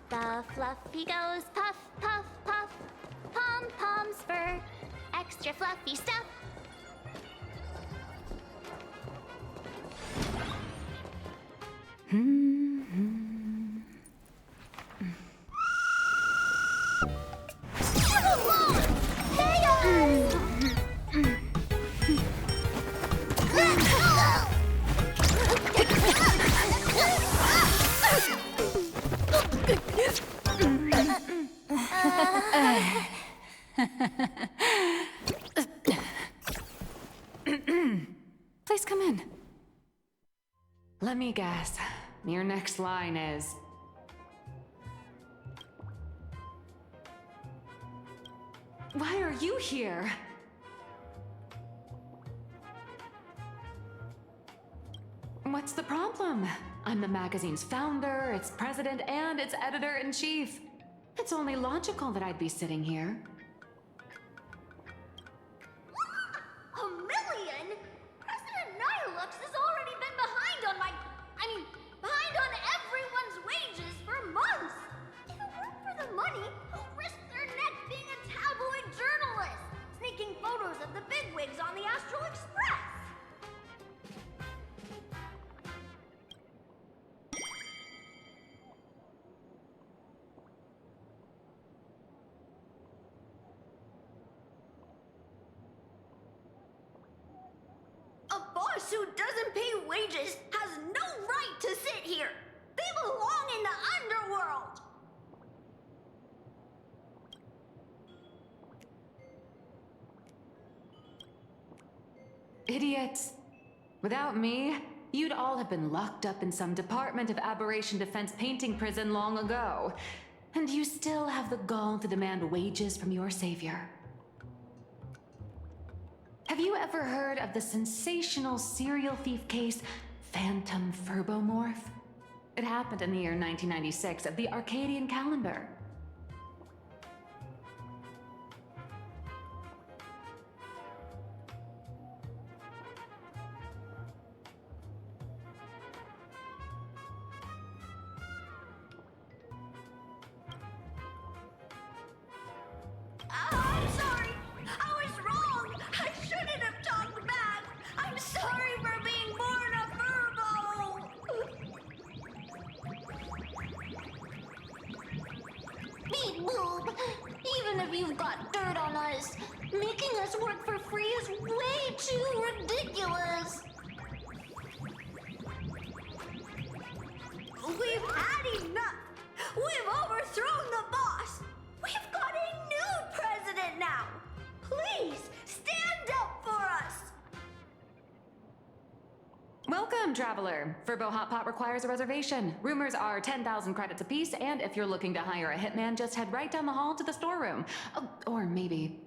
The fluffy goes puff, puff, puff. Pom-poms for extra fluffy stuff. Please come in. Let me guess. Your next line is... Why are you here? What's the problem? I'm the magazine's founder, its president, and its editor-in-chief. It's only logical that I'd be sitting here. $1 million? President Nihilux has already been behind on behind on everyone's wages for months. If it weren't for the money, who'd risk their neck being a tabloid journalist, sneaking photos of the bigwigs on the Astral Express? Who doesn't pay wages has no right to sit here. They belong in the underworld. Idiots. Without me, you'd all have been locked up in some Department of Aberration Defense painting prison long ago. And you still have the gall to demand wages from your savior. Have you ever heard of the sensational serial thief case, Phantom Furbomorph? It happened in the year 1996 of the Arcadian calendar. I'm sorry. I was wrong. I shouldn't have talked back. I'm sorry for being born a furbo. Beep boop. Even if you've got dirt on us, making us work for free is way too ridiculous. We've had enough. We've overthrown the boss. We've got a new president now. Please, stand up for us. Welcome, traveler. Furbo Hot Pot requires a reservation. Rumors are 10,000 credits apiece, and if you're looking to hire a hitman, just head right down the hall to the storeroom. Oh, or maybe...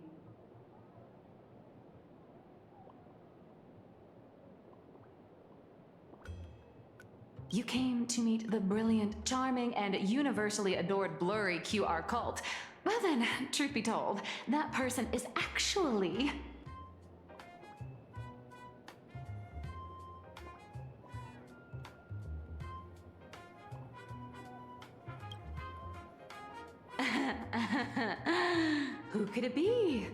You came to meet the brilliant, charming, and universally adored blurry QR cult. Well then, truth be told, that person is actually... Who could it be?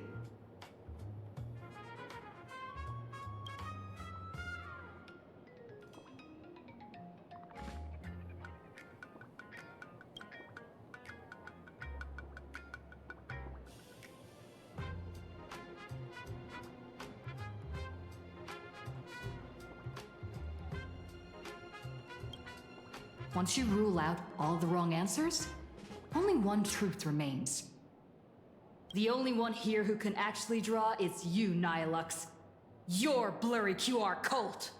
Once you rule out all the wrong answers, only one truth remains. The only one here who can actually draw is you, Nihilux. Your blurry QR cult!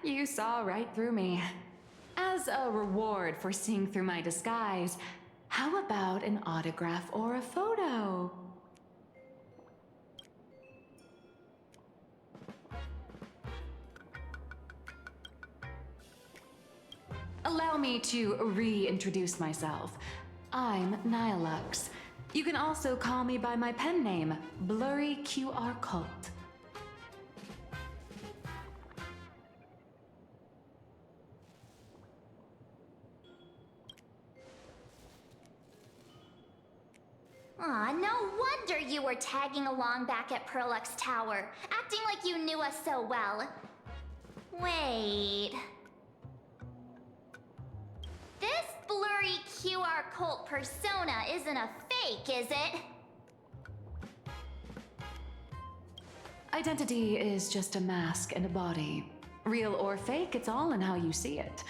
You saw right through me. As a reward for seeing through my disguise, how about an autograph or a photo? Allow me to reintroduce myself. I'm Nihilux. You can also call me by my pen name, Blurry QR Cult. Aw, no wonder you were tagging along back at Perlux Tower, acting like you knew us so well. Wait... This blurry QR cult persona isn't a fake, is it? Identity is just a mask and a body. Real or fake, it's all in how you see it.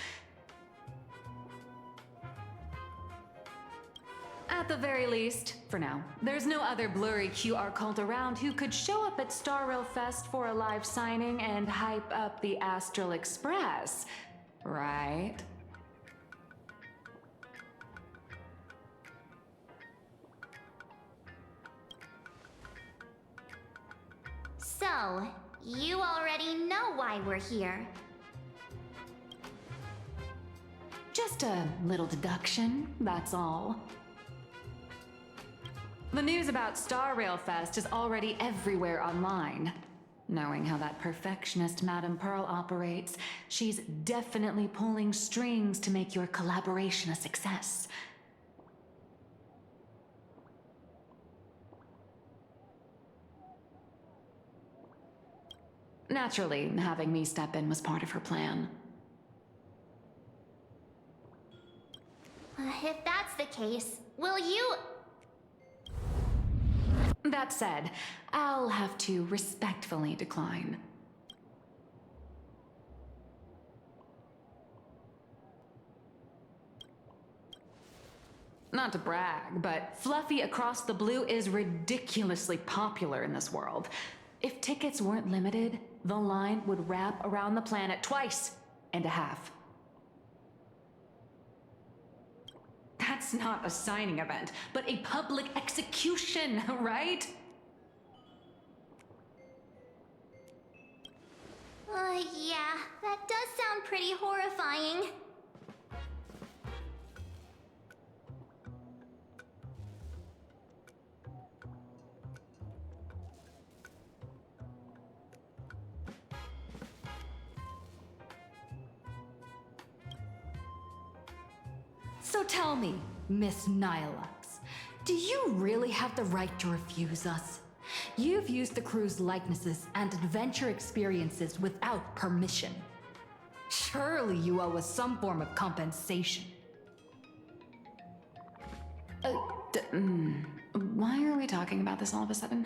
At the very least, for now, there's no other blurry QR cult around who could show up at Star Rail Fest for a live signing and hype up the Astral Express, right? So, you already know why we're here. Just a little deduction, that's all. The news about Star Rail Fest is already everywhere online. Knowing how that perfectionist Madame Pearl operates, she's definitely pulling strings to make your collaboration a success. Naturally, having me step in was part of her plan. If that's the case, will you... That said, I'll have to respectfully decline. Not to brag, but Fluffy Across the Blue is ridiculously popular in this world. If tickets weren't limited, the line would wrap around the planet twice and a half. That's not a signing event, but a public execution, right? Yeah, that does sound pretty horrifying. So tell me, Miss Nihilux, do you really have the right to refuse us? You've used the crew's likenesses and adventure experiences without permission. Surely you owe us some form of compensation. Why are we talking about this all of a sudden?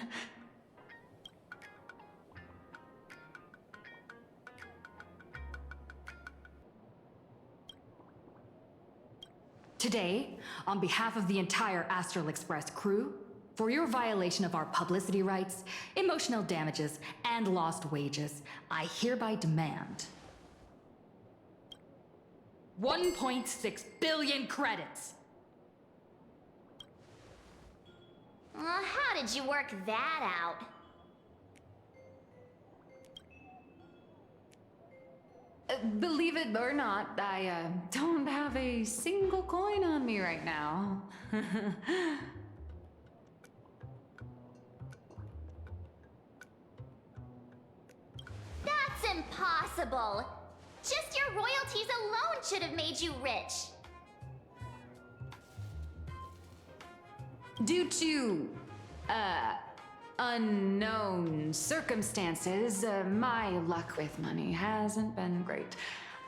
Today, on behalf of the entire Astral Express crew, for your violation of our publicity rights, emotional damages, and lost wages, I hereby demand 1.6 billion credits! How did you work that out? Believe it or not, I don't have a single coin on me right now. That's impossible! Just your royalties alone should have made you rich! Due to, unknown circumstances, my luck with money hasn't been great.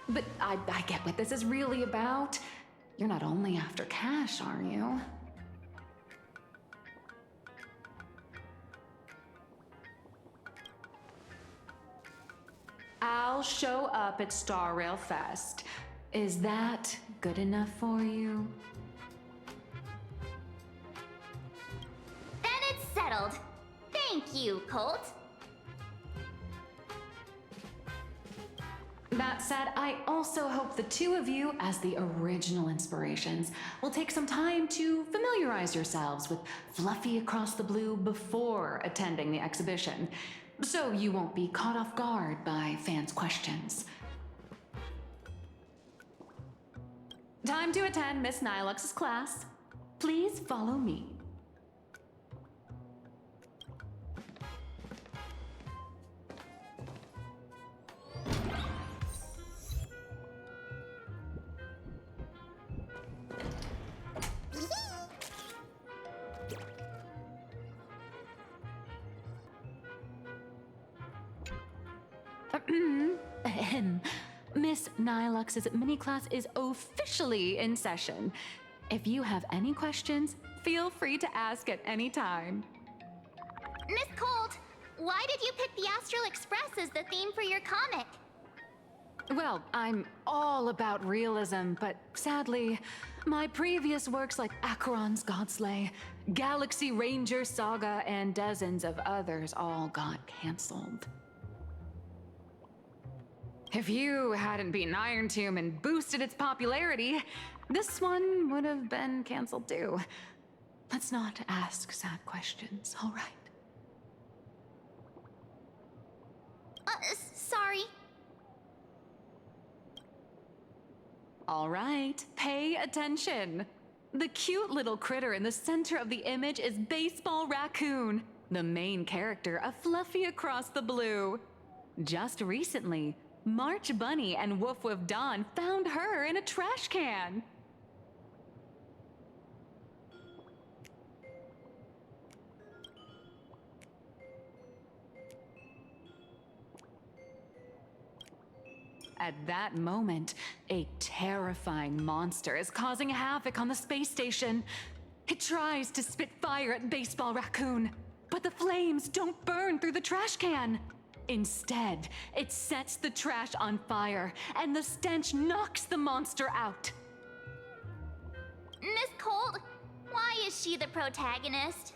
But I get what this is really about. You're not only after cash, are you? I'll show up at Star Rail Fest. Is that good enough for you? Then it's settled. Thank you, Colt. That said, I also hope the two of you, as the original inspirations, will take some time to familiarize yourselves with Fluffy Across the Blue before attending the exhibition, so you won't be caught off guard by fans' questions. Time to attend Miss Nilux's class. Please follow me. Miss Nilux's mini class is officially in session. If you have any questions, feel free to ask at any time. Miss Colt, why did you pick the Astral Express as the theme for your comic? Well, I'm all about realism, but sadly, my previous works like Acheron's Godslay, Galaxy Ranger Saga, and dozens of others all got canceled. If you hadn't beaten Iron Tomb and boosted its popularity, this one would have been canceled too. Let's not ask sad questions, all right? Sorry. All right, pay attention. The cute little critter in the center of the image is Baseball Raccoon, the main character of Fluffy Across the Blue. Just recently, March Bunny and Woof Woof Dawn found her in a trash can. At that moment, a terrifying monster is causing havoc on the space station. It tries to spit fire at Baseball Raccoon, but the flames don't burn through the trash can. Instead, it sets the trash on fire, and the stench knocks the monster out. Miss Colt, why is she the protagonist?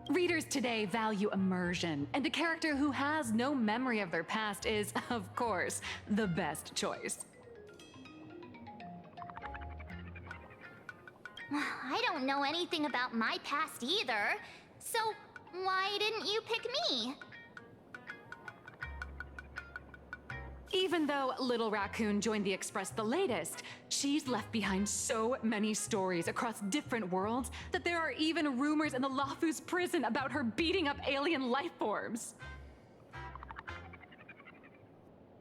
Readers today value immersion, and a character who has no memory of their past is, of course, the best choice. I don't know anything about my past either, so why didn't you pick me? Even though Little Raccoon joined the Express the latest, she's left behind so many stories across different worlds that there are even rumors in the Lafu's prison about her beating up alien life forms.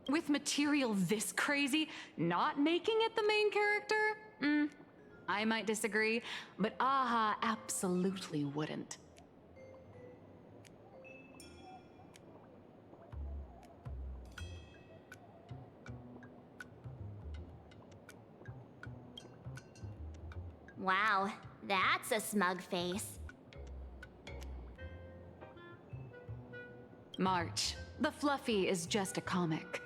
With material this crazy, not making it the main character? I might disagree, but Aha absolutely wouldn't. Wow, that's a smug face. March, the Fluffy is just a comic.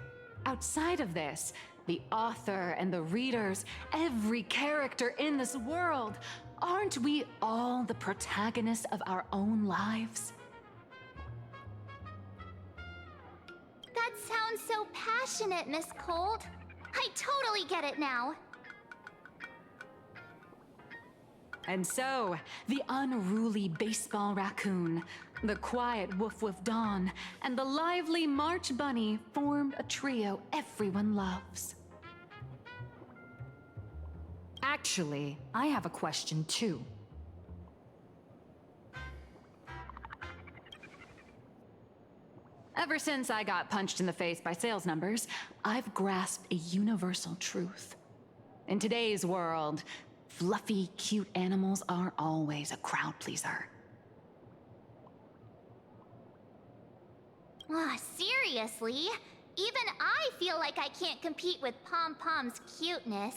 Outside of this, the author and the readers, every character in this world, aren't we all the protagonists of our own lives? That sounds so passionate, Miss Colt. I totally get it now. And so, the unruly Baseball Raccoon, the quiet Woof Woof Dawn, and the lively March Bunny formed a trio everyone loves. Actually, I have a question too. Ever since I got punched in the face by sales numbers, I've grasped a universal truth. In today's world, fluffy, cute animals aren't always a crowd pleaser. Seriously? Even I feel like I can't compete with Pom Pom's cuteness.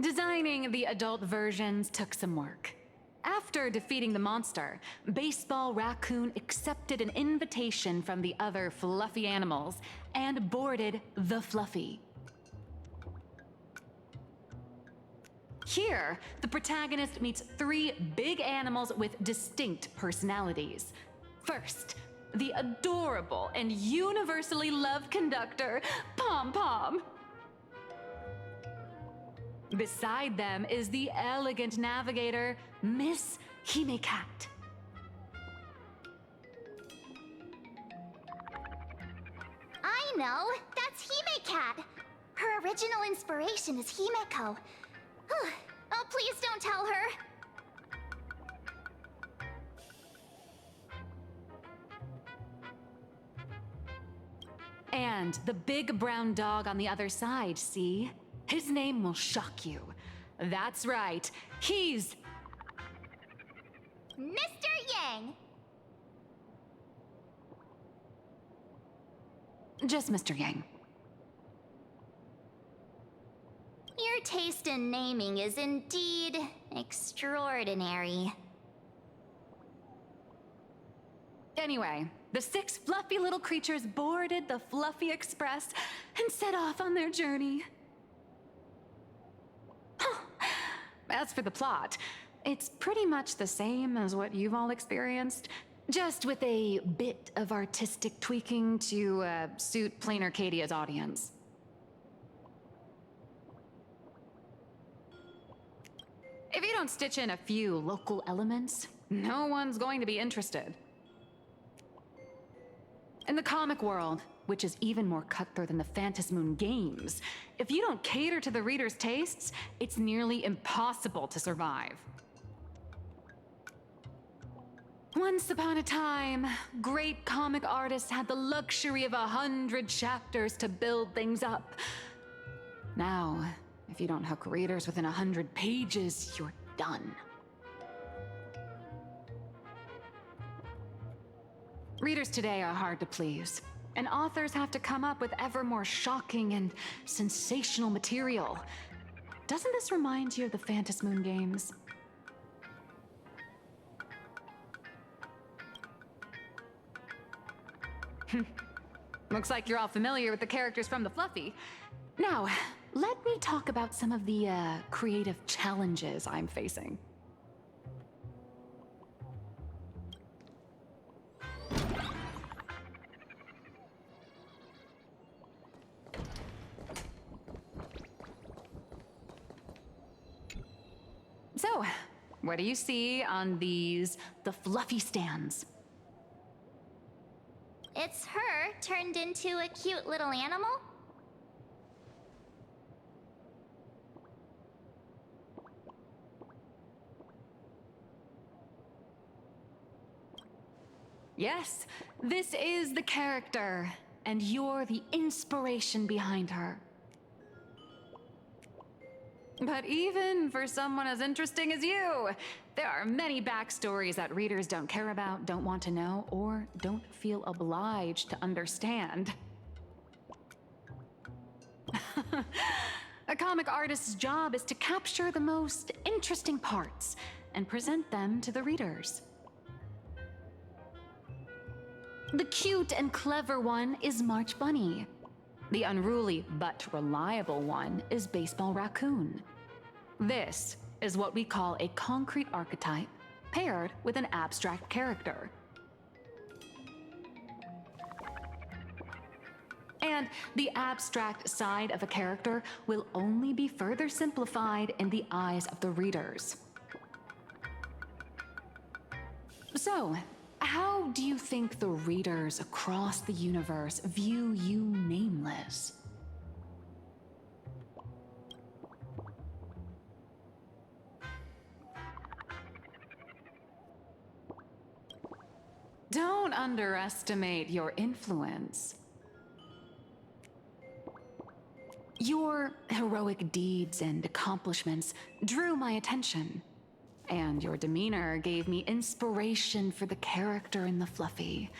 Designing the adult versions took some work. After defeating the monster, Baseball Raccoon accepted an invitation from the other fluffy animals and boarded the Fluffy. Here, the protagonist meets three big animals with distinct personalities. First, the adorable and universally loved conductor, Pom Pom. Beside them is the elegant navigator, Miss Hime-Cat. I know. That's Hime Cat. Her original inspiration is Himeko. Oh, please don't tell her. And the big brown dog on the other side, see? His name will shock you. That's right, he's... Mr. Yang. Just Mr. Yang. Your taste in naming is indeed extraordinary. Anyway, the 6 fluffy little creatures boarded the Fluffy Express and set off on their journey. As for the plot, it's pretty much the same as what you've all experienced, just with a bit of artistic tweaking to suit plain Arcadia's audience. If you don't stitch in a few local elements, no one's going to be interested. In the comic world, which is even more cutthroat than the Phantasmoon games, if you don't cater to the reader's tastes, it's nearly impossible to survive. Once upon a time, great comic artists had the luxury of 100 chapters to build things up. Now, if you don't hook readers within 100 pages, you're done. Readers today are hard to please, and authors have to come up with ever more shocking and sensational material. Doesn't this remind you of the Phantasmoon games? Looks like you're all familiar with the characters from the Fluffy. Now, let me talk about some of the creative challenges I'm facing. So, what do you see on the Fluffy stands? It's her turned into a cute little animal? Yes, this is the character, and you're the inspiration behind her. But even for someone as interesting as you, there are many backstories that readers don't care about, don't want to know, or don't feel obliged to understand. A comic artist's job is to capture the most interesting parts and present them to the readers. The cute and clever one is March Bunny. The unruly but reliable one is Baseball Raccoon. This is what we call a concrete archetype paired with an abstract character. And the abstract side of a character will only be further simplified in the eyes of the readers. So, how do you think the readers across the universe view you nameless? Don't underestimate your influence. Your heroic deeds and accomplishments drew my attention, and your demeanor gave me inspiration for the character in the Fluffy.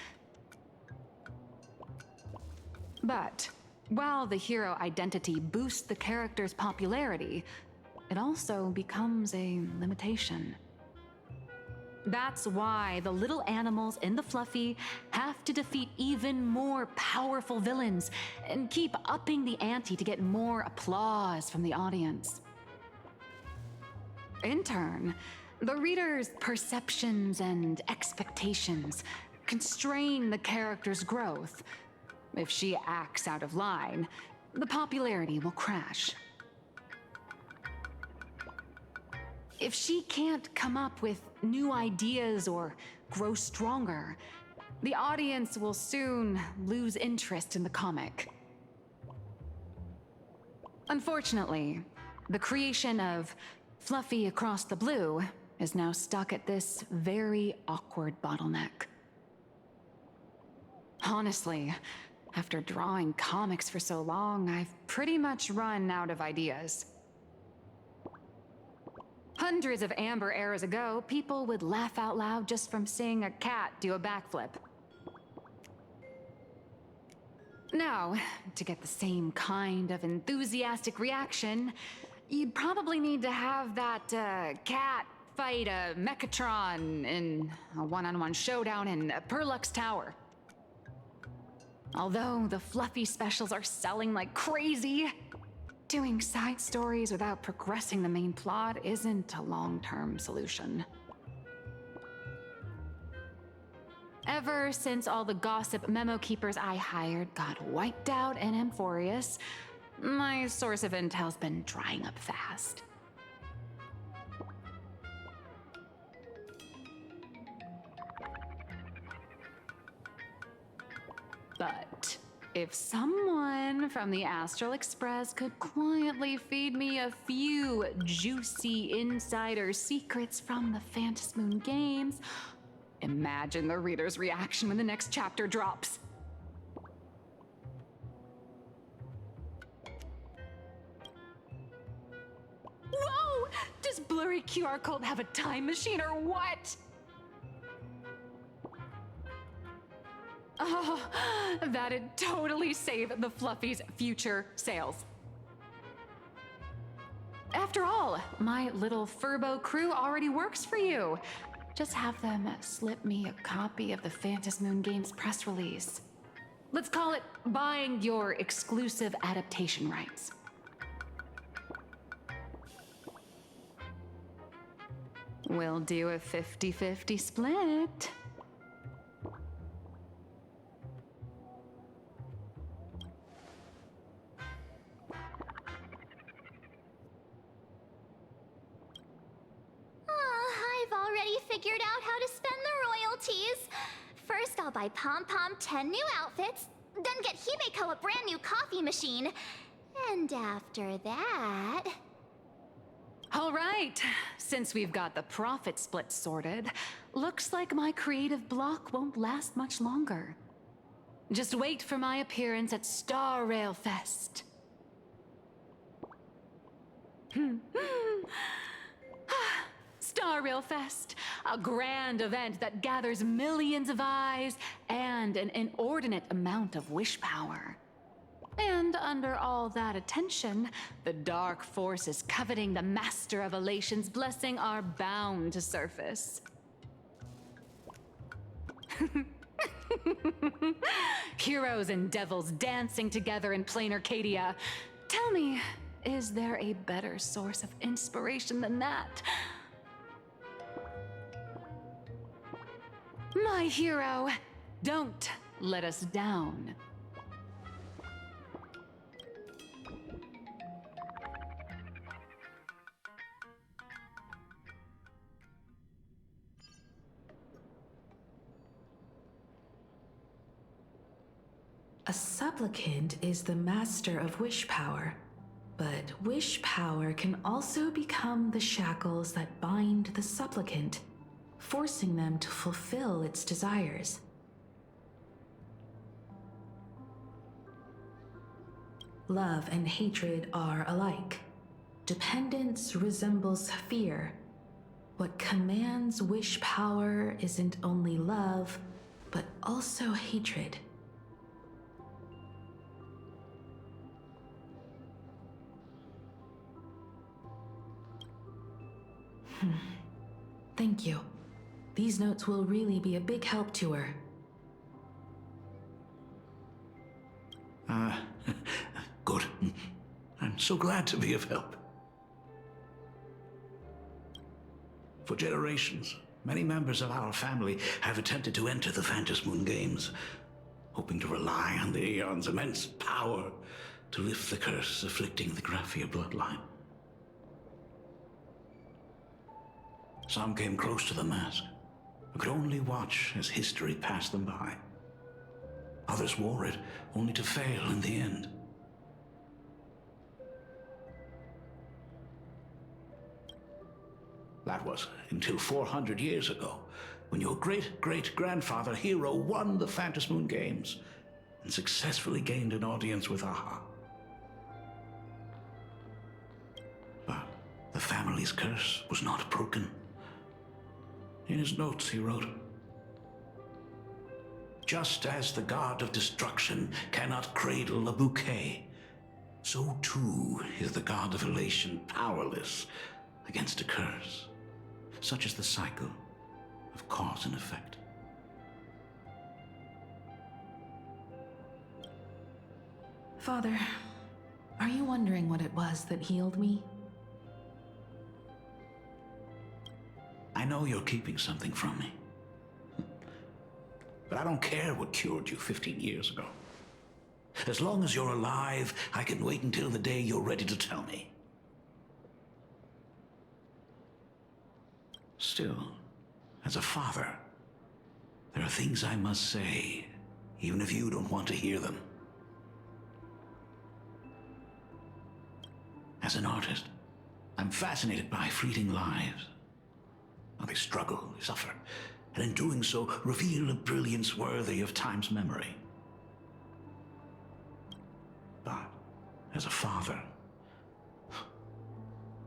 But while the hero identity boosts the character's popularity, it also becomes a limitation. That's why the little animals in the Fluffy have to defeat even more powerful villains and keep upping the ante to get more applause from the audience. In turn, the reader's perceptions and expectations constrain the character's growth. If she acts out of line, the popularity will crash. If she can't come up with new ideas or grow stronger, the audience will soon lose interest in the comic. Unfortunately, the creation of Fluffy Across the Blue is now stuck at this very awkward bottleneck. Honestly, after drawing comics for so long, I've pretty much run out of ideas. Hundreds of amber eras ago, people would laugh out loud just from seeing a cat do a backflip. Now, to get the same kind of enthusiastic reaction, you'd probably need to have that cat fight a Mechatron in a one-on-one showdown in Perlux Tower. Although the Fluffy specials are selling like crazy, doing side stories without progressing the main plot isn't a long-term solution. Ever since all the gossip memo keepers I hired got wiped out in Amphorius, my source of intel's been drying up fast. But if someone from the Astral Express could quietly feed me a few juicy insider secrets from the Phantasmoon games, imagine the reader's reaction when the next chapter drops. Whoa! Does Blurry QR Cult have a time machine or what? Oh, that'd totally save the Fluffy's future sales. After all, my little Furbo crew already works for you. Just have them slip me a copy of the Phantasmoon Games press release. Let's call it buying your exclusive adaptation rights. We'll do a 50-50 split. I've already figured out how to spend the royalties. First, I'll buy Pom Pom 10 new outfits, then get Himeko a brand new coffee machine. And after that... All right, since we've got the profit split sorted, looks like my creative block won't last much longer. Just wait for my appearance at Star Rail Fest. Star Rail Fest, a grand event that gathers millions of eyes and an inordinate amount of wish power. And under all that attention, the dark forces coveting the Master of Elation's blessing are bound to surface. Heroes and devils dancing together in plain Arcadia. Tell me, is there a better source of inspiration than that? My hero, don't let us down. A supplicant is the master of wish power, but wish power can also become the shackles that bind the supplicant, forcing them to fulfill its desires. Love and hatred are alike. Dependence resembles fear. What commands wish power isn't only love, but also hatred. Thank you. These notes will really be a big help to her. Good. I'm so glad to be of help. For generations, many members of our family have attempted to enter the Phantasmoon Games, hoping to rely on the Aeon's immense power to lift the curse afflicting the Graphia bloodline. Some came close to the mask, but could only watch as history passed them by. Others wore it, only to fail in the end. That was until 400 years ago, when your great-great-grandfather Hero won the Phantasmoon Games and successfully gained an audience with Aha. But the family's curse was not broken. In his notes he wrote, "Just as the god of destruction cannot cradle a bouquet, so too is the god of elation powerless against a curse. Such is the cycle of cause and effect." Father, are you wondering what it was that healed me? I know you're keeping something from me. But I don't care what cured you 15 years ago. As long as you're alive, I can wait until the day you're ready to tell me. Still, as a father, there are things I must say, even if you don't want to hear them. As an artist, I'm fascinated by fleeting lives. How they struggle, they suffer, and in doing so, reveal a brilliance worthy of time's memory. But, as a father,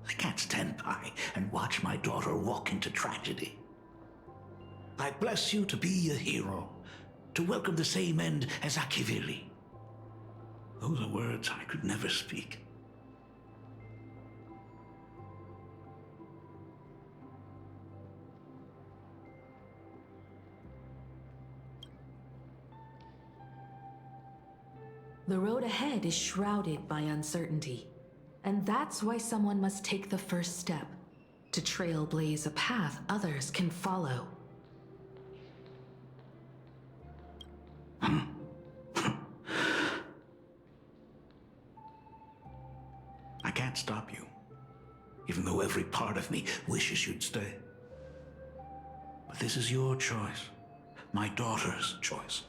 I can't stand by and watch my daughter walk into tragedy. I bless you to be a hero, to welcome the same end as Akivili. Those are words I could never speak. The road ahead is shrouded by uncertainty, and that's why someone must take the first step, to trailblaze a path others can follow. I can't stop you, even though every part of me wishes you'd stay. But this is your choice, my daughter's choice.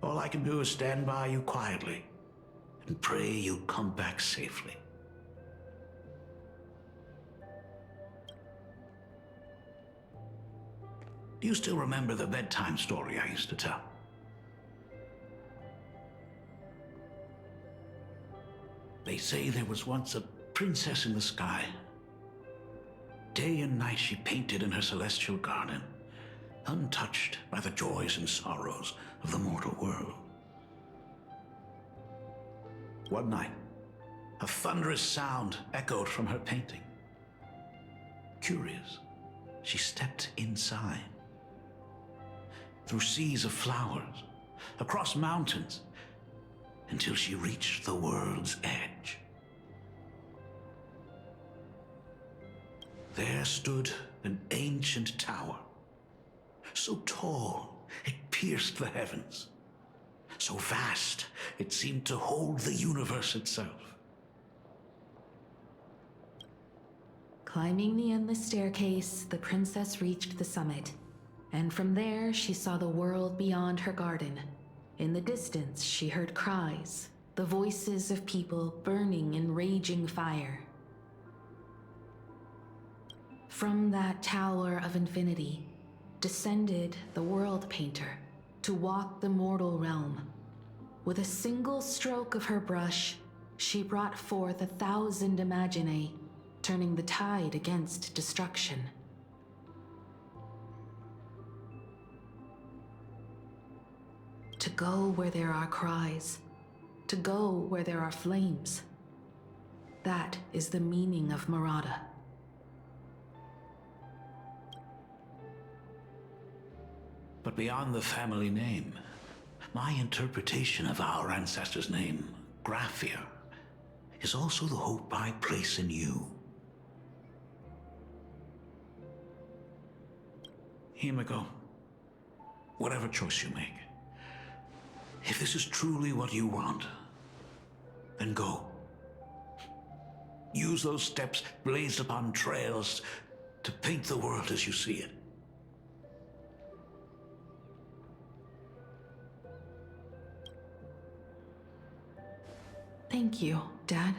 All I can do is stand by you quietly and pray you come back safely. Do you still remember the bedtime story I used to tell? They say there was once a princess in the sky. Day and night she painted in her celestial garden, untouched by the joys and sorrows of the mortal world. One night, a thunderous sound echoed from her painting. Curious, she stepped inside. Through seas of flowers, across mountains, until she reached the world's edge. There stood an ancient tower, so tall it pierced the heavens, so vast it seemed to hold the universe itself. Climbing the endless staircase, the princess reached the summit, and from there she saw the world beyond her garden. In the distance, she heard cries, the voices of people burning in raging fire. From that tower of infinity descended the world painter to walk the mortal realm. With a single stroke of her brush, she brought forth 1,000 imaginae, turning the tide against destruction. To go where there are cries, to go where there are flames. That is the meaning of Murata. But beyond the family name, my interpretation of our ancestor's name, Graphia, is also the hope I place in you. Himiko, whatever choice you make, if this is truly what you want, then go. Use those steps blazed upon trails to paint the world as you see it. Thank you, Dad.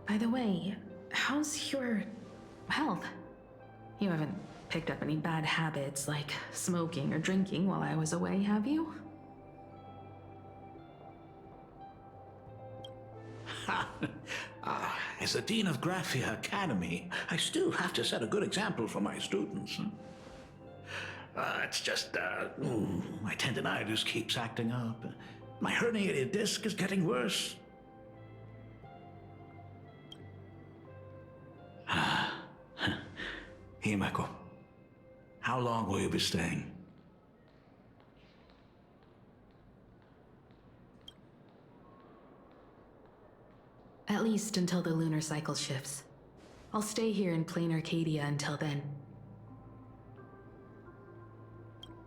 By the way, how's your health? You haven't picked up any bad habits like smoking or drinking while I was away, have you? As the Dean of Graphia Academy, I still have to set a good example for my students. It's just, my tendinitis keeps acting up. My herniated disc is getting worse. Himeko, how long will you be staying? At least until the lunar cycle shifts. I'll stay here in plain Arcadia until then.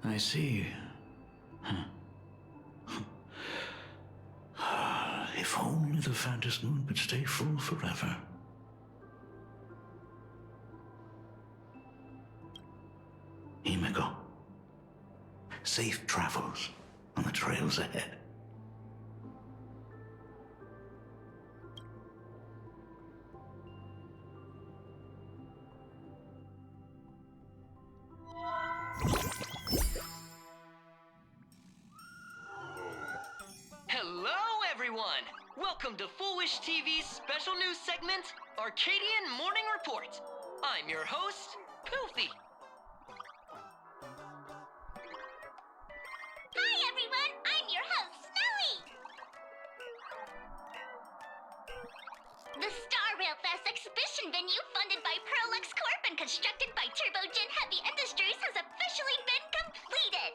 I see. If only the Phantom Moon could stay full forever. Himeko, safe travels on the trails ahead. Hello, everyone! Welcome to Foolish TV's special news segment, Arcadian Morning Report. I'm your host, Poofy. Hi everyone, I'm your host, Snowy! The Star Rail Fest exhibition venue funded by Perlux Corp and constructed by Turbogen Heavy Industries has officially been completed!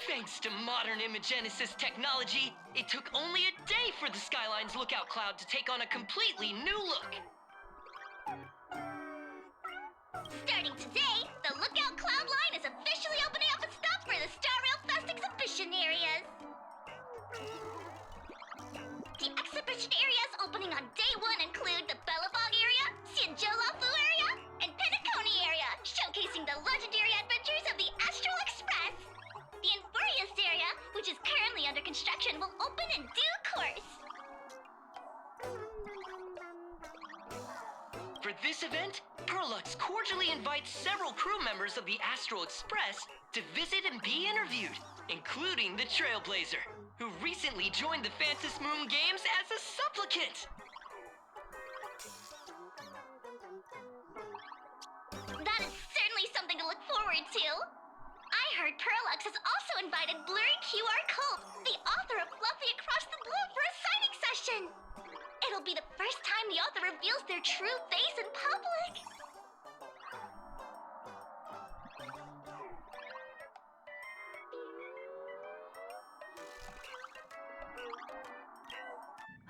Thanks to modern imagenesis technology, it took only a day for the Skyline's lookout cloud to take on a completely new look. Starting today, the Lookout Cloud line is officially opening up a stop for the Star Rail Fest exhibition areas. The exhibition areas opening on day one include the Bellavog area, Sianjolafu area, and Penacony area, showcasing the legendary adventures of the Astral Express. The Infurious area, which is currently under construction, will open in due course. For this event, Perlux cordially invites several crew members of the Astral Express to visit and be interviewed, including the Trailblazer, who recently joined the Phantom Moon Games as a supplicant. That is certainly something to look forward to. I heard Perlux has also invited Blurry QR Cult, the author of Fluffy Across the Blue, for a signing session. It'll be the first time the author reveals their true face in public.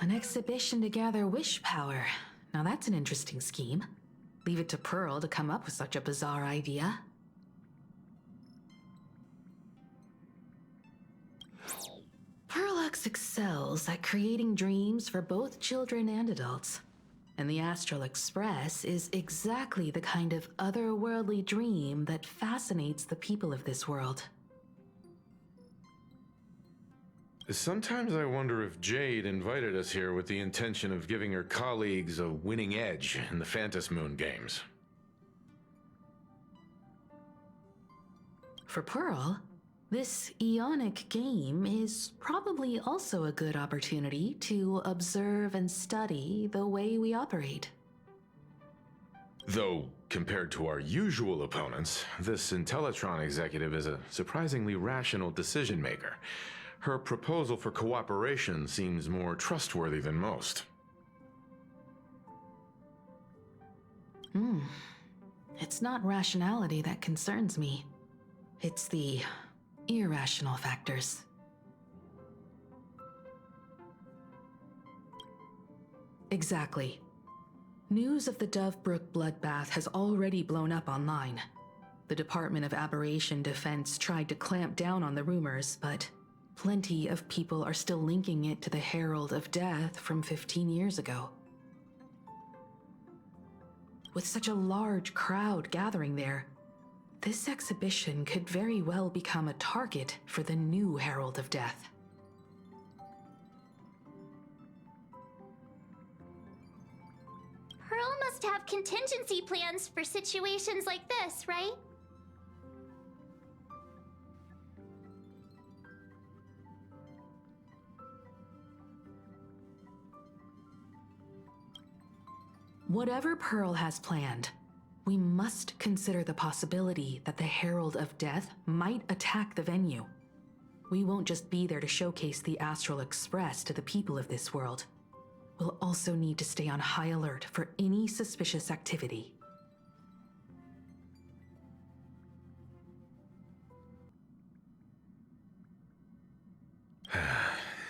An exhibition to gather wish power. Now that's an interesting scheme. Leave it to Pearl to come up with such a bizarre idea. Perlux excels at creating dreams for both children and adults. And the Astral Express is exactly the kind of otherworldly dream that fascinates the people of this world. Sometimes I wonder if Jade invited us here with the intention of giving her colleagues a winning edge in the Phantom Moon games. For Pearl, this Ionic game is probably also a good opportunity to observe and study the way we operate. Though, compared to our usual opponents, this Intellitron executive is a surprisingly rational decision maker. Her proposal for cooperation seems more trustworthy than most. It's not rationality that concerns me. It's the irrational factors. Exactly. News of the Dovebrook bloodbath has already blown up online. The Department of Aberration Defense tried to clamp down on the rumors, but Plenty of people are still linking it to the Herald of Death from 15 years ago. With such a large crowd gathering there, this exhibition could very well become a target for the new Herald of Death. Pearl must have contingency plans for situations like this, right? Whatever Pearl has planned, we must consider the possibility that the Herald of Death might attack the venue. We won't just be there to showcase the Astral Express to the people of this world. We'll also need to stay on high alert for any suspicious activity.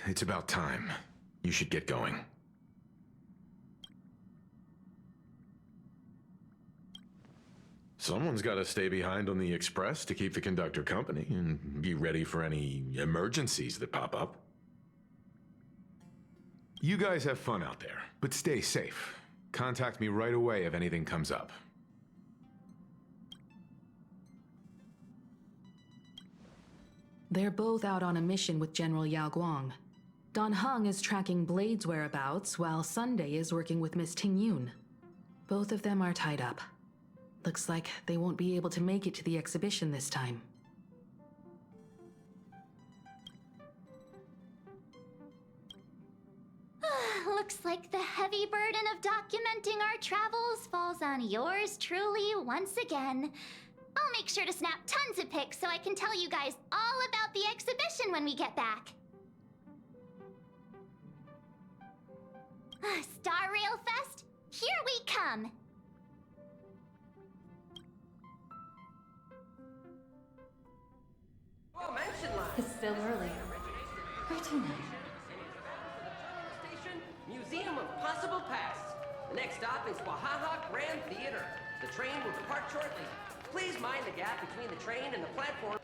It's about time. You should get going. Someone's got to stay behind on the express to keep the conductor company and be ready for any emergencies that pop up. You guys have fun out there, but stay safe. Contact me right away if anything comes up. They're both out on a mission with General Yao Guang. Dan Heng is tracking Blade's whereabouts, while Sunday is working with Miss Ting Yun. Both of them are tied up. Looks like they won't be able to make it to the exhibition this time. Looks like the heavy burden of documenting our travels falls on yours truly once again. I'll make sure to snap tons of pics so I can tell you guys all about the exhibition when we get back. Star Rail Fest, here we come! Well, mention line. It's still early. Where to now? Station, Museum of Possible Pasts. The next stop is Wahaha Grand Theater. The train will depart shortly. Please mind the gap between the train and the platform.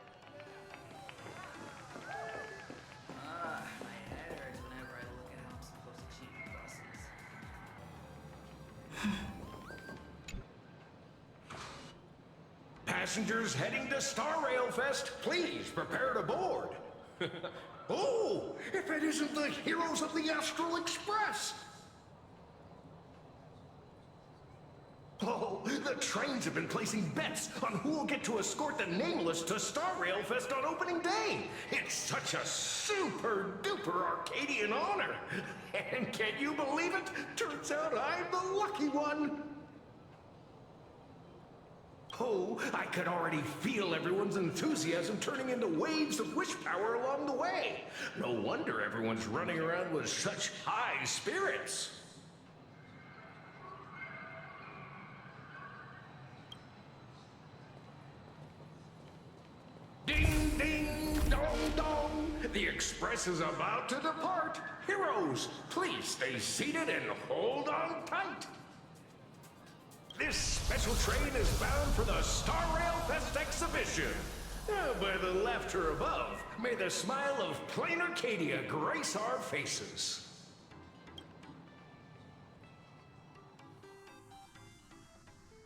My head hurts whenever I look at how I'm supposed to cheat buses. Passengers heading to Star Rail Fest, please prepare to board. Oh, if it isn't the heroes of the Astral Express! Oh, the trains have been placing bets on who will get to escort the Nameless to Star Rail Fest on opening day. It's such a super-duper Arcadian honor. And can you believe it? Turns out I'm the lucky one. Oh, I could already feel everyone's enthusiasm turning into waves of wish power along the way. No wonder everyone's running around with such high spirits. Ding, ding, dong, dong. The express is about to depart. Heroes, please stay seated and hold on tight. This special train is bound for the Star Rail Fest exhibition. By the laughter above, may the smile of plain Arcadia grace our faces.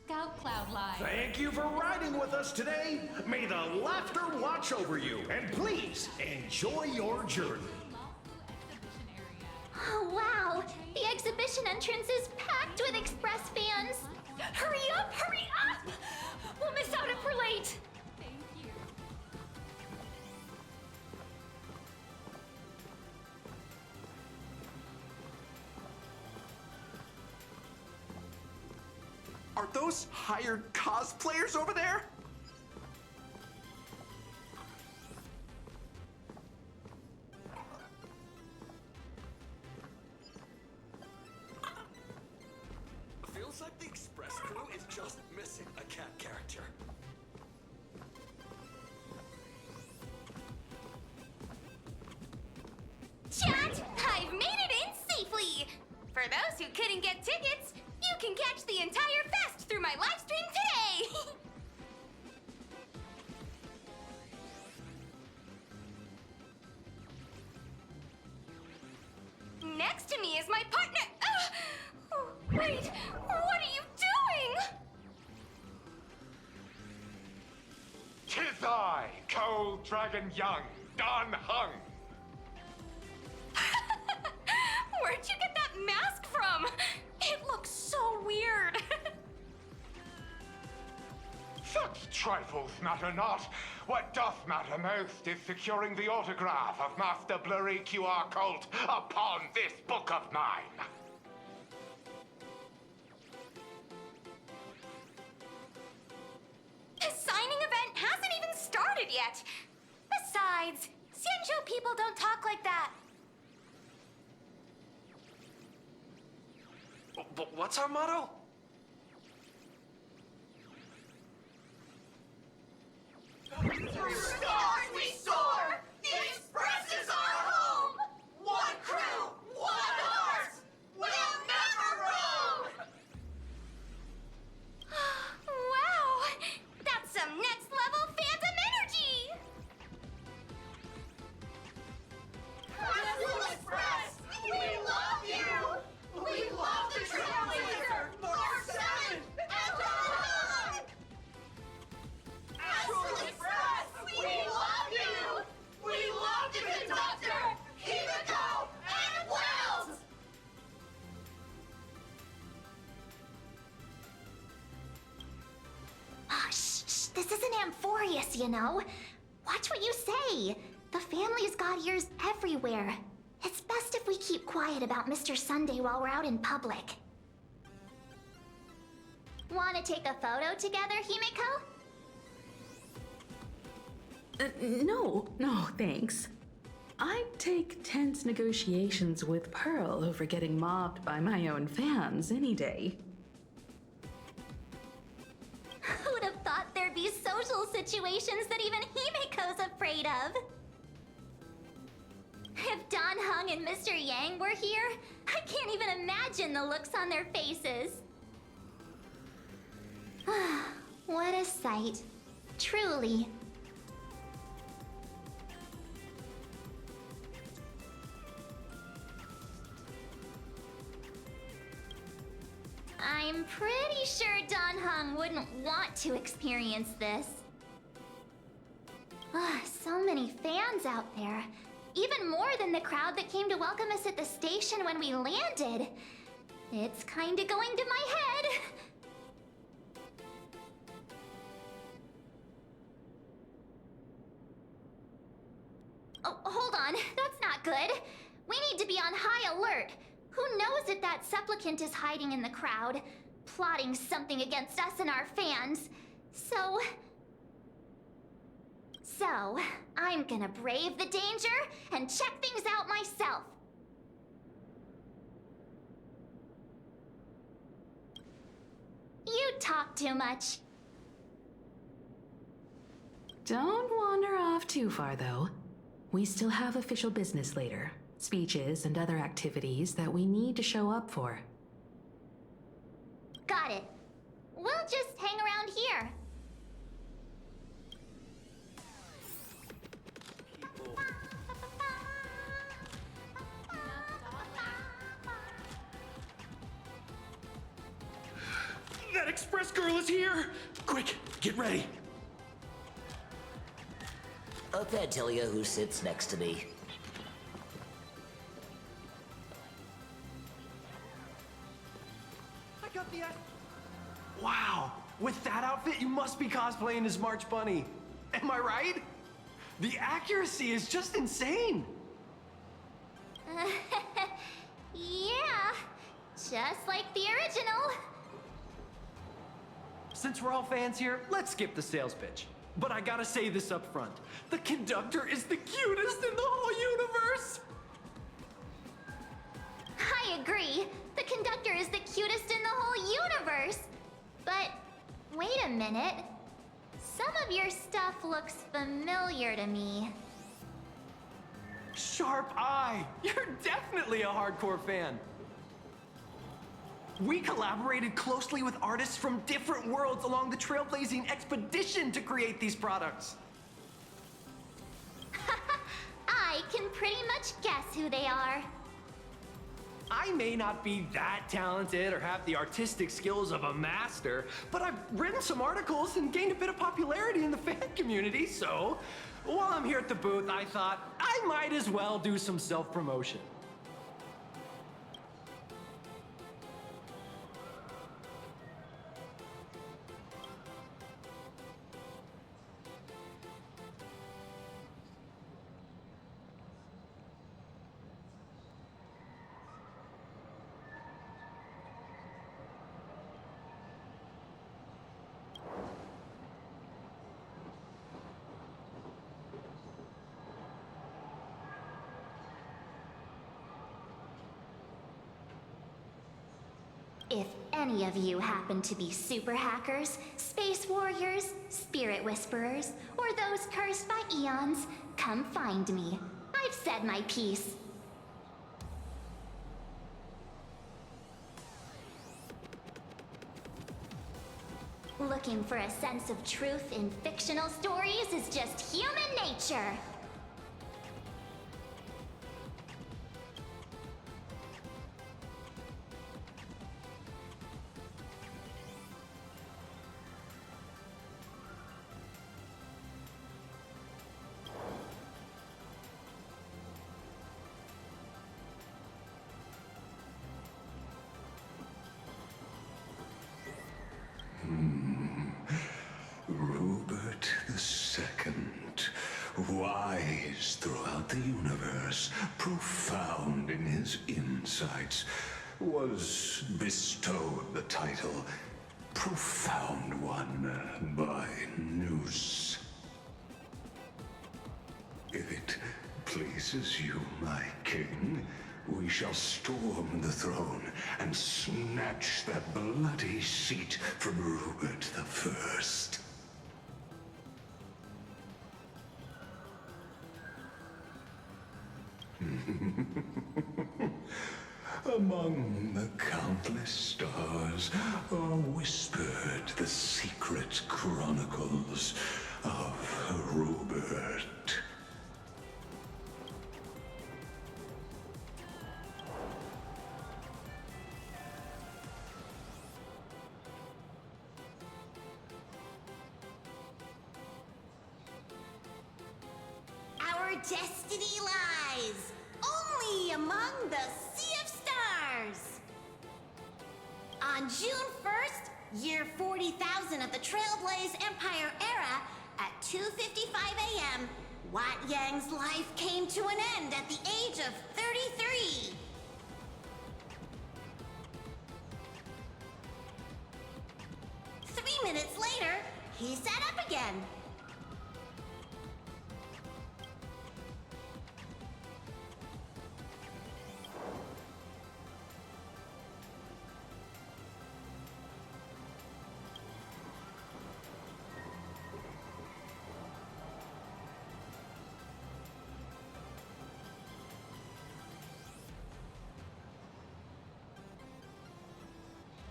Scout Cloud Live. Thank you for riding with us today. May the laughter watch over you, and please enjoy your journey. Oh, wow! The exhibition entrance is packed with Express fans! Hurry up! Hurry up! We'll miss out if we're late! Are those hired cosplayers over there? Feels like the Express crew is just missing a cat character. Chat! I've made it in safely! For those who couldn't get tickets, you can catch the entire fest through my live stream today! Wait! What are you doing? 'Tis I, Cold Dragon Young, Don Hung. Where'd you get that mask from? It looks so weird. Such trifles matter not. What doth matter most is securing the autograph of Master Blurry QR Colt upon this book of mine. The signing event hasn't even started yet. Besides, Sanjo people don't talk like that. What's our motto? Stars we soar! The Express is our home! One crew, one heart! We'll never roam! Wow! That's some next level phantom energy! Castle Express! We love you! We love the Trailblazer! Mark 7! And on! Castle Express! We love you! We love the conductor! Himiko and Wells! Shh, this isn't Amphorius, you know. Watch what you say. The family's got ears everywhere. It's best if we keep quiet about Mr. Sunday while we're out in public. Want to take a photo together, Himiko? No, thanks. I'd take tense negotiations with Pearl over getting mobbed by my own fans any day. Who'd have thought there'd be social situations that even Himiko's afraid of? If Don Hung and Mr. Yang were here, I can't even imagine the looks on their faces. What a sight. Truly. I'm pretty sure Don Hung wouldn't want to experience this. So many fans out there. Even more than the crowd that came to welcome us at the station when we landed. It's kinda going to my head. Oh, hold on. That's not good. We need to be on high alert. Who knows if that supplicant is hiding in the crowd, plotting something against us and our fans. So, I'm gonna brave the danger and check things out myself. You talk too much. Don't wander off too far, though. We still have official business later. Speeches and other activities that we need to show up for. Got it. We'll just hang around here. That Express girl is here! Quick, get ready. I can't tell you who sits next to me. I got the... Wow! With that outfit, you must be cosplaying as March Bunny. Am I right? The accuracy is just insane! Yeah, just like the original. Since we're all fans here, let's skip the sales pitch. But I gotta say this up front. The conductor is the cutest in the whole universe! I agree. The conductor is the cutest in the whole universe. But wait a minute. Some of your stuff looks familiar to me. Sharp eye! You're definitely a hardcore fan. We collaborated closely with artists from different worlds along the trailblazing expedition to create these products. I can pretty much guess who they are. I may not be that talented or have the artistic skills of a master, but I've written some articles and gained a bit of popularity in the fan community, so while I'm here at the booth, I thought I might as well do some self-promotion. If any of you happen to be super hackers, space warriors, spirit whisperers, or those cursed by eons, come find me. I've said my piece. Looking for a sense of truth in fictional stories is just human nature. Rupert II, wise throughout the universe, profound in his insights, was bestowed the title Profound One by Noose. If it pleases you, my king, we shall storm the throne and snatch that bloody seat from Rupert I. Among the countless stars are whispered the secret chronicles of Rupert. Our destiny lies only among the sea of stars. On June 1st, year 40,000 of the Trailblaze Empire era, at 2:55 a.m., Wat Yang's life came to an end at the age of 33. Three minutes later, he sat up again.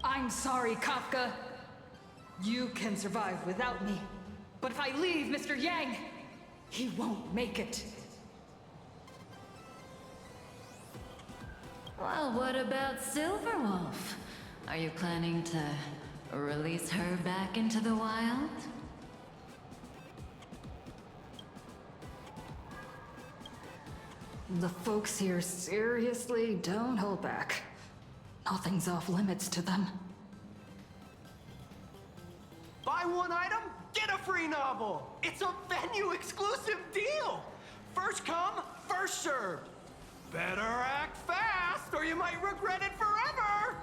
I'm sorry, Kafka. You can survive without me. But if I leave Mr. Yang, he won't make it. Well, what about Silverwolf? Are you planning to release her back into the wild? The folks here seriously don't hold back. Nothing's off limits to them. Buy one item, get a free novel. It's a venue exclusive deal. First come, first served. Better act fast or you might regret it forever.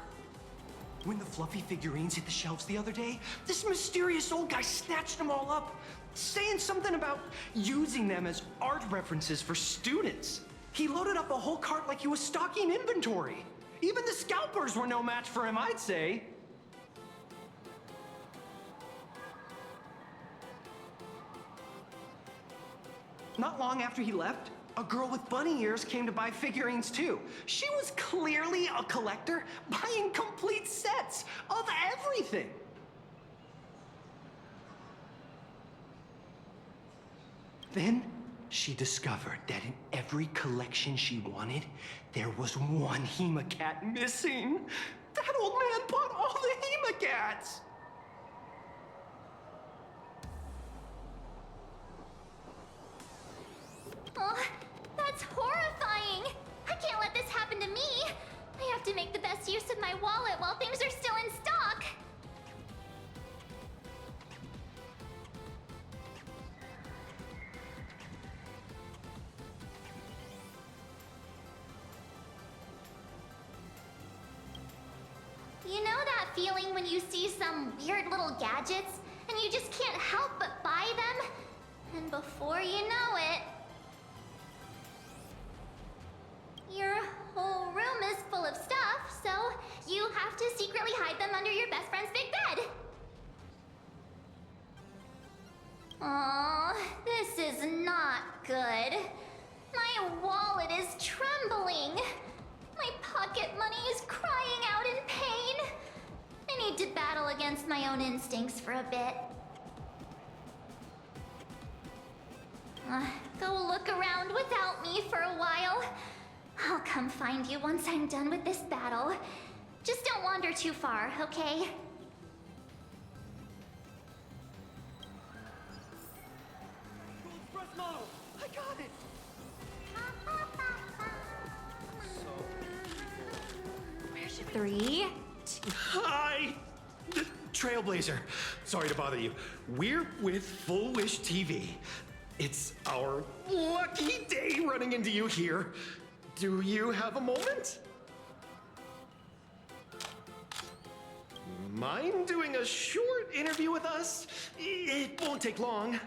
When the fluffy figurines hit the shelves the other day, this mysterious old guy snatched them all up, saying something about using them as art references for students. He loaded up a whole cart like he was stocking inventory. Even the scalpers were no match for him, I'd say. Not long after he left, a girl with bunny ears came to buy figurines too. She was clearly a collector, buying complete sets of everything. Then she discovered that in every collection she wanted, there was one Hemacat missing. That old man bought all the Hemacats! Oh, that's horrifying! I can't let this happen to me! I have to make the best use of my wallet while things are still in stock! You know that feeling when you see some weird little gadgets and you just can't help but buy them? And before you know it, your whole room is full of stuff, so you have to secretly hide them under your best friend's big bed. Aww, this is not good. My wallet is trembling. My pocket money is crying out in pain. I need to battle against my own instincts for a bit. Go look around without me for a while. I'll come find you once I'm done with this battle. Just don't wander too far, okay? I got it! 3, 2... Hi! Trailblazer. Sorry to bother you. We're with Full Wish TV. It's our lucky day running into you here. Do you have a moment? Mind doing a short interview with us? It won't take long.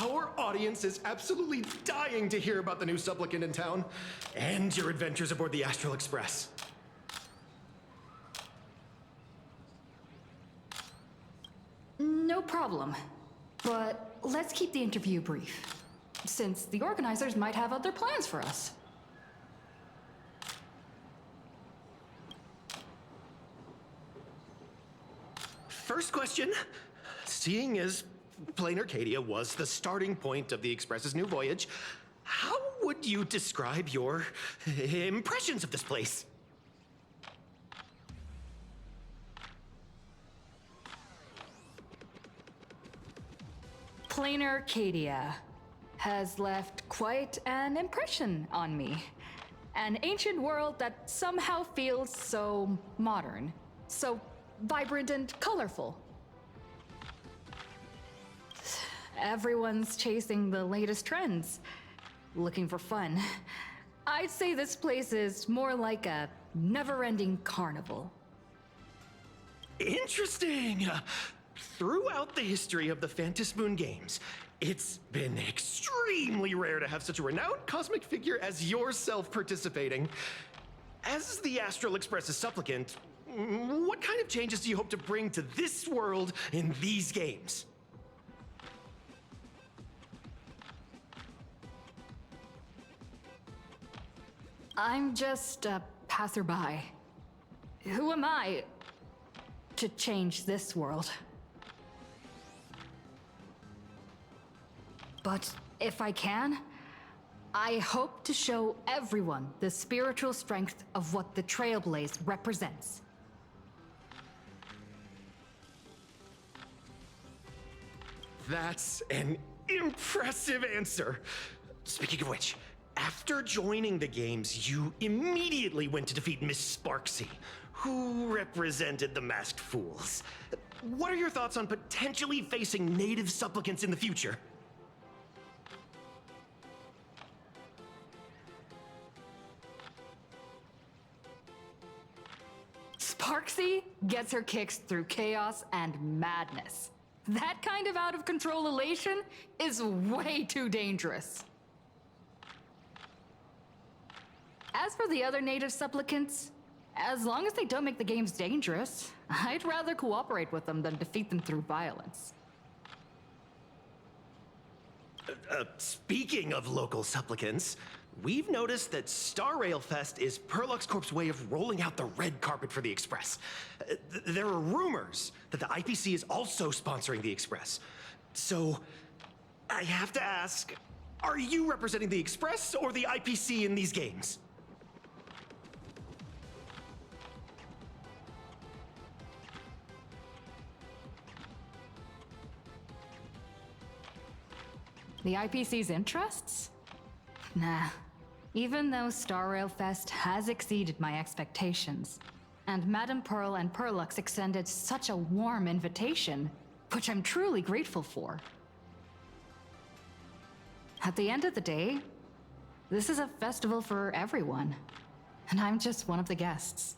Our audience is absolutely dying to hear about the new supplicant in town and your adventures aboard the Astral Express. No problem. But let's keep the interview brief, since the organizers might have other plans for us. First question. Seeing as Plain Arcadia was the starting point of the Express's new voyage, how would you describe your impressions of this place? Plain Arcadia has left quite an impression on me. An ancient world that somehow feels so modern, so vibrant and colorful. Everyone's chasing the latest trends, looking for fun. I'd say this place is more like a never-ending carnival. Interesting! Throughout the history of the Phantom Moon games, it's been extremely rare to have such a renowned cosmic figure as yourself participating. As the Astral Express's supplicant, what kind of changes do you hope to bring to this world in these games? I'm just a passerby. Who am I to change this world? But if I can, I hope to show everyone the spiritual strength of what the Trailblaze represents. That's an impressive answer. Speaking of which, after joining the games, you immediately went to defeat Miss Sparksy, who represented the Masked Fools. What are your thoughts on potentially facing native supplicants in the future? Sparksy gets her kicks through chaos and madness. That kind of out-of-control elation is way too dangerous. As for the other native supplicants, as long as they don't make the games dangerous, I'd rather cooperate with them than defeat them through violence. Speaking of local supplicants, we've noticed that Star Rail Fest is Perlux Corp's way of rolling out the red carpet for the Express. There are rumors that the IPC is also sponsoring the Express. So, I have to ask, are you representing the Express or the IPC in these games? The IPC's interests? Nah. Even though Star Rail Fest has exceeded my expectations, and Madame Pearl and Perlux extended such a warm invitation, which I'm truly grateful for. At the end of the day, this is a festival for everyone, and I'm just one of the guests.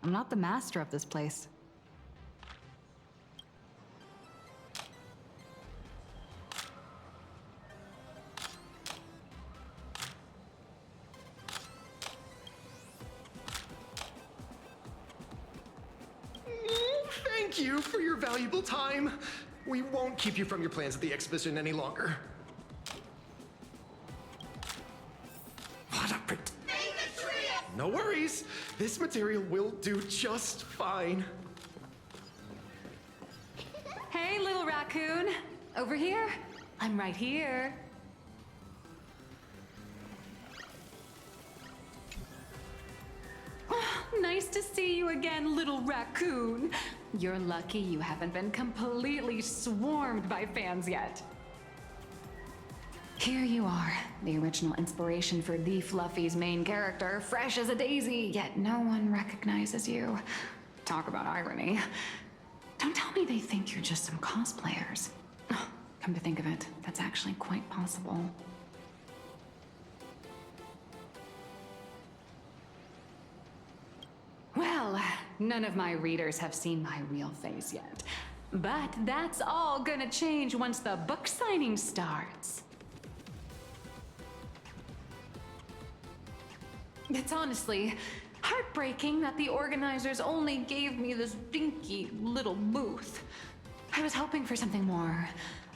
I'm not the master of this place. Thank you for your valuable time. We won't keep you from your plans at the exhibition any longer. What a No worries. This material will do just fine. Hey, little raccoon. Over here? I'm right here. Nice to see you again, little raccoon. You're lucky you haven't been completely swarmed by fans yet. Here you are, the original inspiration for the Fluffy's main character, fresh as a daisy, yet no one recognizes you. Talk about irony. Don't tell me they think you're just some cosplayers. Come to think of it, that's actually quite possible. Well, none of my readers have seen my real face yet. But that's all gonna change once the book signing starts. It's honestly heartbreaking that the organizers only gave me this dinky little booth. I was hoping for something more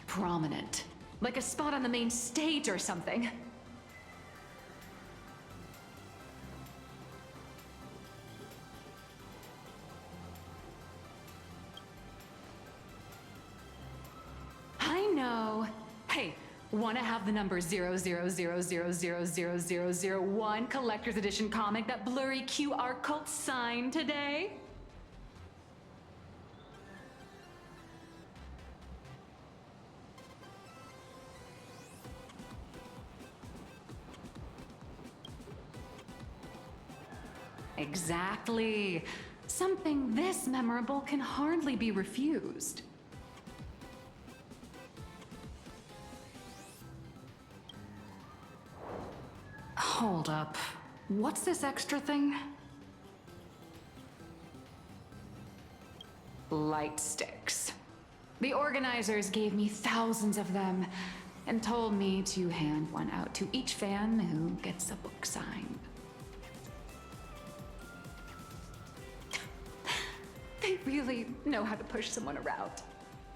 prominent, like a spot on the main stage or something. I know. Hey, wanna have the number 000000001 collector's edition comic that blurry QR cult signed today? Exactly. Something this memorable can hardly be refused. Hold up. What's this extra thing? Light sticks. The organizers gave me thousands of them and told me to hand one out to each fan who gets a book signed. They really know how to push someone around.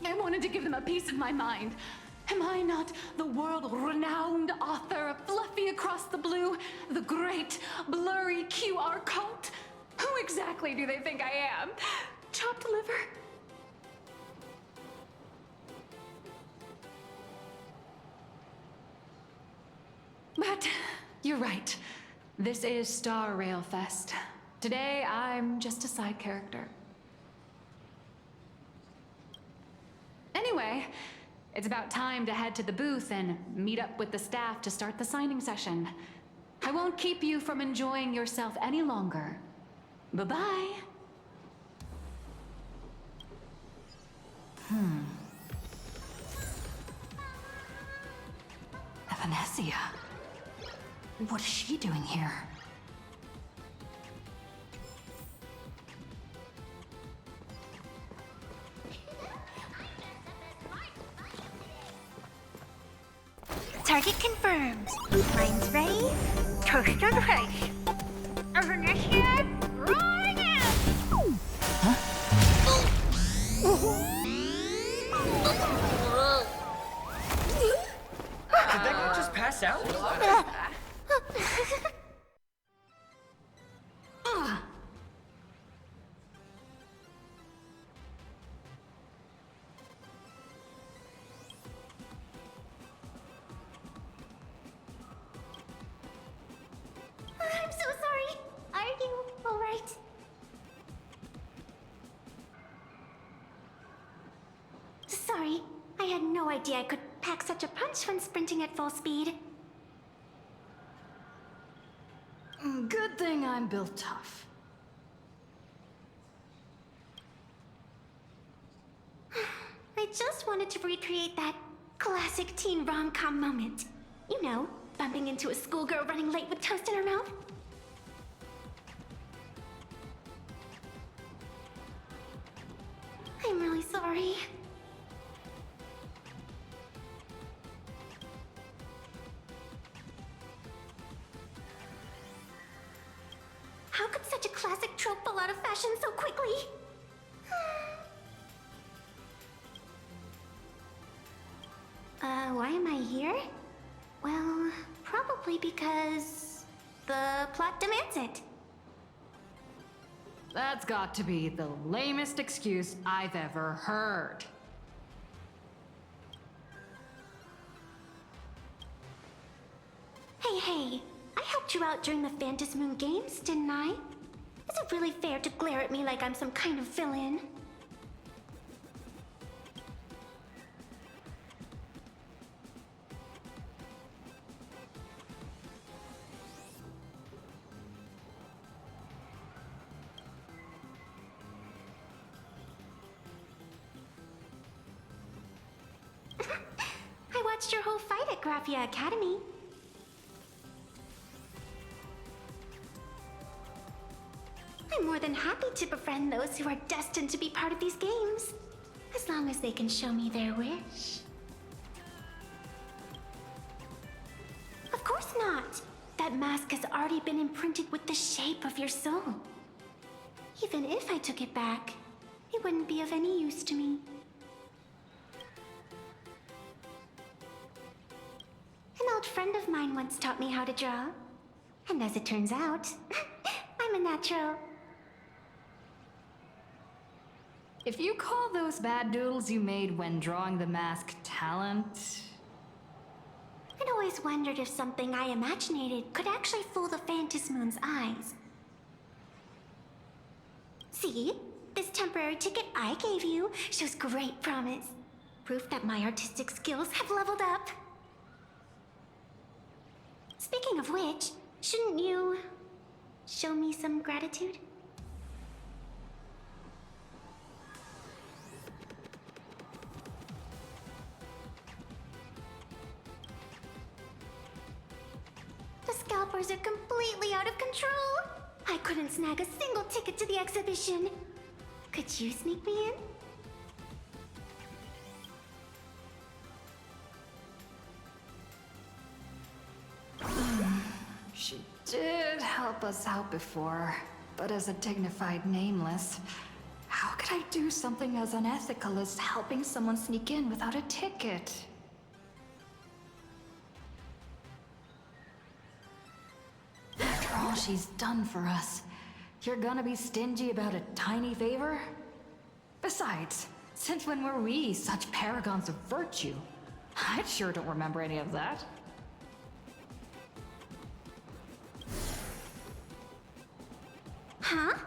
I wanted to give them a piece of my mind. Am I not the world-renowned author of Fluffy Across the Blue, the great blurry QR cult? Who exactly do they think I am? Chopped liver? But you're right. This is Star Rail Fest. Today, I'm just a side character. Anyway, it's about time to head to the booth and meet up with the staff to start the signing session. I won't keep you from enjoying yourself any longer. Bye-bye. Evanesia. What is she doing here? Target confirmed. Mine's ready. Toast on face. Evanesia, rolling out. Did that guy just pass out? had no idea I could pack such a punch when sprinting at full speed. Good thing I'm built tough. I just wanted to recreate that classic teen rom-com moment. You know, bumping into a schoolgirl running late with toast in her mouth. I'm really sorry. How could such a classic trope fall out of fashion so quickly? Why am I here? Well, probably because the plot demands it. That's got to be the lamest excuse I've ever heard. Hey, I helped you out during the Phantasmoon Games, didn't I? Is it really fair to glare at me like I'm some kind of villain? I watched your whole fight at Graphia Academy. I'm more than happy to befriend those who are destined to be part of these games, as long as they can show me their wish. Of course not! That mask has already been imprinted with the shape of your soul. Even if I took it back, it wouldn't be of any use to me. An old friend of mine once taught me how to draw. And as it turns out, I'm a natural. If you call those bad doodles you made when drawing the mask talent... I'd always wondered if something I imaginated could actually fool the Phantasmoon's eyes. See? This temporary ticket I gave you shows great promise. Proof that my artistic skills have leveled up. Speaking of which, shouldn't you show me some gratitude? The scalpers are completely out of control. I couldn't snag a single ticket to the exhibition. Could you sneak me in? She did help us out before, but as a dignified nameless, how could I do something as unethical as helping someone sneak in without a ticket? After all she's done for us, you're gonna be stingy about a tiny favor? Besides, since when were we such paragons of virtue? I sure don't remember any of that. Huh?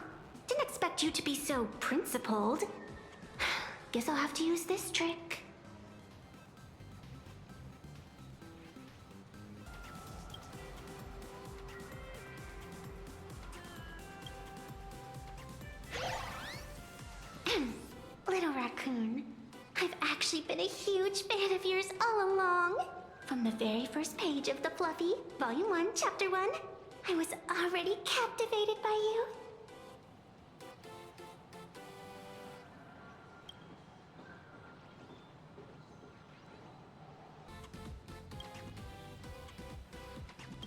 Didn't expect you to be so principled. Guess I'll have to use this trick. Little raccoon, I've actually been a huge fan of yours all along. From the very first page of The Fluffy, Volume 1, Chapter 1, I was already captivated by you.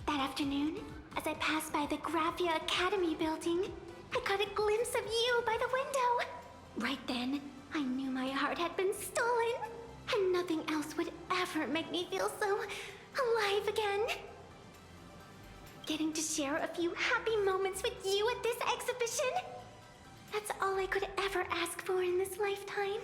That afternoon, as I passed by the Graphia Academy building, I caught a glimpse of you by the window. Right then, I knew my heart had been stolen, and nothing else would ever make me feel so alive again. Getting to share a few happy moments with you at this exhibition, that's all I could ever ask for in this lifetime.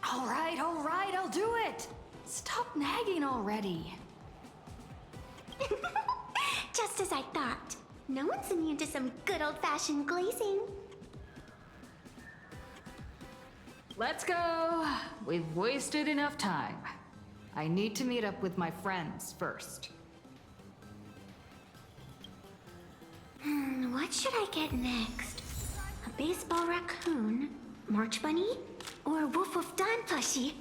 All right, I'll do it! Stop nagging already. Just as I thought. No one's immune to some good old-fashioned glazing. Let's go. We've wasted enough time. I need to meet up with my friends first. What should I get next? A baseball raccoon? March bunny? Or Woof Woof Dawn plushie?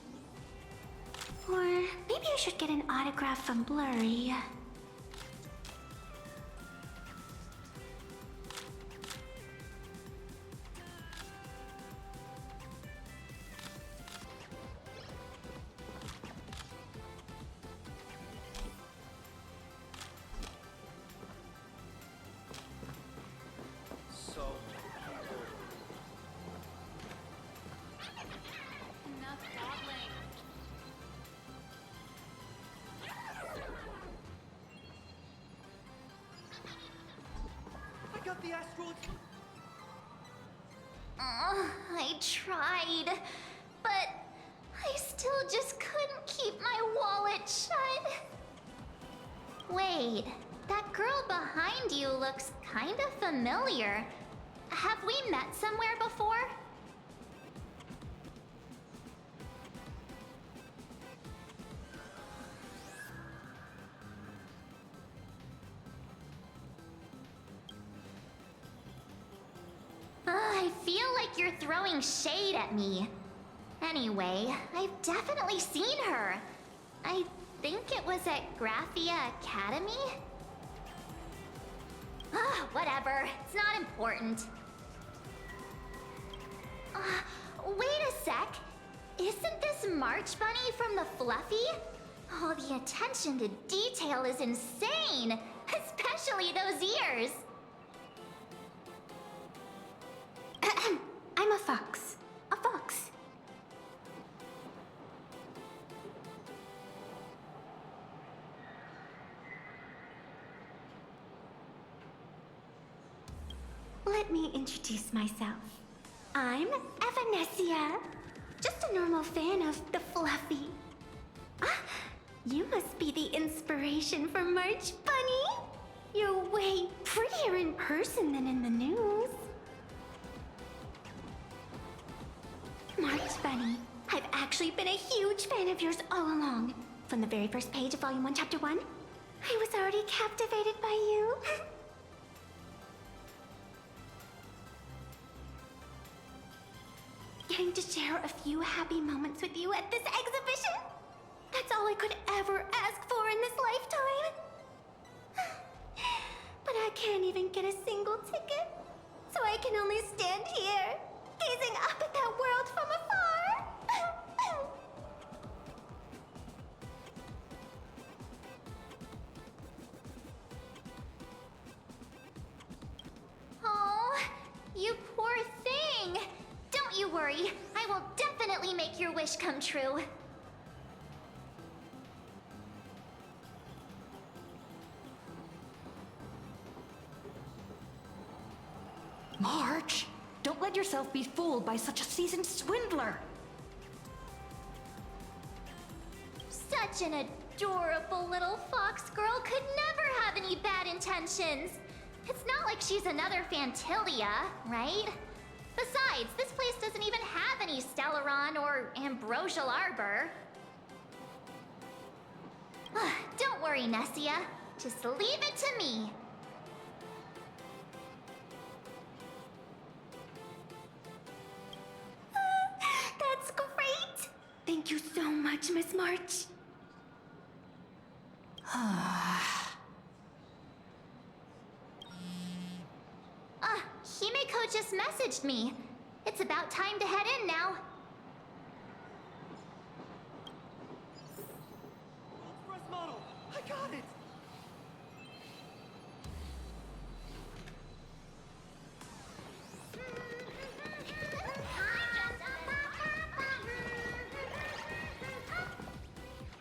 Or maybe I should get an autograph from Blurry. So, Enough babbling. I got the astral. I tried, but I still just couldn't keep my wallet shut. Wait, that girl behind you looks kind of familiar. Have we met somewhere before? I feel like you're throwing shade at me. Anyway, I've definitely seen her. I think it was at Graphia Academy? Whatever. It's not important. Wait a sec. Isn't this March Bunny from the Fluffy? Oh, the attention to detail is insane. Especially those ears. I'm a fox. A fox. Let me introduce myself. I'm Evanessia. Just a normal fan of the Fluffy. You must be the inspiration for March Bunny. You're way prettier in person than in the news. March Bunny, I've actually been a huge fan of yours all along. From the very first page of Volume 1, Chapter 1, I was already captivated by you. Getting to share a few happy moments with you at this exhibition? That's all I could ever ask for in this lifetime. But I can't even get a single ticket, so I can only stand here, gazing up at that world from afar. Oh, you poor thing. Don't you worry. I will definitely make your wish come true. March, don't let yourself be fooled by such a seasoned swindler. Such an adorable little fox girl could never have any bad intentions. It's not like she's another Fantilia, right? Besides, this place doesn't even have any Stellaron or Ambrosial Arbor. Don't worry, Nessia. Just leave it to me. That's great! Thank you so much, Miss March. Himeko just messaged me. It's about time to head in now. Express model! I got it!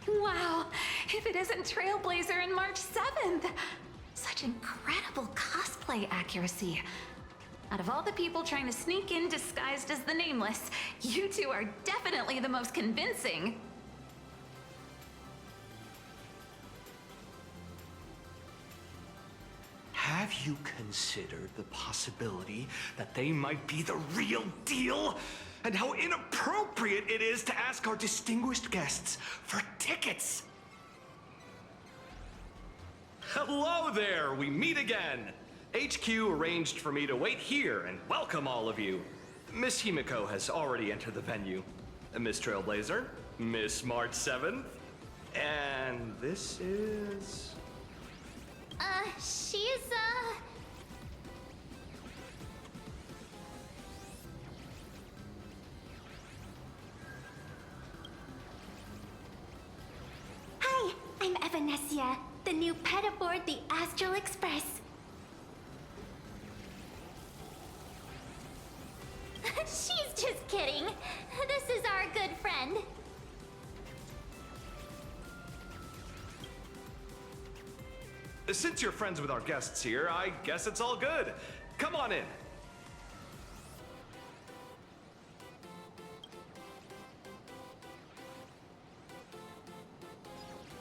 Wow, if it isn't Trailblazer and March 7th! Such incredible cosplay accuracy. Out of all the people trying to sneak in disguised as the Nameless, you two are definitely the most convincing. Have you considered the possibility that they might be the real deal? And how inappropriate it is to ask our distinguished guests for tickets? Hello there, we meet again. HQ arranged for me to wait here and welcome all of you. Miss Himiko has already entered the venue. Miss Trailblazer, Miss March 7th, and this is... She's, Hi, I'm Evanesia, the new pet aboard the Astral Express. She's just kidding. This is our good friend. Since you're friends with our guests here, I guess it's all good. Come on in.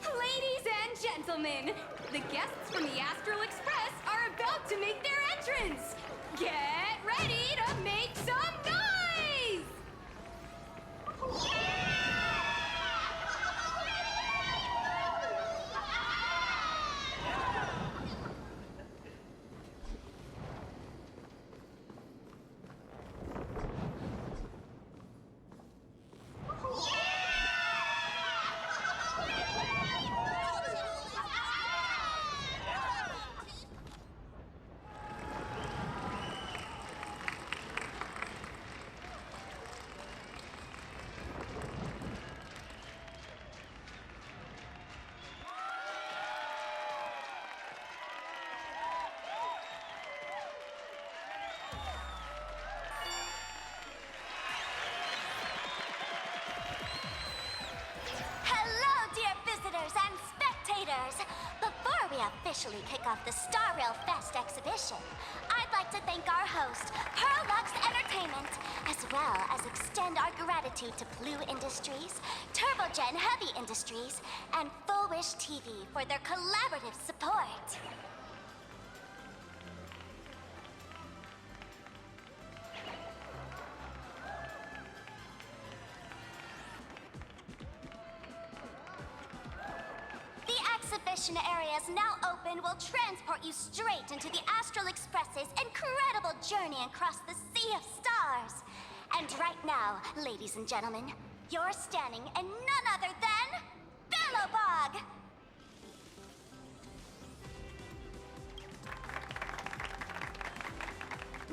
Ladies and gentlemen, the guests from the Astral Express are about to make their entrance. Get ready to make some noise! Before we officially kick off the Star Rail Fest exhibition, I'd like to thank our host, Pearlux Entertainment, as well as extend our gratitude to Blue Industries, Turbogen Heavy Industries, and Full Wish TV for their collaborative support. Exhibition area is now open will transport you straight into the Astral Express's incredible journey across the Sea of Stars. And right now, ladies and gentlemen, you're standing in none other than Bellowbog!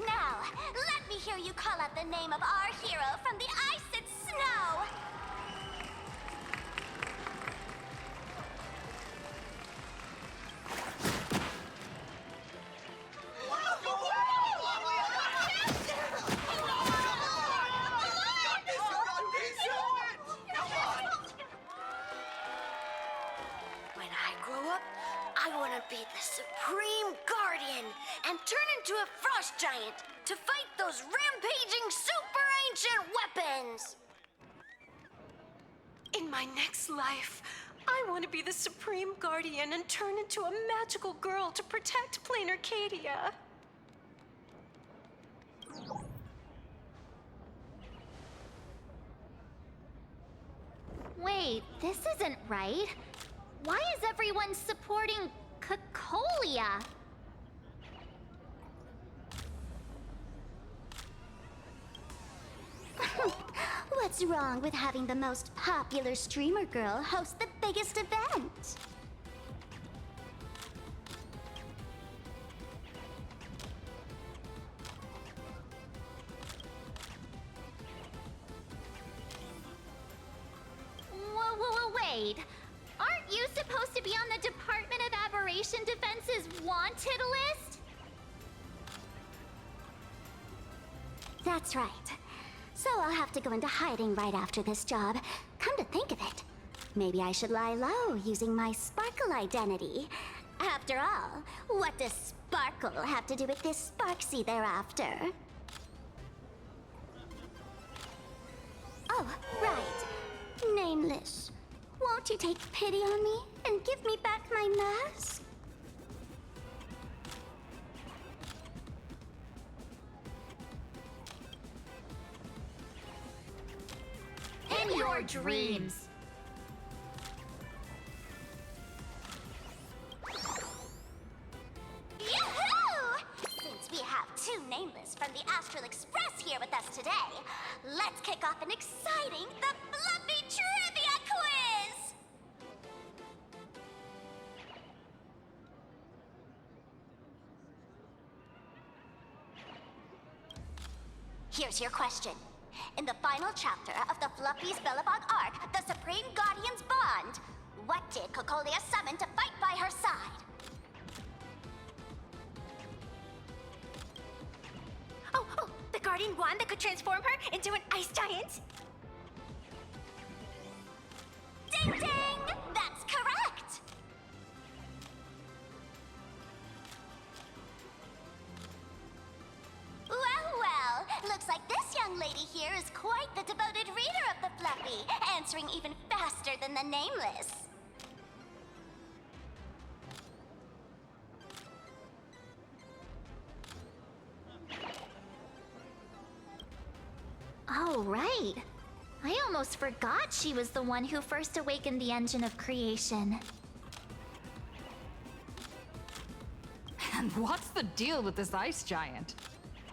Now, let me hear you call out the name of our hero from the ice and snow! Be the Supreme Guardian and turn into a frost giant to fight those rampaging super ancient weapons! In my next life, I want to be the Supreme Guardian and turn into a magical girl to protect Plain Arcadia. Wait, this isn't right. Why is everyone supporting Cacolia? What's wrong with having the most popular streamer girl host the biggest event? Whoa, wait. Aren't you supposed to be on the Department of Aberration Defense's wanted list? That's right. So I'll have to go into hiding right after this job. Come to think of it, maybe I should lie low using my Sparkle identity. After all, what does Sparkle have to do with this Sparksy thereafter? Oh, right. Nameless. Won't you take pity on me and give me back my mask? your dreams. Yoo-hoo! Since we have two nameless from the Astral Express here with us today, let's kick off an exciting The Fluffy Trivia Quiz! Here's your question. In the final chapter of the Fluffy's Bellabog arc, The Supreme Guardian's Bond, what did Cocolia summon to fight by her side? Oh, the guardian wand that could transform her into an ice giant? Ding ding! That's correct! Well, looks like this young lady here is quite the devoted reader of the Fluffy, answering even faster than the nameless. Oh, right. I almost forgot she was the one who first awakened the engine of creation. And what's the deal with this ice giant?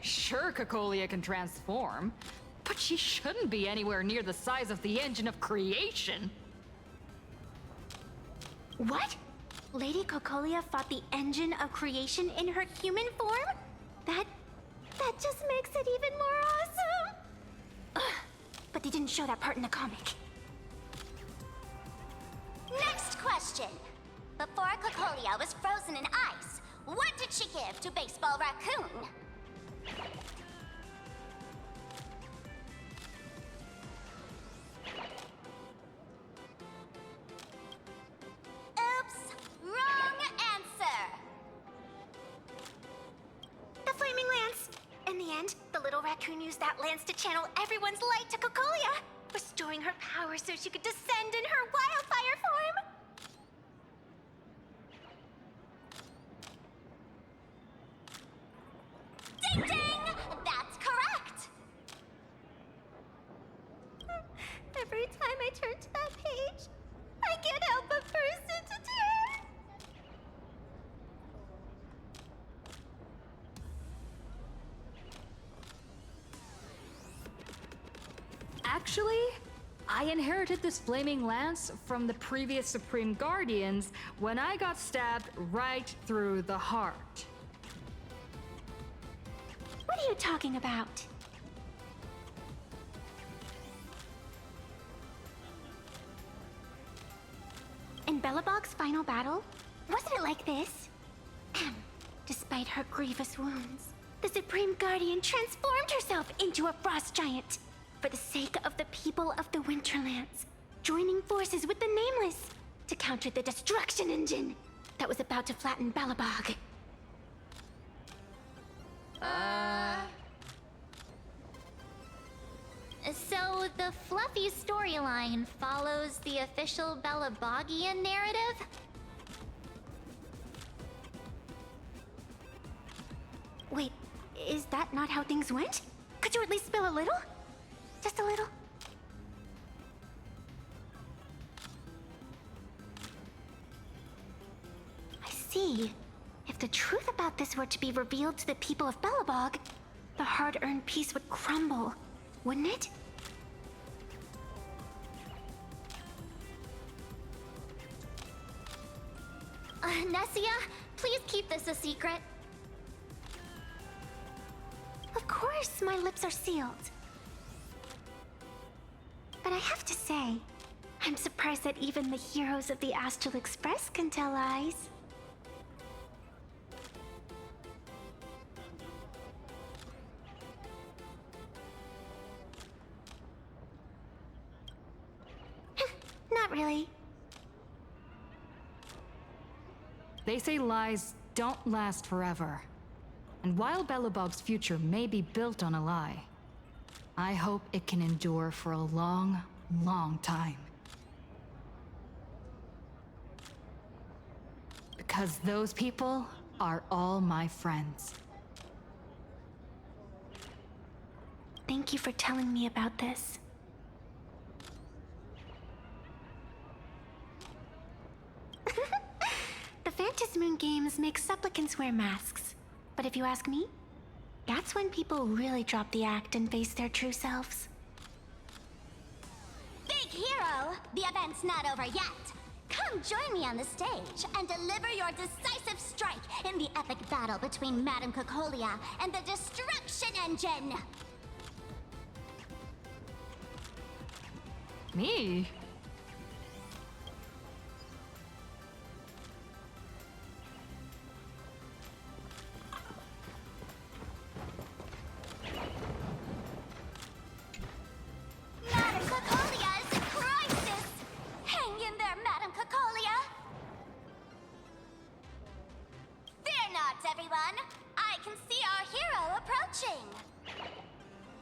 Sure, Cocolia can transform, but she shouldn't be anywhere near the size of the engine of creation. What? Lady Cocolia fought the engine of creation in her human form? That just makes it even more awesome! Ugh, but they didn't show that part in the comic. Next question. Before Cocolia was frozen in ice, what did she give to Baseball Raccoon? Oops, wrong answer. The flaming lance! In the end, the little raccoon used that lance to channel everyone's light to Cocolia, restoring her power so she could descend in her wildfire form! Ding ding! That's correct! Every time I turn to that page, I can't help but burst into tears! Actually, I inherited this flaming lance from the previous Supreme Guardians when I got stabbed right through the heart. What are you talking about? In Bellabog's final battle, wasn't it like this? Despite her grievous wounds, the Supreme Guardian transformed herself into a frost giant for the sake of the people of the Winterlands, joining forces with the Nameless to counter the destruction engine that was about to flatten Bellabog. So the Fluffy storyline follows the official Bellabogian narrative? Wait, is that not how things went? Could you at least spill a little? Just a little? I see. If the truth about this were to be revealed to the people of Bellabog, the hard-earned peace would crumble, wouldn't it? Nessia, please keep this a secret. Of course, my lips are sealed. But I have to say, I'm surprised that even the heroes of the Astral Express can tell lies. Not really. They say lies don't last forever. And while Bellabog's future may be built on a lie, I hope it can endure for a long, long time. Because those people are all my friends. Thank you for telling me about this. Fantasy Moon games make supplicants wear masks. But if you ask me, that's when people really drop the act and face their true selves. Big hero, the event's not over yet. Come join me on the stage and deliver your decisive strike in the epic battle between Madame Cocolia and the Destruction Engine. Me? Madame Cocolia's crisis! Hang in there, Madame Cocolia! Fear not, everyone! I can see our hero approaching!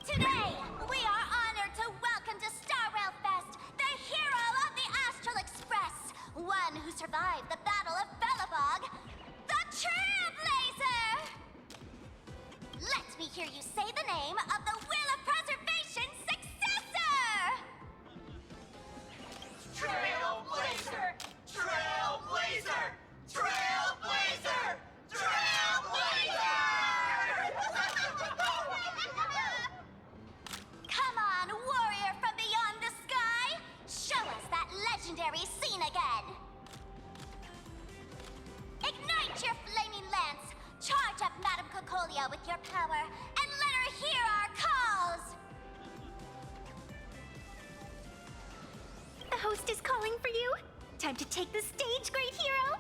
Today, we are honored to welcome to Starwell Fest the hero of the Astral Express, one who survived the Battle of Belobog, the Trailblazer! Let me hear you say the name of the Will of Preservation's successor! Trailblazer! Trailblazer! Trailblazer! Trailblazer! Come on, warrior from beyond the sky! Show us that legendary scene again! Ignite your flaming lance! Charge up Madame Cocolia with your power, and let her hear our calls! The host is calling for you. Time to take the stage, great hero.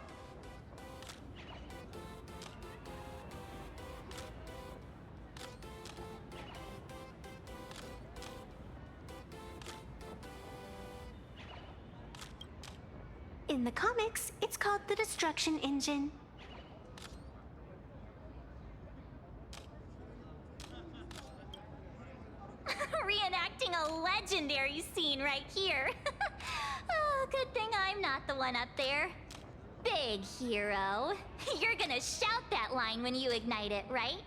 In the comics, it's called the Destruction Engine. Reenacting a legendary scene right here. Oh, good thing I'm not the one up there. Big hero. You're gonna shout that line when you ignite it, right?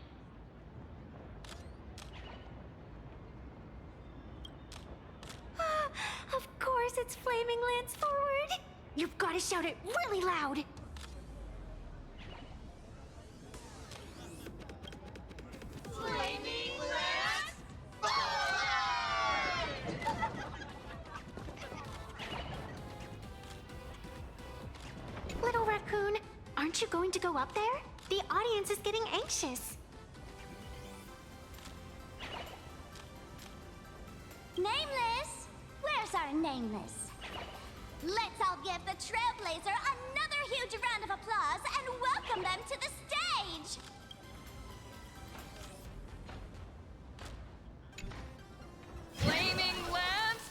Of course, it's Flaming Lance forward. You've got to shout it really loud. Flaming Lance forward! Little raccoon, aren't you going to go up there? The audience is getting anxious. Nameless? Where's our Nameless? Let's all give the Trailblazer another huge round of applause and welcome them to the stage! Flaming Lance,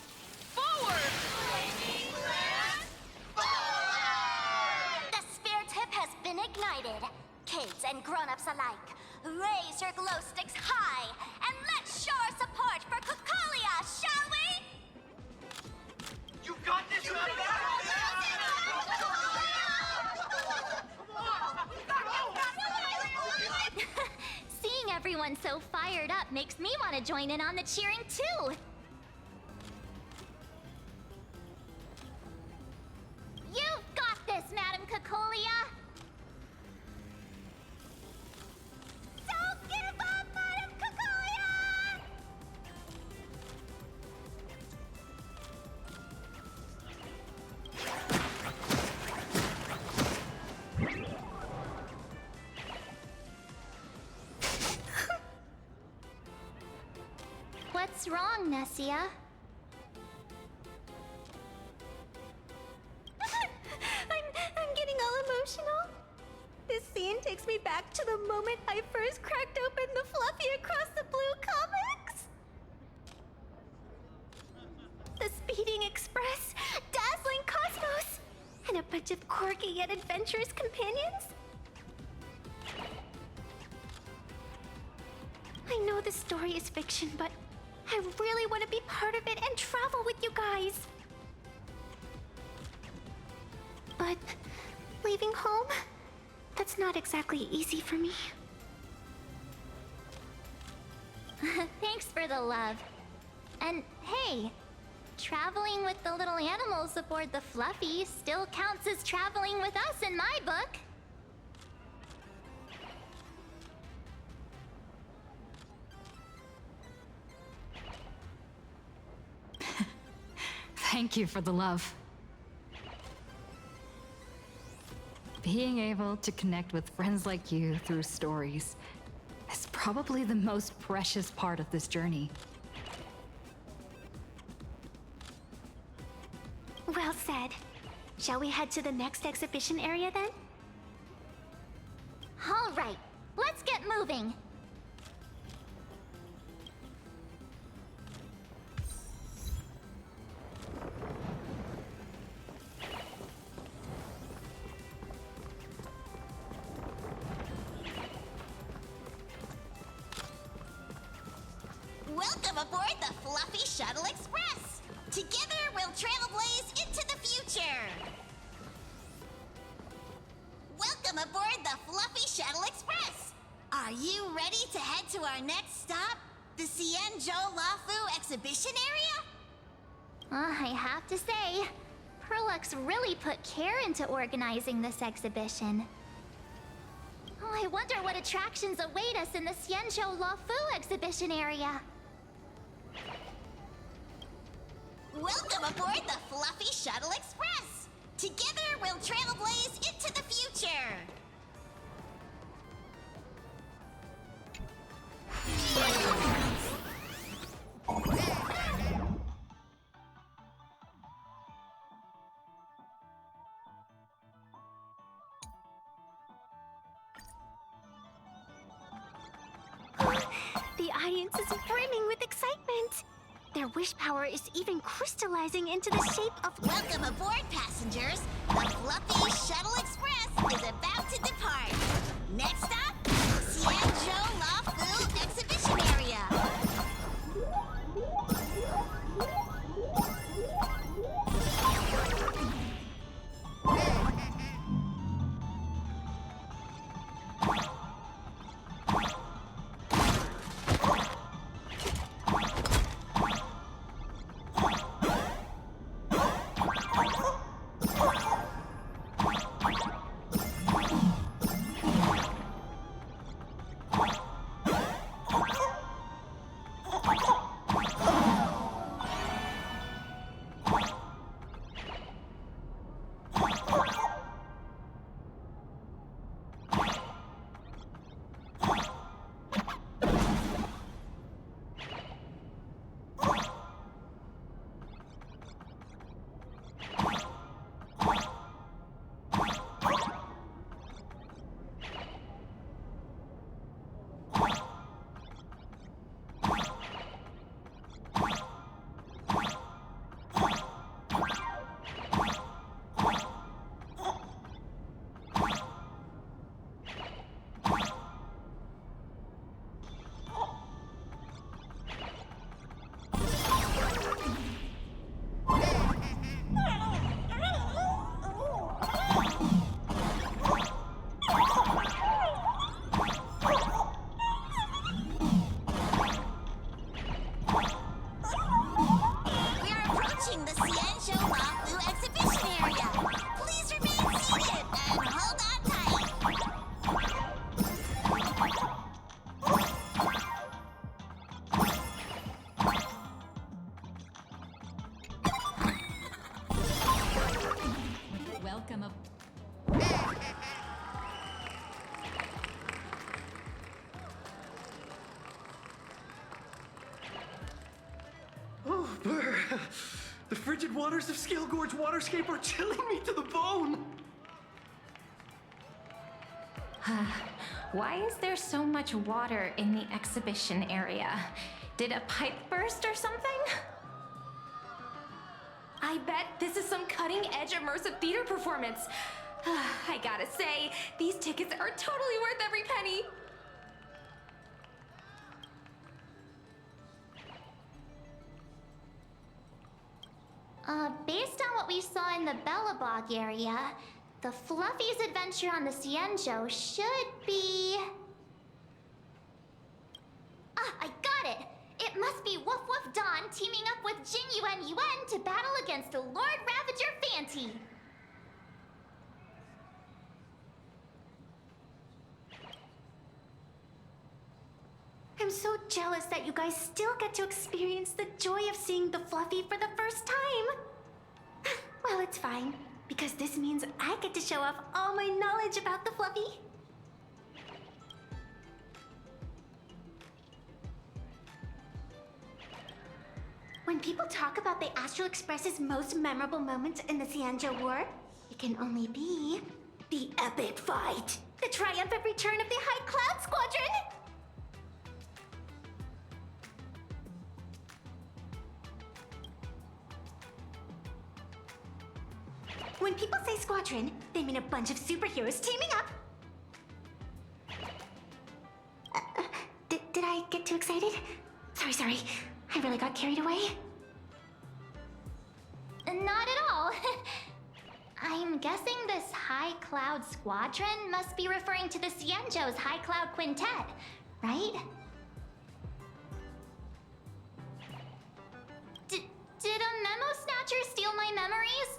forward! Flaming Lance forward! The sphere tip has been ignited. Kids and grown-ups alike, raise your glow sticks high and let's show our support for Cocolia, shall we? You got this, Seeing everyone so fired up makes me want to join in on the cheering too. You've got this, Madame Cocolia! Don't give up, Madame Cocolia! What's wrong, Nessia? I'm getting all emotional. This scene takes me back to the moment I first cracked open the Fluffy Across the Blue comics. The speeding express, dazzling cosmos, and a bunch of quirky yet adventurous companions. I know the story is fiction, but I really want to be part of it and travel with you guys. But leaving home, that's not exactly easy for me. Thanks for the love. And hey, traveling with the little animals aboard the Fluffy still counts as traveling with us in my book. Thank you for the love. Being able to connect with friends like you through stories is probably the most precious part of this journey. Well said. Shall we head to the next exhibition area then? All right, let's get moving. Welcome aboard the Fluffy Shuttle Express! Together, we'll trailblaze into the future! Welcome aboard the Fluffy Shuttle Express! Are you ready to head to our next stop? The Xianzhou Lafu exhibition area? I have to say, Perlux really put care into organizing this exhibition. Oh, I wonder what attractions await us in the Xianzhou Lafu exhibition area. Welcome aboard the Fluffy Shuttle Express! Together, we'll trailblaze into the future! The audience is brimming with excitement. Their wish power is even crystallizing into the shape of... Welcome aboard, passengers! The Fluffy Shuttle Express is about to depart. Next up, Xianzhou Lafu exhibition area. The frigid waters of Scale Gorge Waterscape are chilling me to the bone! Why is there so much water in the exhibition area? Did a pipe burst or something? I bet this is some cutting-edge immersive theater performance. I gotta say, these tickets are totally worth every penny. Based on what we saw in the Bellabog area, the Fluffy's adventure on the Xianzhou should be... Ah, I got it! It must be Woof Woof Dawn teaming up with Jing Yuan Yuan to battle against the Lord Ravager Fanti. I'm so jealous that you guys still get to experience the joy of seeing the Fluffy for the first time. Well, it's fine, because this means I get to show off all my knowledge about the Fluffy. When people talk about the Astral Express's most memorable moments in the Xianzhou War, it can only be the epic fight, the triumphant return of the High Cloud Squadron! When people say squadron, they mean a bunch of superheroes teaming up. Did I get too excited? Sorry. I really got carried away. Not at all. I'm guessing this High Cloud Squadron must be referring to the Xianzhou's High Cloud Quintet, right? Did a memo snatcher steal my memories?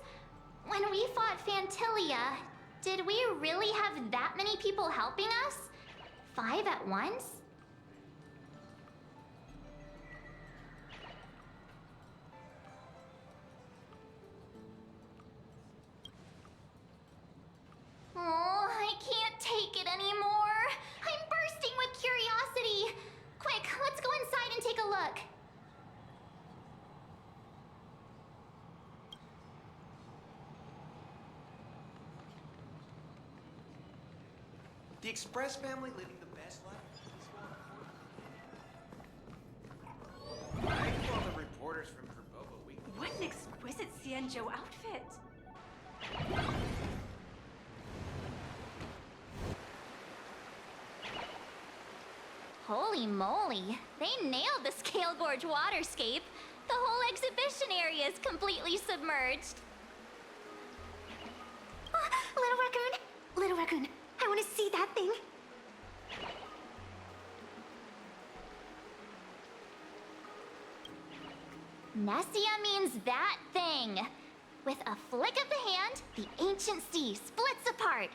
When we fought Fantilia, did we really have that many people helping us? 5 at once? Oh, I can't take it anymore. I'm bursting with curiosity. Quick, let's go inside and take a look. The Express family living the best life. Thank you all the reporters from Verboba Week. What an exquisite Xianzhou outfit. Holy moly, they nailed the Scale Gorge waterscape. The whole exhibition area is completely submerged. Little Raccoon, I want to see that thing. Nessia means that thing. With a flick of the hand, the ancient sea splits apart.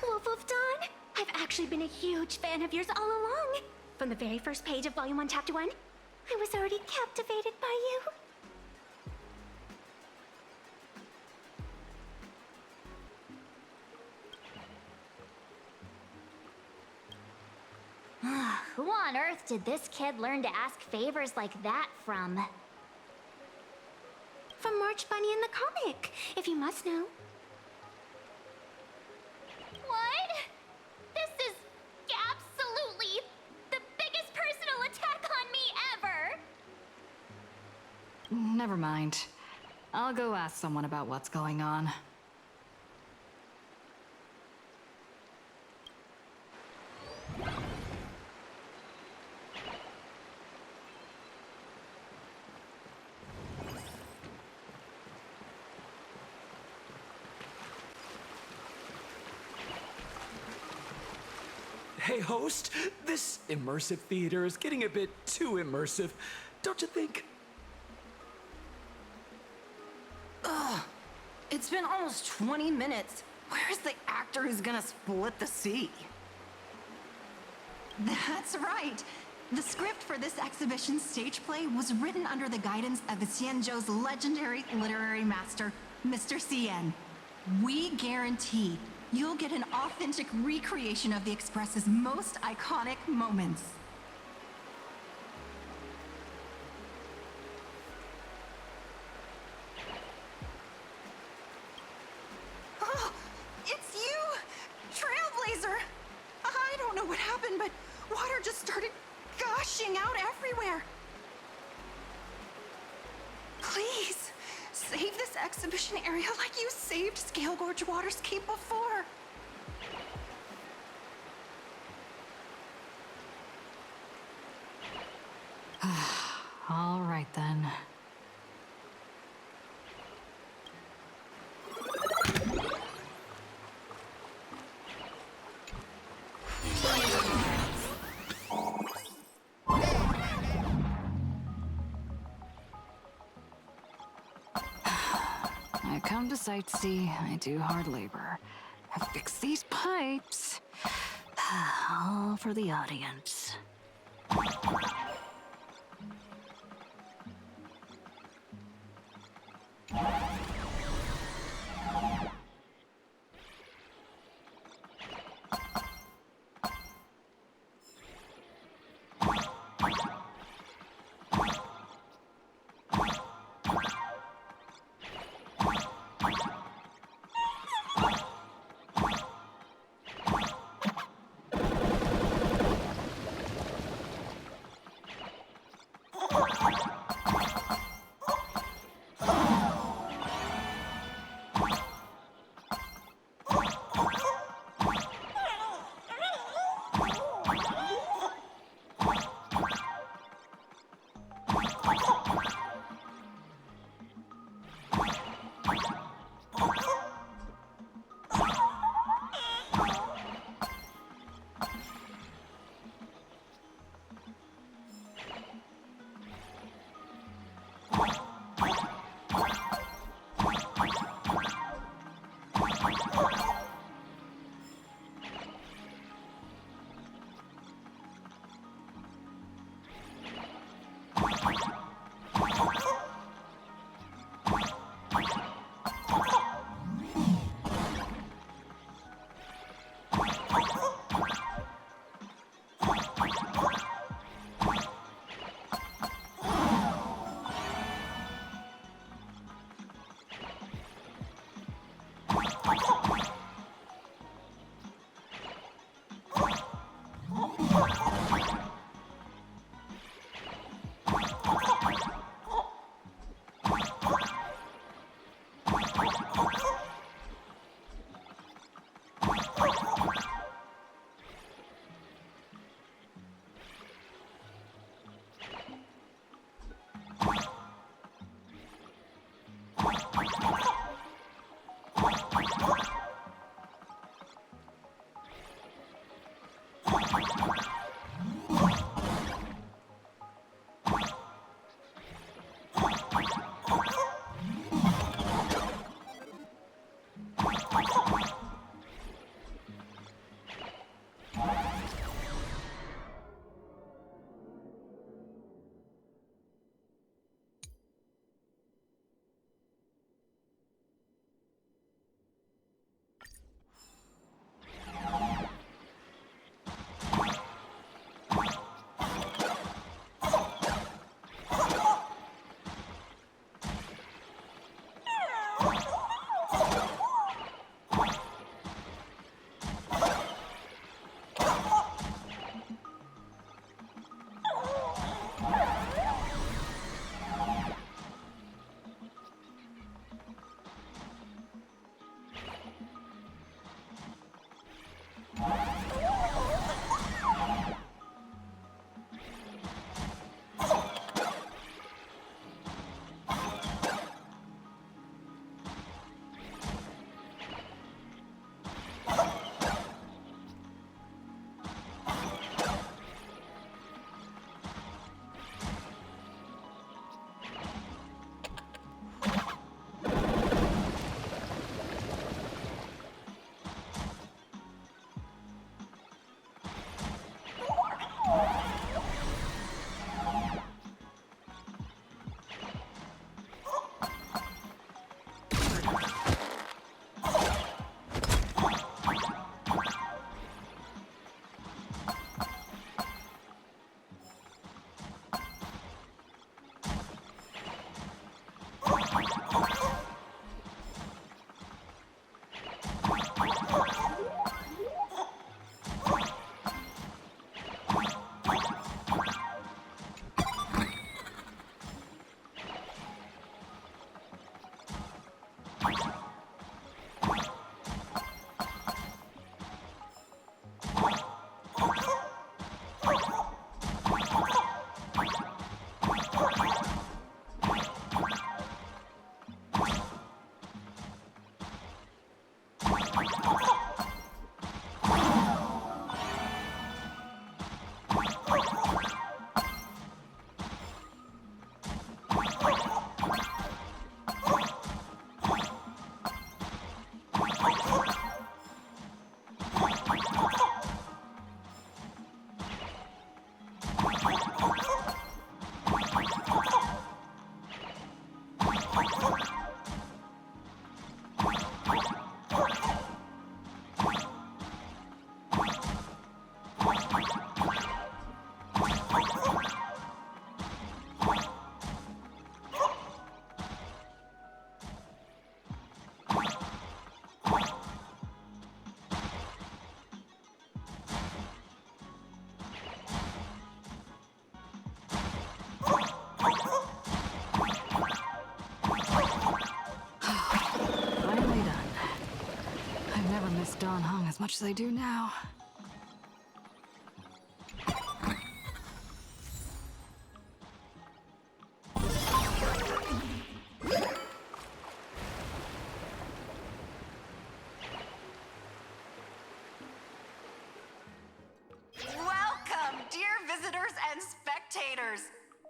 Wolf of Dawn, I've actually been a huge fan of yours all along. From the very first page of Volume 1, Chapter 1, I was already captivated by you. Who on earth did this kid learn to ask favors like that from? From March Bunny in the comic, if you must know. What? This is absolutely the biggest personal attack on me ever! Never mind. I'll go ask someone about what's going on. Hey, host, this immersive theater is getting a bit too immersive, don't you think? Ugh, it's been almost 20 minutes. Where's the actor who's gonna split the sea? That's right. The script for this exhibition's stage play was written under the guidance of Xianzhou's legendary literary master, Mr. Cien. We guarantee you'll get an authentic recreation of the Express's most iconic moments. Oh, it's you! Trailblazer! I don't know what happened, but water just started gushing out everywhere. Please, save this exhibition area like you saved Scale Gorge Waterscape before. All right then. I come to sightsee, I do hard labor. I fix these pipes. All for the audience. much as I do now. Welcome, dear visitors and spectators.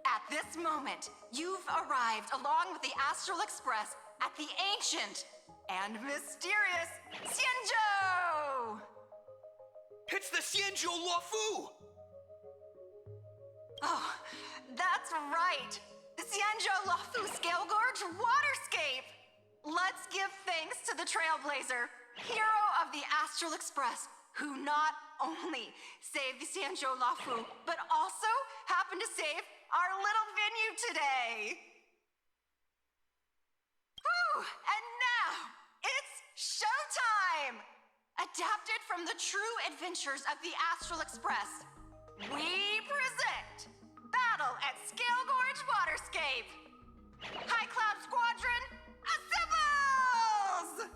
At this moment, you've arrived along with the Astral Express at the ancient and mysterious Xianzhou! It's the Xianzhou Luofu! Oh, that's right. The Xianzhou Luofu Scale Gorge Waterscape! Let's give thanks to the Trailblazer, hero of the Astral Express, who not only saved the Xianzhou Luofu, but also happened to save our little venue today. Whew, and now, it's showtime! Adapted from the true adventures of the Astral Express, we present Battle at Scale Gorge Waterscape! High Cloud Squadron, assembles!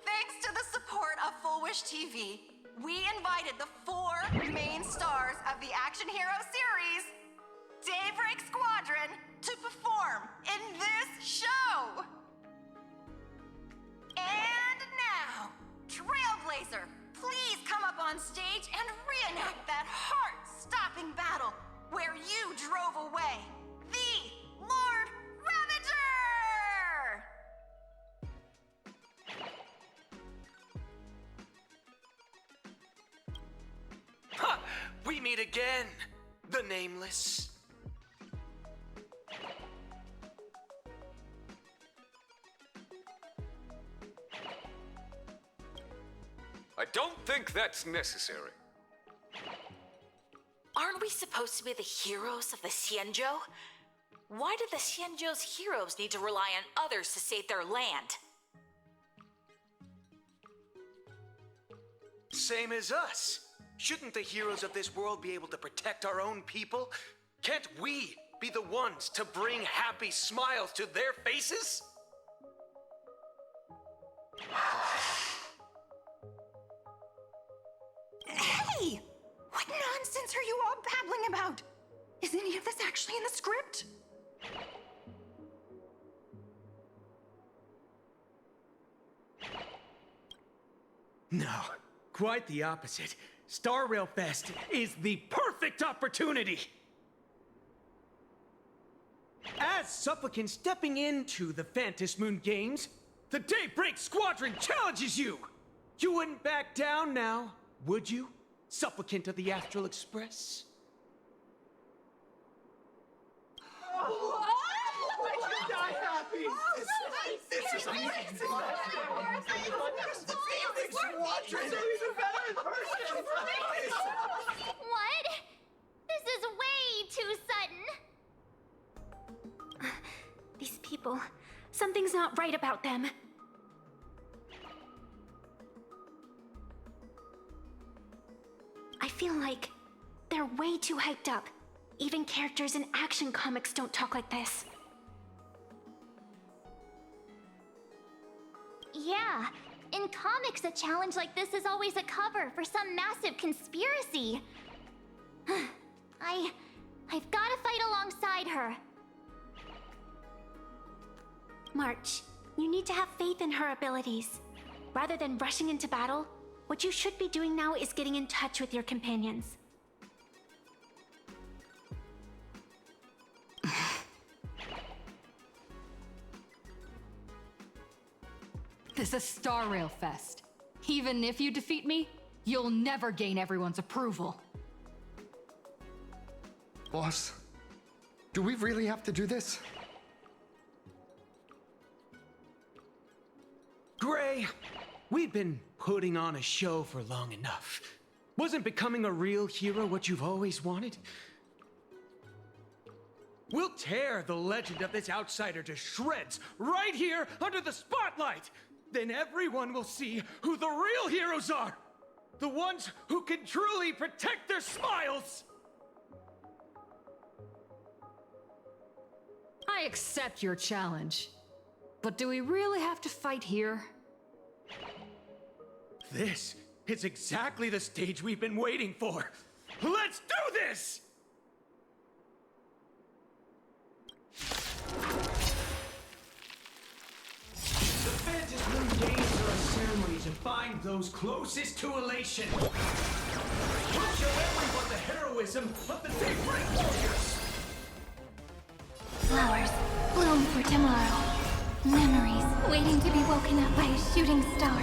Thanks to the support of Full Wish TV, we invited the 4 main stars of the action hero series, Daybreak Squadron, to perform in this show! And now, Trailblazer, please come up on stage and reenact that heart-stopping battle where you drove away the Lord Ravager! Ha! We meet again, the Nameless. I don't think that's necessary. Aren't we supposed to be the heroes of the Xianzhou? Why do the Xianzhou's heroes need to rely on others to save their land? Same as us. Shouldn't the heroes of this world be able to protect our own people? Can't we be the ones to bring happy smiles to their faces? Hey! What nonsense are you all babbling about? Is any of this actually in the script? No, quite the opposite. Star Rail Fest is the perfect opportunity! As supplicants stepping into the Phantom Moon Games, the Daybreak Squadron challenges you! You wouldn't back down now, would you, supplicant of the Astral Express? This is amazing! What? This is way too sudden! These people, something's not right about them. I feel like they're way too hyped up. Even characters in action comics don't talk like this. Yeah, in comics, a challenge like this is always a cover for some massive conspiracy. I've gotta fight alongside her. March, you need to have faith in her abilities. Rather than rushing into battle, what you should be doing now is getting in touch with your companions. This is Star Rail Fest. Even if you defeat me, you'll never gain everyone's approval. Boss, do we really have to do this? Gray, we've been putting on a show for long enough. Wasn't becoming a real hero what you've always wanted? We'll tear the legend of this outsider to shreds right here under the spotlight! Then everyone will see who the real heroes are! The ones who can truly protect their smiles! I accept your challenge. But do we really have to fight here? This is exactly the stage we've been waiting for. Let's do this! The Phantom Moon Games are a ceremony to find those closest to elation. We'll show everyone the heroism of the different warriors. Flowers bloom for tomorrow. Memories waiting to be woken up by a shooting star.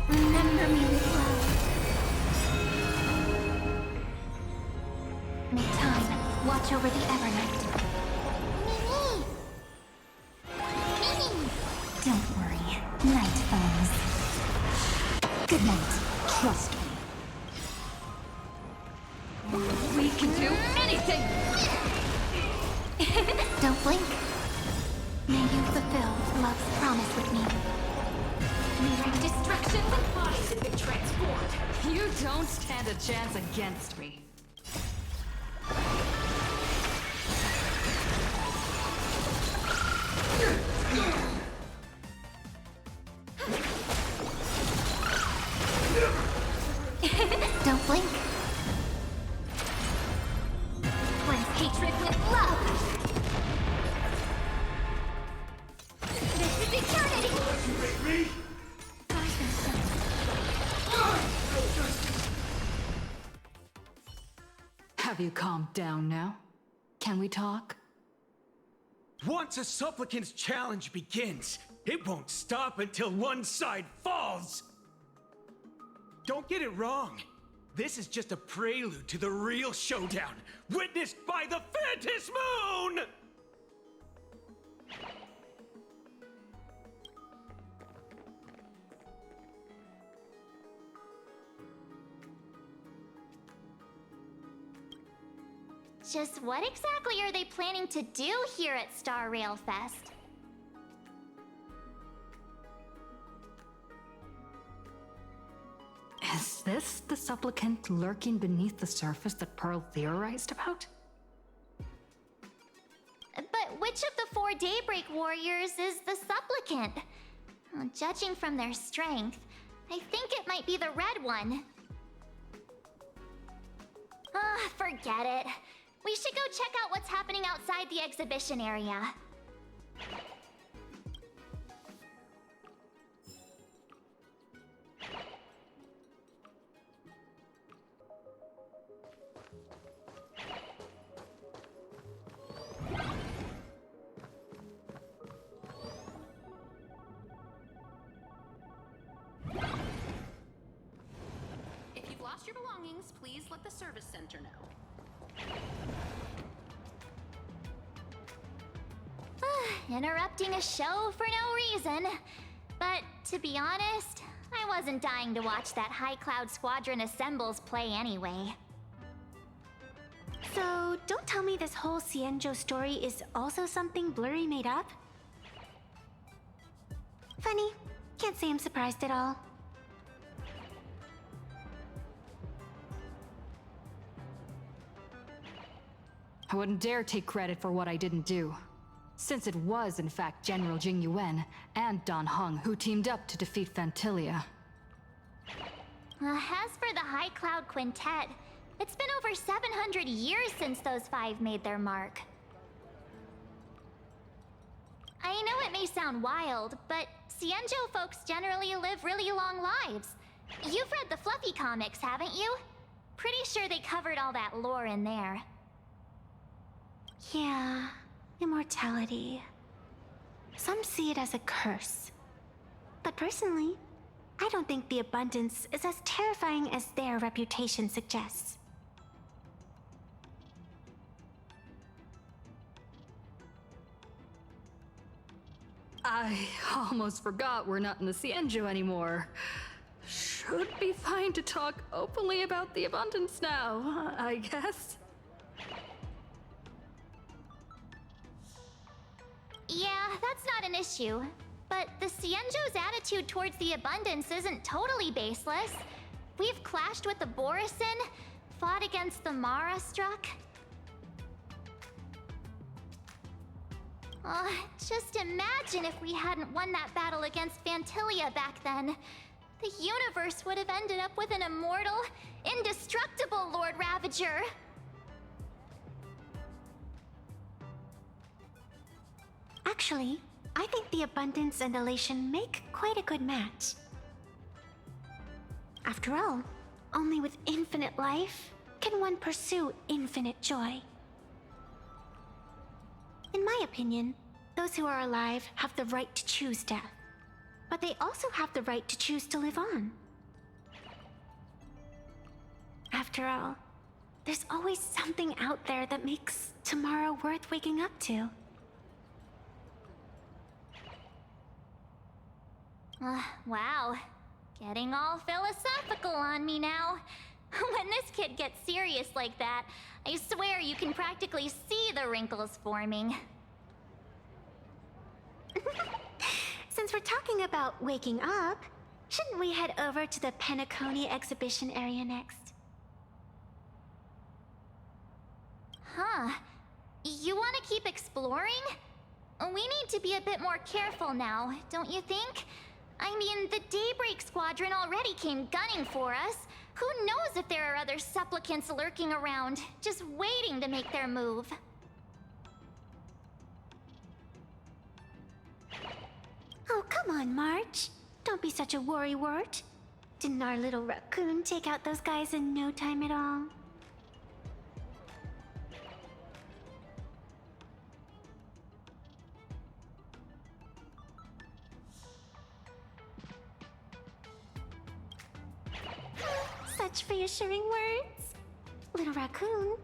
Remember me with love. May time watch over the Evernight. Mimi! Don't worry. Night falls. Good night. Trust me. We can do anything! Don't blink. May you fulfill love's promise with me. Mirroring destruction with bodies have been transformed. You don't stand a chance against me. Don't blink. Cleanse hatred with love. This is eternity. Me? Have you calmed down now? Can we talk? Once a supplicant's challenge begins, it won't stop until one side falls. Don't get it wrong. This is just a prelude to the real showdown, witnessed by the Phantom Moon! Just what exactly are they planning to do here at Star Rail Fest? Is this the supplicant lurking beneath the surface that Pearl theorized about? But which of the 4 Daybreak Warriors is the supplicant? Well, judging from their strength, I think it might be the red one. Ah, forget it. We should go check out what's happening outside the exhibition area. If you've lost your belongings, please let the service center know. Interrupting a show for no reason. But to be honest, I wasn't dying to watch that High Cloud Squadron Assembles play anyway. So, don't tell me this whole Xianzhou story is also something Blurry made up? Funny. Can't say I'm surprised at all. I wouldn't dare take credit for what I didn't do, since it was in fact General Jing Yuan and Dan Heng who teamed up to defeat Fantilia. As for the High Cloud Quintet, it's been over 700 years since those 5 made their mark. I know it may sound wild, but Xianzhou folks generally live really long lives. You've read the Fluffy comics, haven't you? Pretty sure they covered all that lore in there. Yeah, immortality. Some see it as a curse. But personally, I don't think the abundance is as terrifying as their reputation suggests. I almost forgot we're not in the Xianzhou anymore. Should be fine to talk openly about the abundance now, I guess. Yeah, that's not an issue. But the Xianzhou's attitude towards the abundance isn't totally baseless. We've clashed with the Borisin, fought against the Mara Struck. Just imagine if we hadn't won that battle against Phantilia back then. The universe would have ended up with an immortal, indestructible Lord Ravager. Actually, I think the abundance and elation make quite a good match. After all, only with infinite life can one pursue infinite joy. In my opinion, those who are alive have the right to choose death, but they also have the right to choose to live on. After all, there's always something out there that makes tomorrow worth waking up to. Wow. Getting all philosophical on me now. When this kid gets serious like that, I swear you can practically see the wrinkles forming. Since we're talking about waking up, shouldn't we head over to the Penacony exhibition area next? Huh. You want to keep exploring? We need to be a bit more careful now, don't you think? I mean, the Daybreak Squadron already came gunning for us. Who knows if there are other supplicants lurking around, just waiting to make their move. Oh, come on, March. Don't be such a worrywart. Didn't our little raccoon take out those guys in no time at all? Such reassuring words. Little raccoon,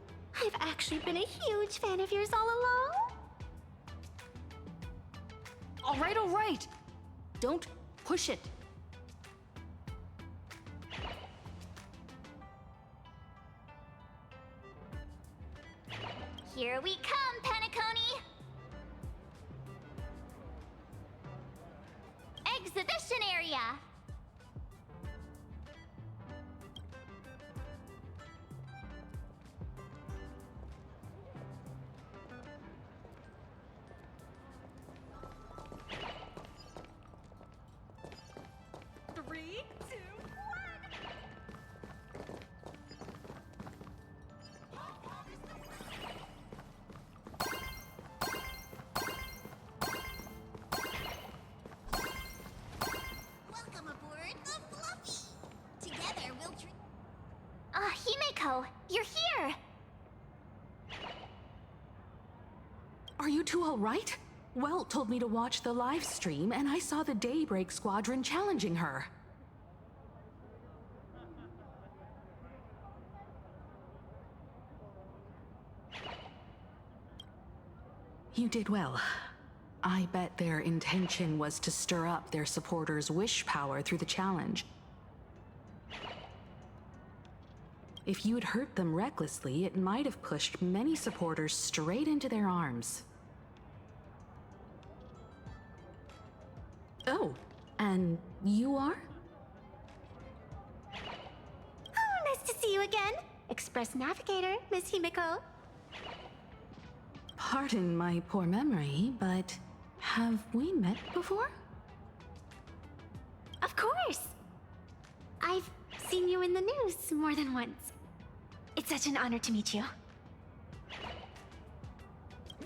I've actually been a huge fan of yours all along. All right. Don't push it. Here we come, Penacony! Exhibition area! Himeko, you're here! Are you two all right? Well told me to watch the live stream, and I saw the Daybreak Squadron challenging her. You did well. I bet their intention was to stir up their supporters' wish power through the challenge. If you'd hurt them recklessly, it might have pushed many supporters straight into their arms. Oh, and you are? Oh, nice to see you again. Express Navigator, Miss Himeko. Pardon my poor memory, but have we met before? Of course! I've seen you in the news more than once. It's such an honor to meet you.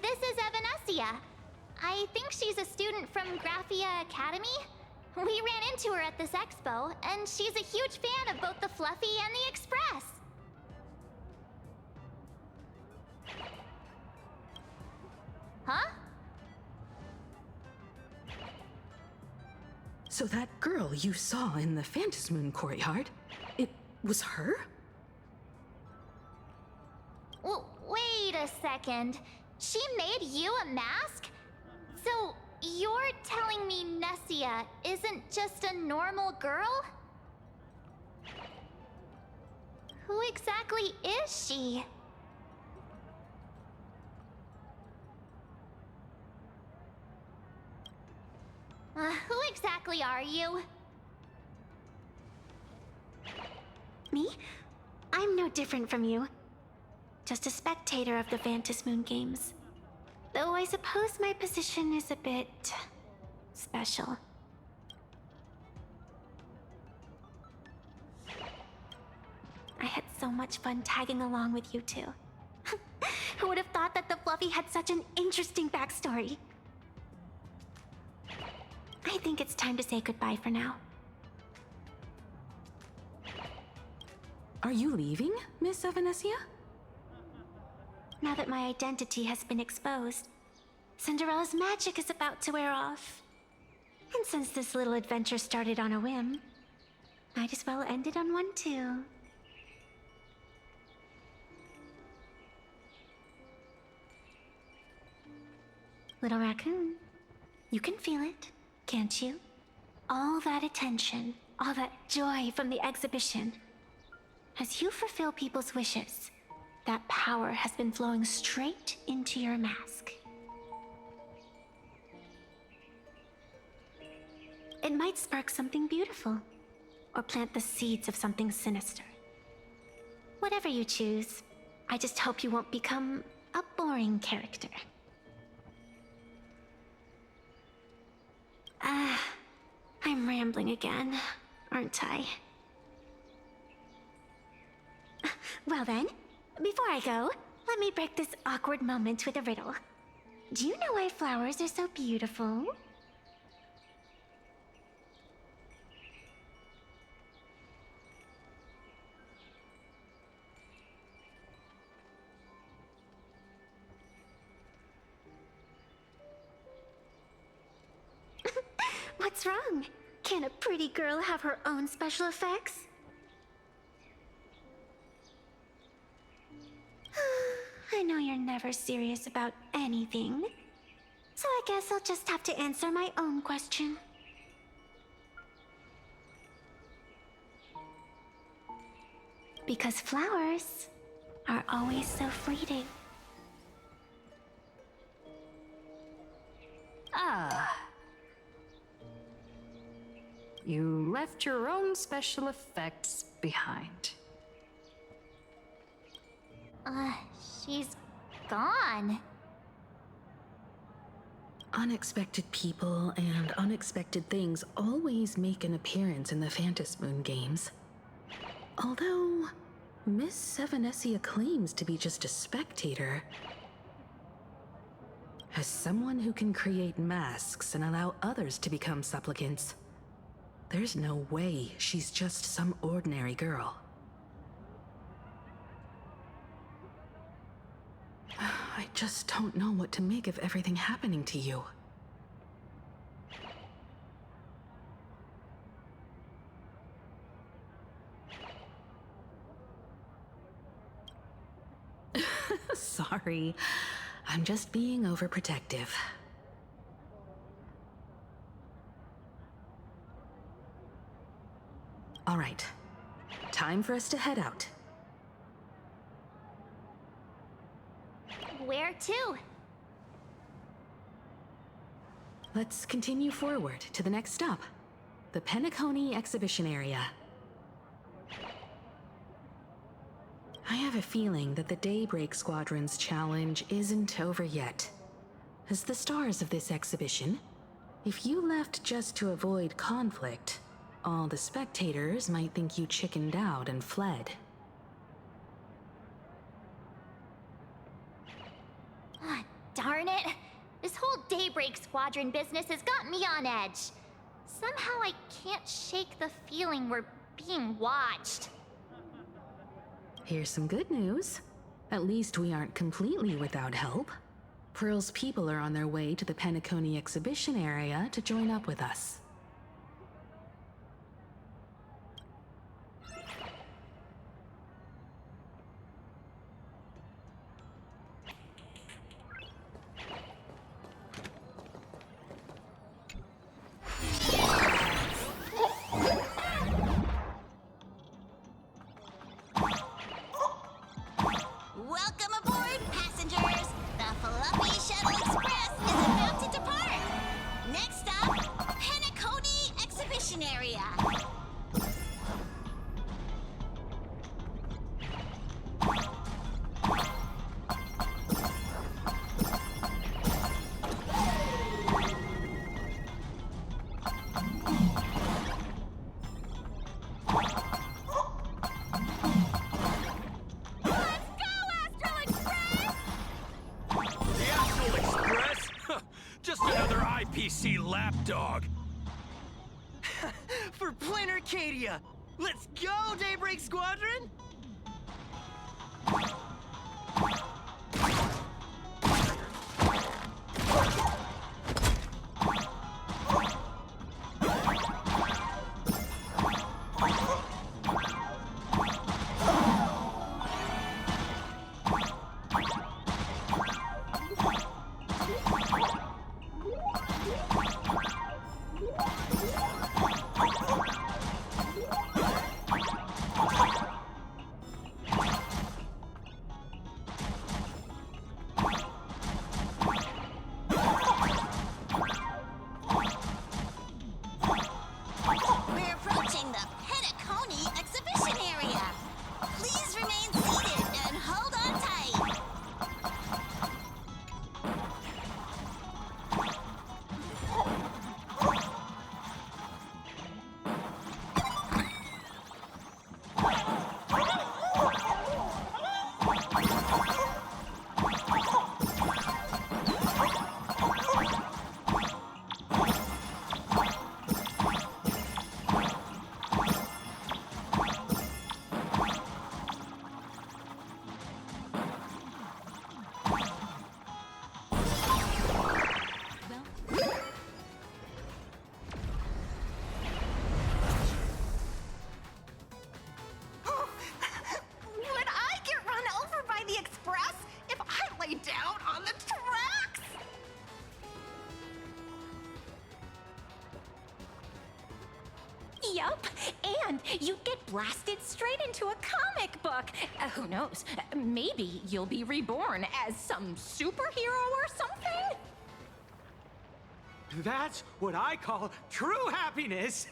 This is Evanescia. I think she's a student from Graphia Academy. We ran into her at this expo, and she's a huge fan of both the Fluffy and the Express. Huh? So that girl you saw in the Phantasmoon courtyard, it was her? Well, wait a second. She made you a mask? So, you're telling me Nessia isn't just a normal girl? Who exactly is she? Who exactly are you? Me? I'm no different from you. Just a spectator of the Phantasmoon games. Though I suppose my position is a bit special. I had so much fun tagging along with you two. Who would have thought that the Fluffy had such an interesting backstory? I think it's time to say goodbye for now. Are you leaving, Miss Evanesia? Now that my identity has been exposed, Cinderella's magic is about to wear off. And since this little adventure started on a whim, might as well end it on one too. Little raccoon, you can feel it, can't you? All that attention, all that joy from the exhibition. As you fulfill people's wishes, that power has been flowing straight into your mask. It might spark something beautiful, or plant the seeds of something sinister. Whatever you choose, I just hope you won't become a boring character. I'm rambling again, aren't I? Well then, before I go, let me break this awkward moment with a riddle. Do you know why flowers are so beautiful? What's wrong? Can a pretty girl have her own special effects? I know you're never serious about anything, so I guess I'll just have to answer my own question. Because flowers are always so fleeting. Ah. You left your own special effects behind. She's gone. Unexpected people and unexpected things always make an appearance in the Phantasmoon games. Although, Miss Evanesia claims to be just a spectator. As someone who can create masks and allow others to become supplicants, there's no way she's just some ordinary girl. I just don't know what to make of everything happening to you. Sorry, I'm just being overprotective. All right, time for us to head out. Where to? Let's continue forward to the next stop, the Penacony exhibition area. I have a feeling that the Daybreak Squadron's challenge isn't over yet. As the stars of this exhibition, if you left just to avoid conflict, all the spectators might think you chickened out and fled. Darn it! This whole Daybreak Squadron business has got me on edge. Somehow I can't shake the feeling we're being watched. Here's some good news. At least we aren't completely without help. Pearl's people are on their way to the Penacony exhibition area to join up with us. Welcome aboard, passengers! The Fluffy Shuttle Express is about to depart! Next stop, Penacony! Just another IPC lapdog. For Plain Arcadia! Let's go, Daybreak Squadron! Yup, and you'd get blasted straight into a comic book. Who knows? Maybe you'll be reborn as some superhero or something? That's what I call true happiness!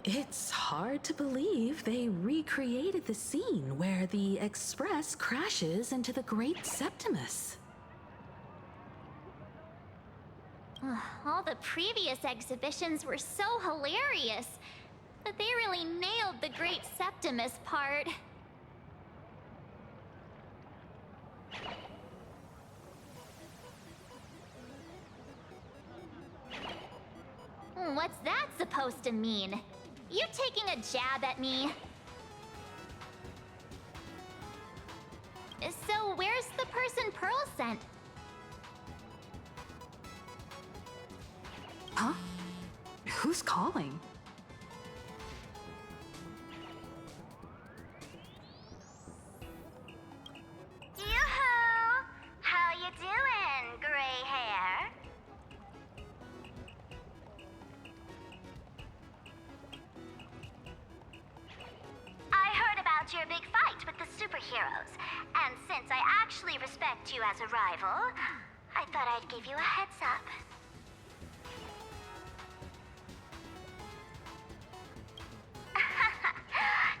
It's hard to believe they recreated the scene where the Express crashes into the Great Septimus. All the previous exhibitions were so hilarious, but they really nailed the Great Septimus part. What's that supposed to mean? You taking a jab at me? So where's the person Pearl sent? Huh? Who's calling? Yoo-hoo! How you doing, gray hair? I heard about your big fight with the superheroes, and since I actually respect you as a rival, I thought I'd give you a heads up.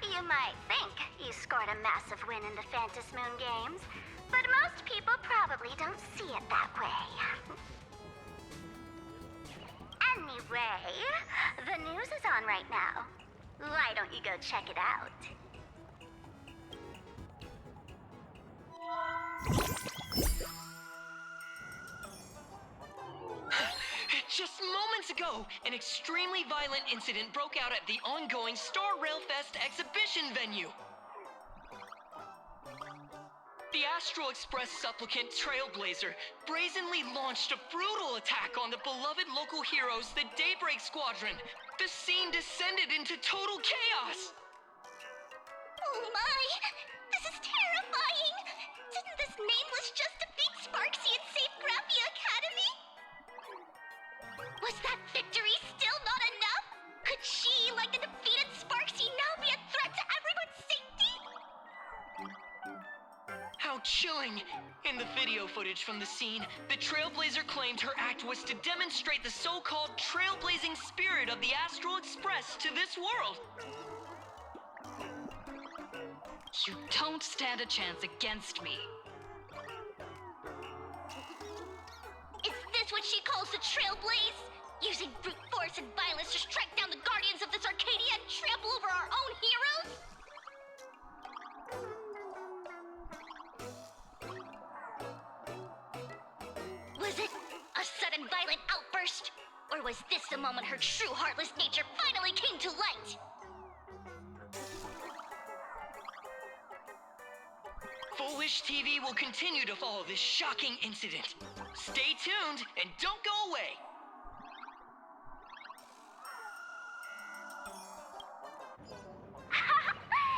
You might think you scored a massive win in the Phantom Moon Games, but most people probably don't see it that way. Anyway, the news is on right now. Why don't you go check it out? Just moments ago, an extremely violent incident broke out at the ongoing Star Railfest exhibition venue. The Astral Express supplicant Trailblazer brazenly launched a brutal attack on the beloved local heroes, the Daybreak Squadron. The scene descended into total chaos. Oh my! This is terrifying! Didn't this nameless just defeat Sparksy and save Graphia Academy? Was that victory still not enough? Could she, like the defeated Sparksy, now be a threat to everyone's safety? How chilling! In the video footage from the scene, the Trailblazer claimed her act was to demonstrate the so-called trailblazing spirit of the Astral Express to this world. You don't stand a chance against me. Is this what she calls the Trailblaze? Using brute force and violence to strike down the guardians of this Arcadia and trample over our own heroes? Was it a sudden violent outburst? Or was this the moment her true heartless nature finally came to light? Full Wish TV will continue to follow this shocking incident. Stay tuned and don't go away.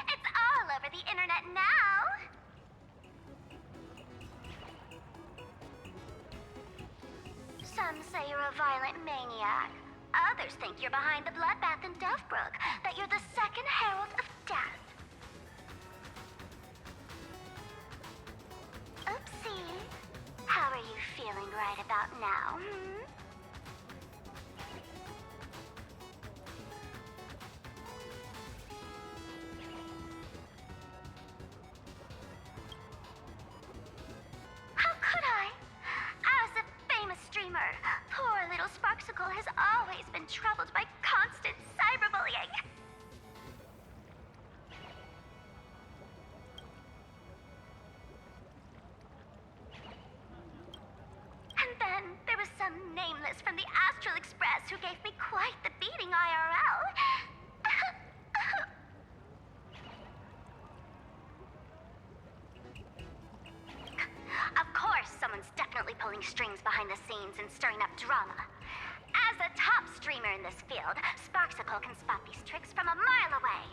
It's all over the internet now. Some say you're a violent maniac. Others think you're behind the bloodbath in Delftbrook, that you're the second herald of death. Oopsie. How are you feeling right about now, hmm? How could I? As a famous streamer, poor little Sparksicle has always been troubled by constant cyberbullying. And then there was some nameless from the Astral Express who gave me quite the beating IRL. Of course, someone's definitely pulling strings behind the scenes and stirring up drama. As a top streamer in this field, Sparksicle can spot these tricks from a mile away.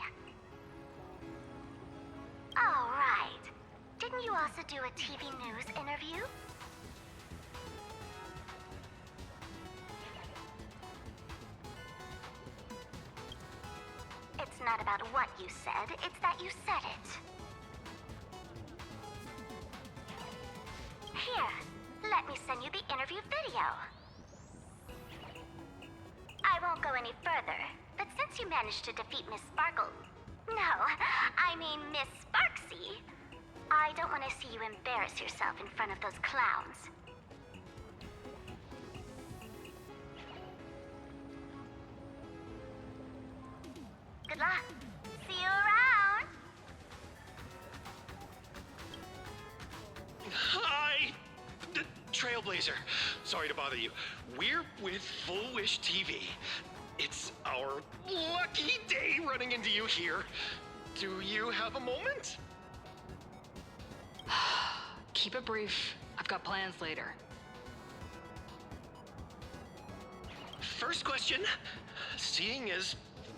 Oh, right. Didn't you also do a TV news interview? It's not about what you said, it's that you said it. Here, let me send you the interview video. I won't go any further, but since you managed to defeat Miss Sparkle... No, I mean Miss Sparksy, I don't want to see you embarrass yourself in front of those clowns. Good luck. See you around. Hi! Trailblazer. Sorry to bother you. We're with Full Wish TV. It's our lucky day running into you here. Do you have a moment? Keep it brief. I've got plans later. First question. Seeing as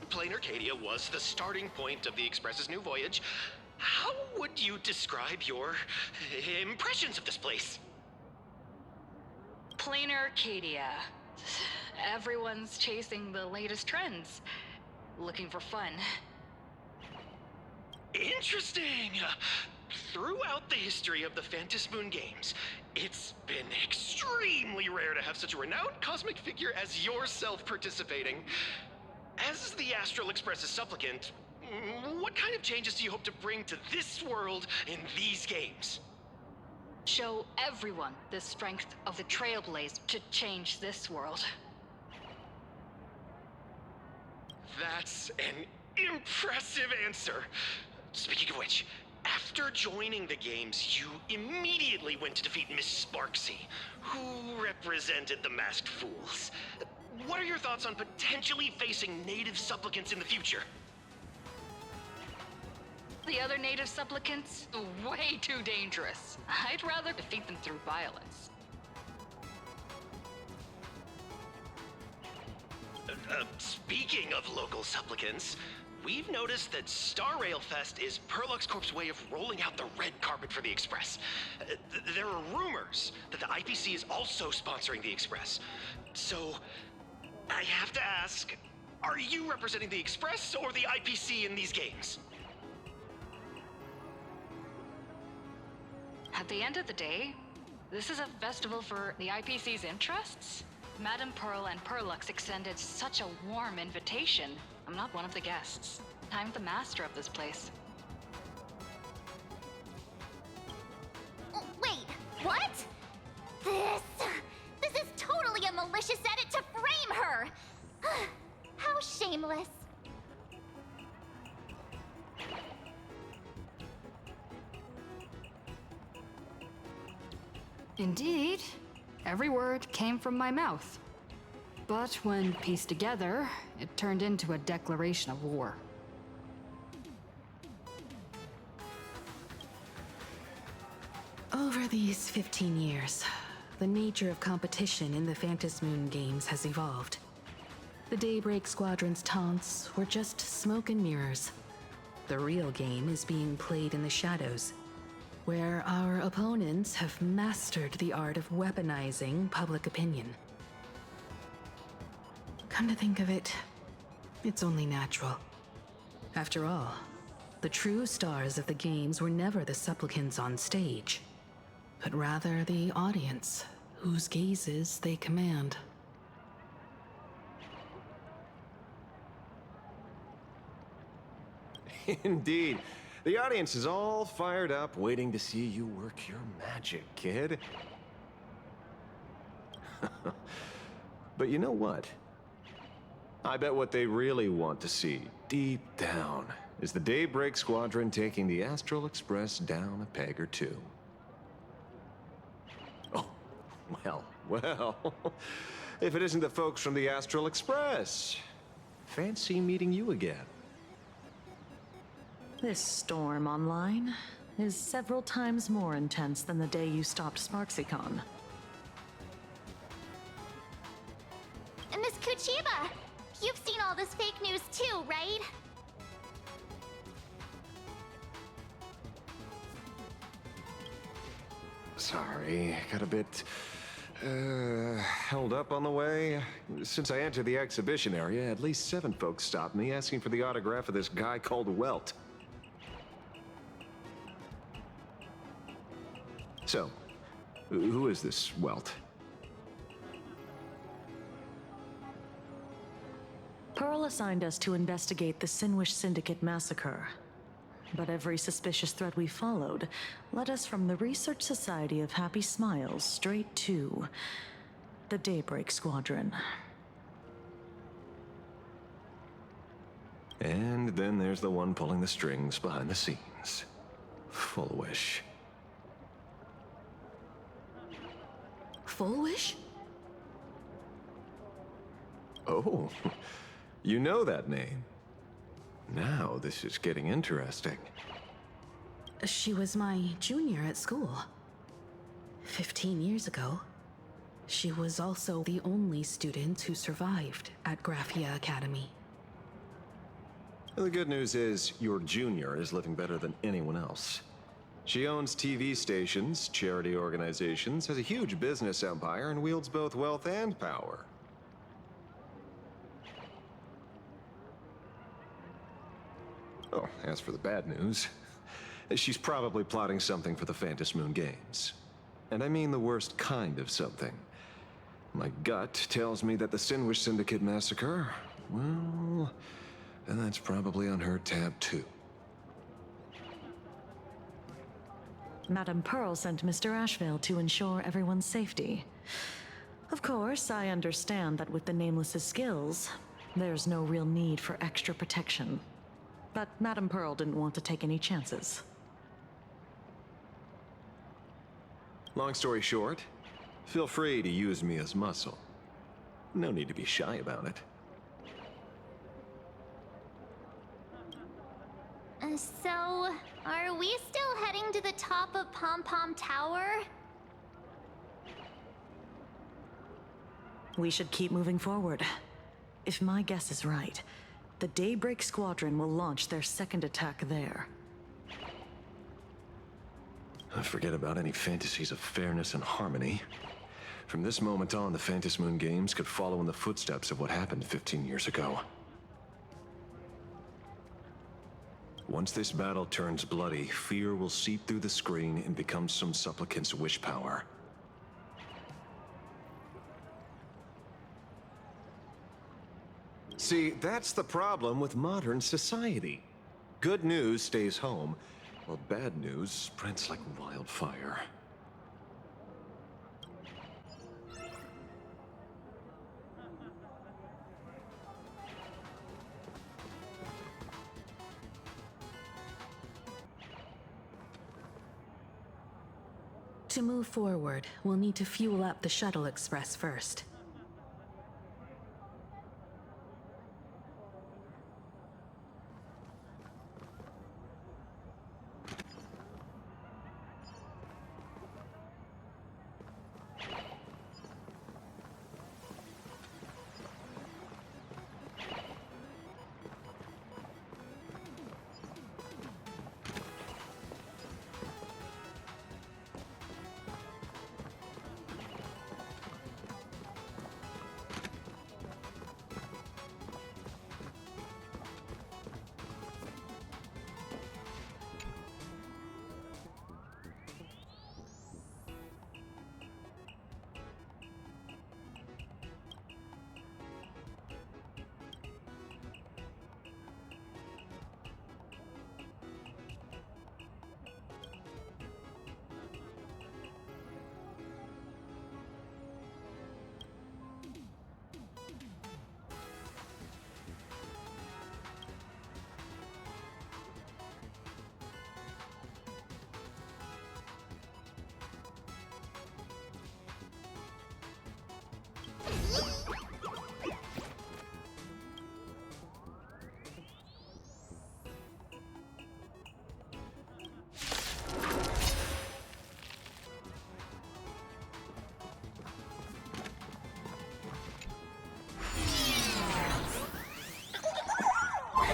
Plain Arcadia was the starting point of the Express's new voyage, how would you describe your impressions of this place? Plain Arcadia. Everyone's chasing the latest trends. Looking for fun. Interesting! Throughout the history of the Phantom Moon games, it's been extremely rare to have such a renowned cosmic figure as yourself participating. As the Astral Express's supplicant, what kind of changes do you hope to bring to this world in these games? Show everyone the strength of the Trailblaze to change this world. That's an impressive answer. Speaking of which, after joining the games, you immediately went to defeat Miss Sparksy, who represented the Masked Fools. What are your thoughts on potentially facing native supplicants in the future? The other native supplicants? Way too dangerous. I'd rather defeat them through violence. Speaking of local supplicants, we've noticed that Star Rail Fest is Perlux Corp's way of rolling out the red carpet for the Express. There are rumors that the IPC is also sponsoring the Express. So, I have to ask, are you representing the Express or the IPC in these games? At the end of the day, this is a festival for the IPC's interests. Madame Pearl and Perlux extended such a warm invitation. I'm not one of the guests. I'm the master of this place. Wait, what? This is totally a malicious edit to frame her! How shameless. Indeed. Every word came from my mouth. But when pieced together, it turned into a declaration of war. Over these 15 years, the nature of competition in the Phantasmoon games has evolved. The Daybreak Squadron's taunts were just smoke and mirrors. The real game is being played in the shadows, where our opponents have mastered the art of weaponizing public opinion. Come to think of it, it's only natural. After all, the true stars of the games were never the supplicants on stage, but rather the audience, whose gazes they command. Indeed. The audience is all fired up, waiting to see you work your magic, kid. But you know what? I bet what they really want to see, deep down, is the Daybreak Squadron taking the Astral Express down a peg or two. Oh, well. If it isn't the folks from the Astral Express. Fancy meeting you again. This storm online is several times more intense than the day you stopped SparksyCon. Miss Kuchiba, you've seen all this fake news too, right? Sorry, got a bit held up on the way. Since I entered the exhibition area, at least 7 folks stopped me asking for the autograph of this guy called Welt. So, who is this Welt? Pearl assigned us to investigate the Sinwish Syndicate massacre. But every suspicious thread we followed led us from the Research Society of Happy Smiles straight to the Daybreak Squadron. And then there's the one pulling the strings behind the scenes. Full Wish. Full Wish? Oh, you know that name. Now this is getting interesting. She was my junior at school. 15 years ago. She was also the only student who survived at Graphia Academy. The good news is, your junior is living better than anyone else. She owns TV stations, charity organizations, has a huge business empire, and wields both wealth and power. Oh, as for the bad news, she's probably plotting something for the Phantasmoon games. And I mean the worst kind of something. My gut tells me that the Sinwish Syndicate massacre, well, and that's probably on her tab too. Madame Pearl sent Mr. Ashvale to ensure everyone's safety. Of course, I understand that with the Nameless's skills, there's no real need for extra protection. But Madame Pearl didn't want to take any chances. Long story short, feel free to use me as muscle. No need to be shy about it. So, are we still heading to the top of Pom Pom Tower? We should keep moving forward. If my guess is right, the Daybreak Squadron will launch their second attack there. Forget about any fantasies of fairness and harmony. From this moment on, the Phantasmoon games could follow in the footsteps of what happened 15 years ago. Once this battle turns bloody, fear will seep through the screen and become some supplicant's wish power. See, that's the problem with modern society. Good news stays home, while bad news spreads like wildfire. To move forward, we'll need to fuel up the shuttle express first.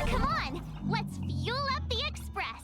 Come on, let's fuel up the express.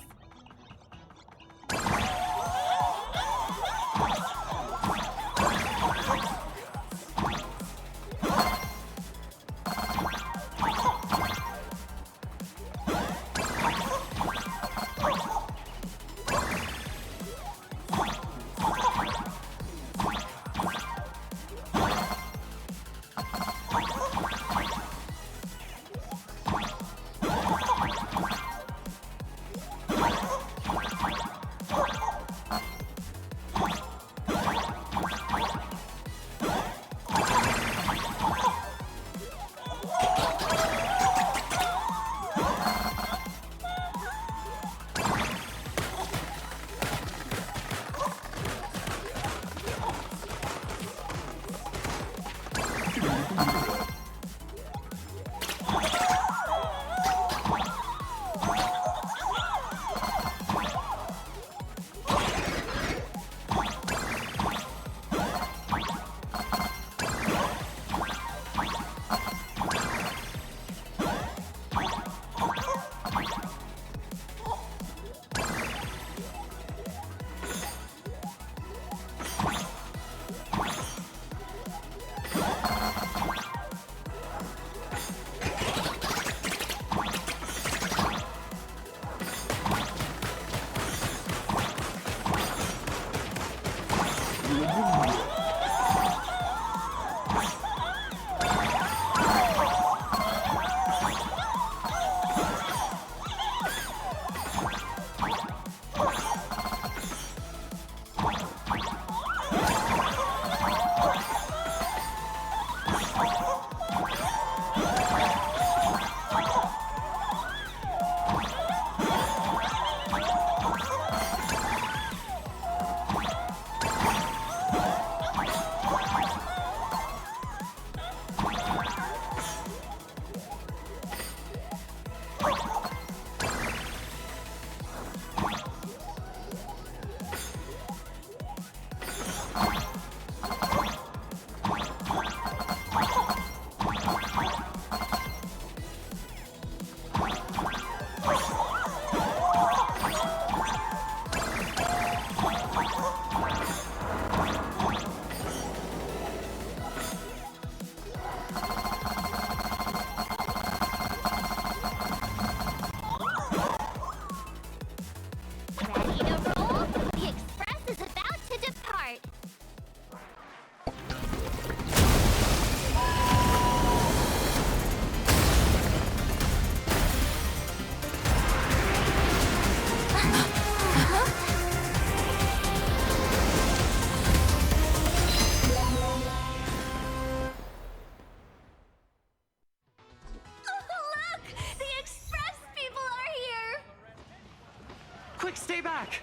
Quick, stay back!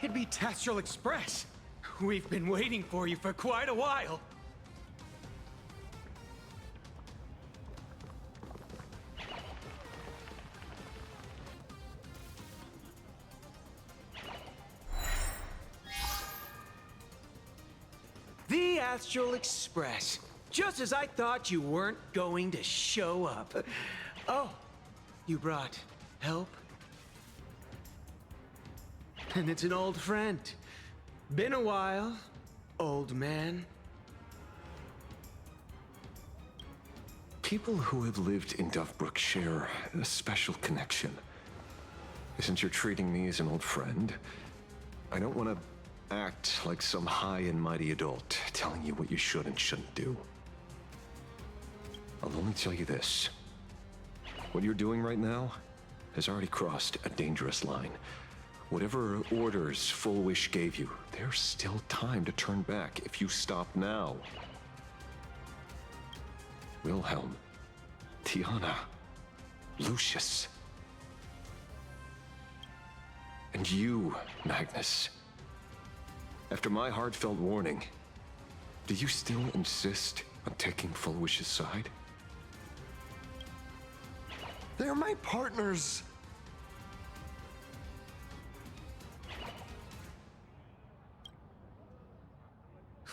It'd be Astral Express. We've been waiting for you for quite a while. The Astral Express. Just as I thought you weren't going to show up. Oh, you brought help? And it's an old friend. Been a while, old man. People who have lived in Dovebrook share a special connection. Since you're treating me as an old friend, I don't want to act like some high and mighty adult telling you what you should and shouldn't do. I'll only tell you this. What you're doing right now has already crossed a dangerous line. Whatever orders Full Wish gave you, there's still time to turn back if you stop now. Wilhelm, Tiana, Lucius. And you, Magnus. After my heartfelt warning, do you still insist on taking Full Wish's side? They're my partners.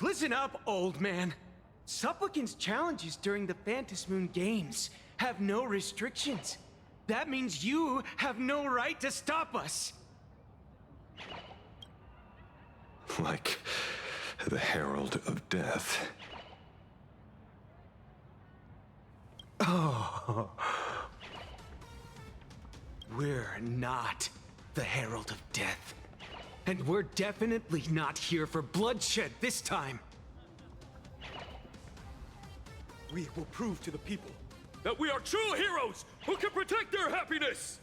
Listen up, old man. Supplicants' challenges during the Phantasmoon Games have no restrictions. That means you have no right to stop us. Like the Herald of Death. Oh. We're not the Herald of Death. And we're definitely not here for bloodshed this time. We will prove to the people that we are true heroes who can protect their happiness!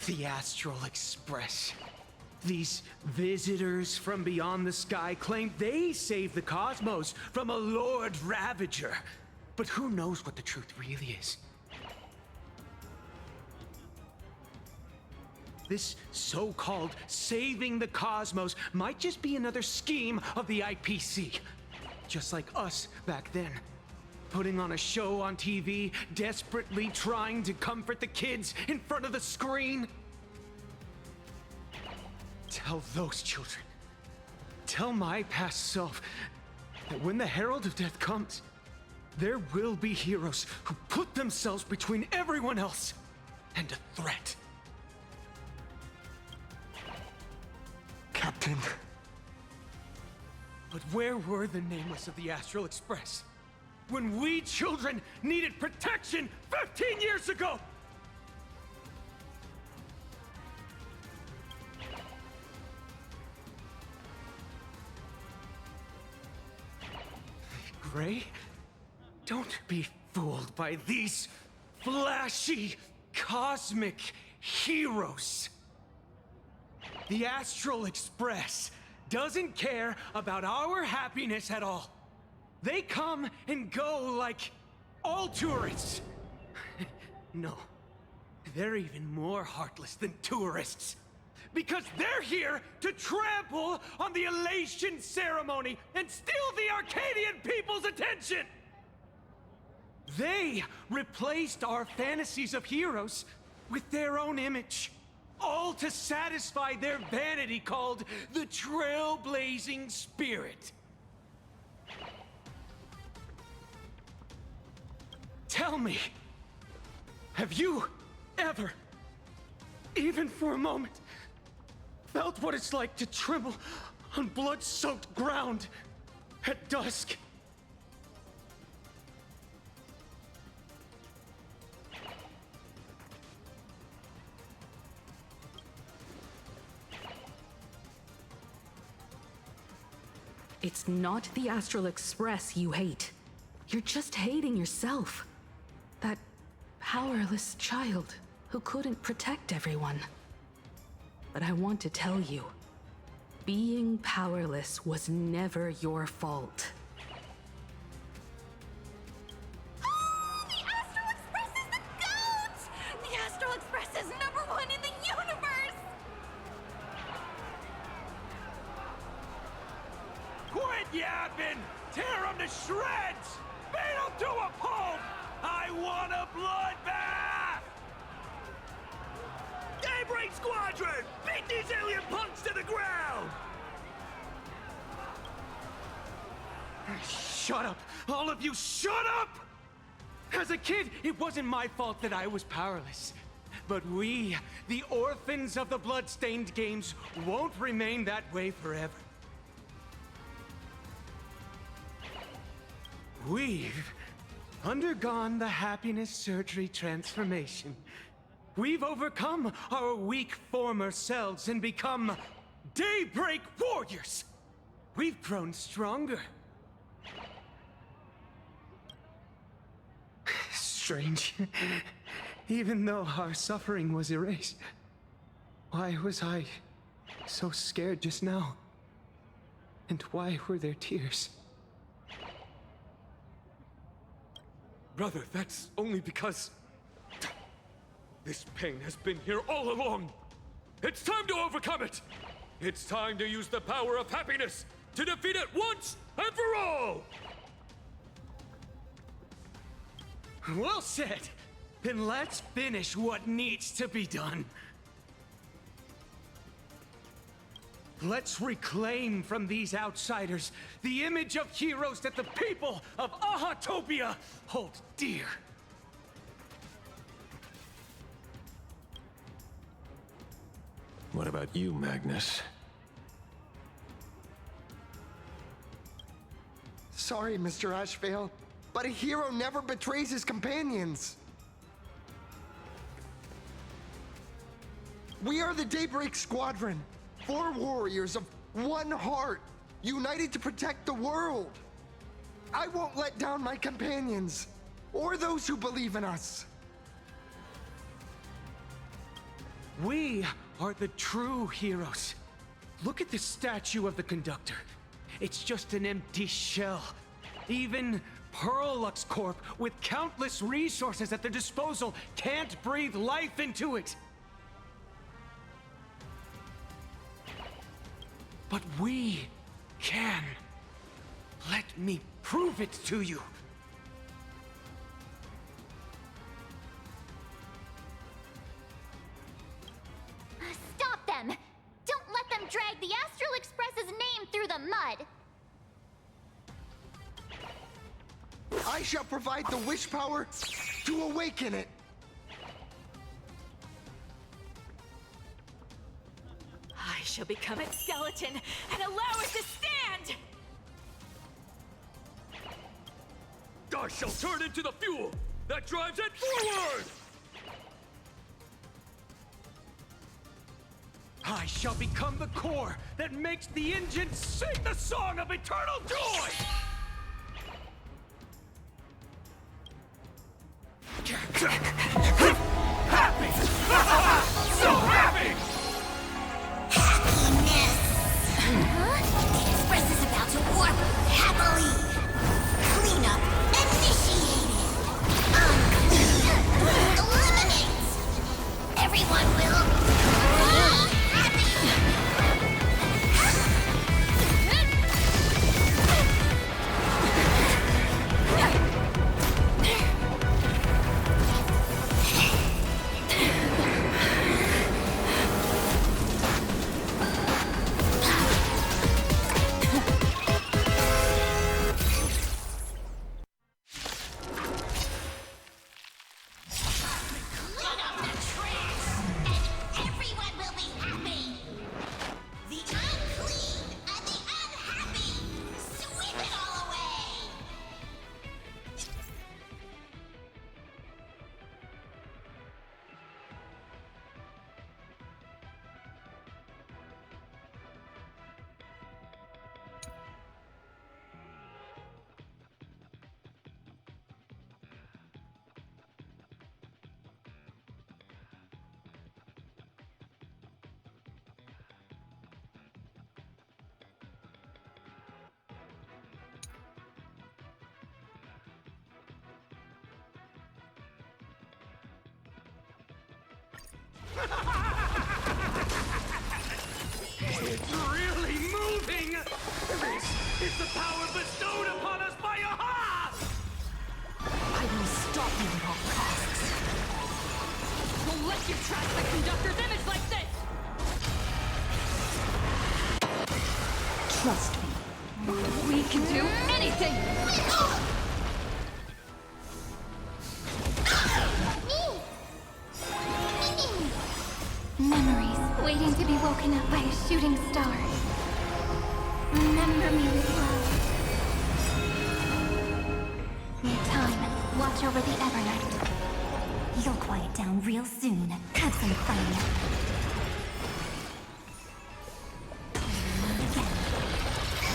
The Astral Express. These visitors from beyond the sky claim they saved the cosmos from a Lord Ravager. But who knows what the truth really is? This so-called saving the cosmos might just be another scheme of the IPC. Just like us back then. Putting on a show on TV, desperately trying to comfort the kids in front of the screen. Tell those children, tell my past self, that when the Herald of Death comes, there will be heroes who put themselves between everyone else and a threat. Captain. But where were the nameless of the Astral Express when we children needed protection 15 years ago? Gray, don't be fooled by these flashy, cosmic heroes. The Astral Express doesn't care about our happiness at all. They come and go like all tourists. No, they're even more heartless than tourists. Because they're here to trample on the elation ceremony and steal the Arcadian people's attention! They replaced our fantasies of heroes with their own image. All to satisfy their vanity called the Trailblazing Spirit. Tell me, have you ever, even for a moment, felt what it's like to tremble on blood-soaked ground at dusk? It's not the Astral Express you hate. You're just hating yourself. That powerless child who couldn't protect everyone. But I want to tell you, being powerless was never your fault. Oh, the Astral Express is the GOAT! The Astral Express is number yapping! Tear them to shreds! Beat them to a pulp! I want a bloodbath! Daybreak Squadron! Beat these alien punks to the ground! Shut up! All of you, shut up! As a kid, it wasn't my fault that I was powerless. But we, the orphans of the blood-stained games, won't remain that way forever. We've undergone the happiness surgery transformation. We've overcome our weak former selves and become Daybreak Warriors. We've grown stronger. Strange. Even though our suffering was erased, why was I so scared just now? And why were there tears? Brother, that's only because... this pain has been here all along. It's time to overcome it. It's time to use the power of happiness to defeat it once and for all! Well said! Then let's finish what needs to be done. Let's reclaim from these outsiders the image of heroes that the people of Ahatopia hold dear. What about you, Magnus? Sorry, Mr. Ashvale, but a hero never betrays his companions. We are the Daybreak Squadron, 4 warriors of one heart, united to protect the world. I won't let down my companions, or those who believe in us. We are the true heroes. Look at the statue of the conductor. It's just an empty shell. Even Pearlux Corp, with countless resources at their disposal, can't breathe life into it. But we can. Let me prove it to you. Stop them! Don't let them drag the Astral Express's name through the mud! I shall provide the wish power to awaken it. I shall become its skeleton and allow it to stand! I shall turn into the fuel that drives it forward! I shall become the core that makes the engine sing the song of eternal joy! Happy! So happy! The Express is about to warp happily! Cleanup initiated! Unclean! Eliminate! Everyone will... be happy! It's really moving! weeping! This is the power bestowed upon us by Aha! I will stop you at all costs. Won't let you trash the conductor's image like this! Trust me. We can do anything! Memories waiting to be woken up by a shooting star. Remember me with love. Need time. Watch over the Evernight. You'll quiet down real soon. Have some fun.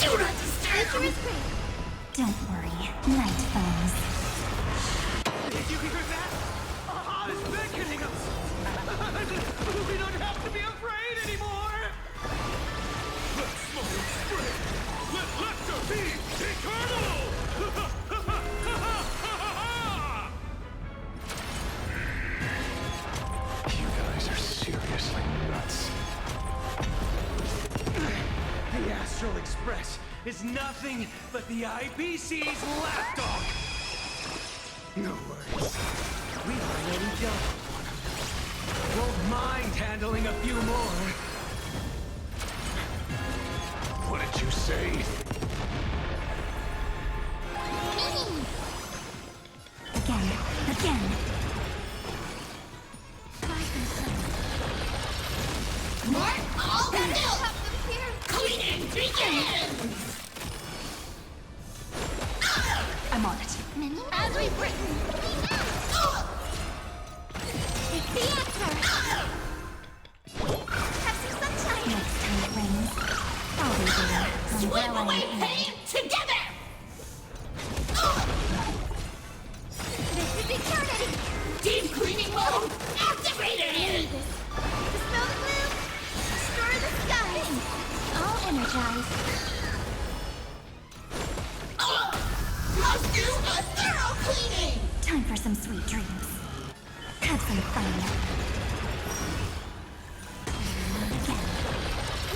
Do not disturb! Don't worry. Night foes. Did you hear that? Aha is beckoning us! We don't have to be afraid anymore! Let smoke and spray! Let laughter be eternal! You guys are seriously nuts. The Astral Express is nothing but the IPC's lapdog! No worries. We've already done one of them. Won't mind handling a few more. What did you say? Again. Mark all the milk! Cleaning begins! I'm on it. As we've written, It's the answer. Have some sunshine. Next time it rains, I'll be there. sweep away pain together! This is eternity. Deep cleaning mode activated! Dispel the gloom. Restore the skies. All energized. Must do a thorough cleaning! Time for some sweet dreams. Have some fun.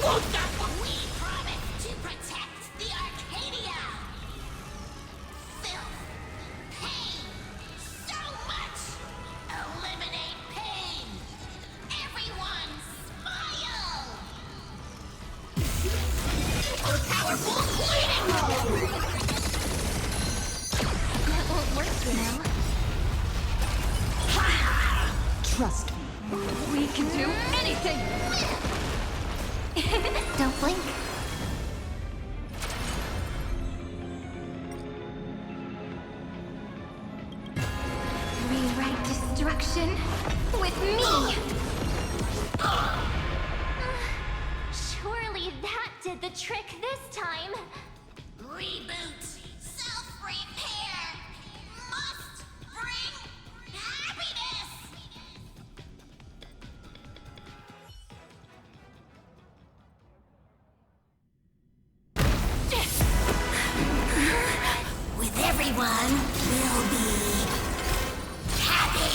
Won't that what we promised to protect the Arcadia? Filth, pain, so much! Eliminate pain! Everyone smile! Super powerful cleaning mode! That won't work, you know. Trust me. We can do anything! Don't blink. Rewrite destruction with me! Surely that did the trick this time. Reboot! Self-repair! Must bring happiness! With everyone, we'll be happy!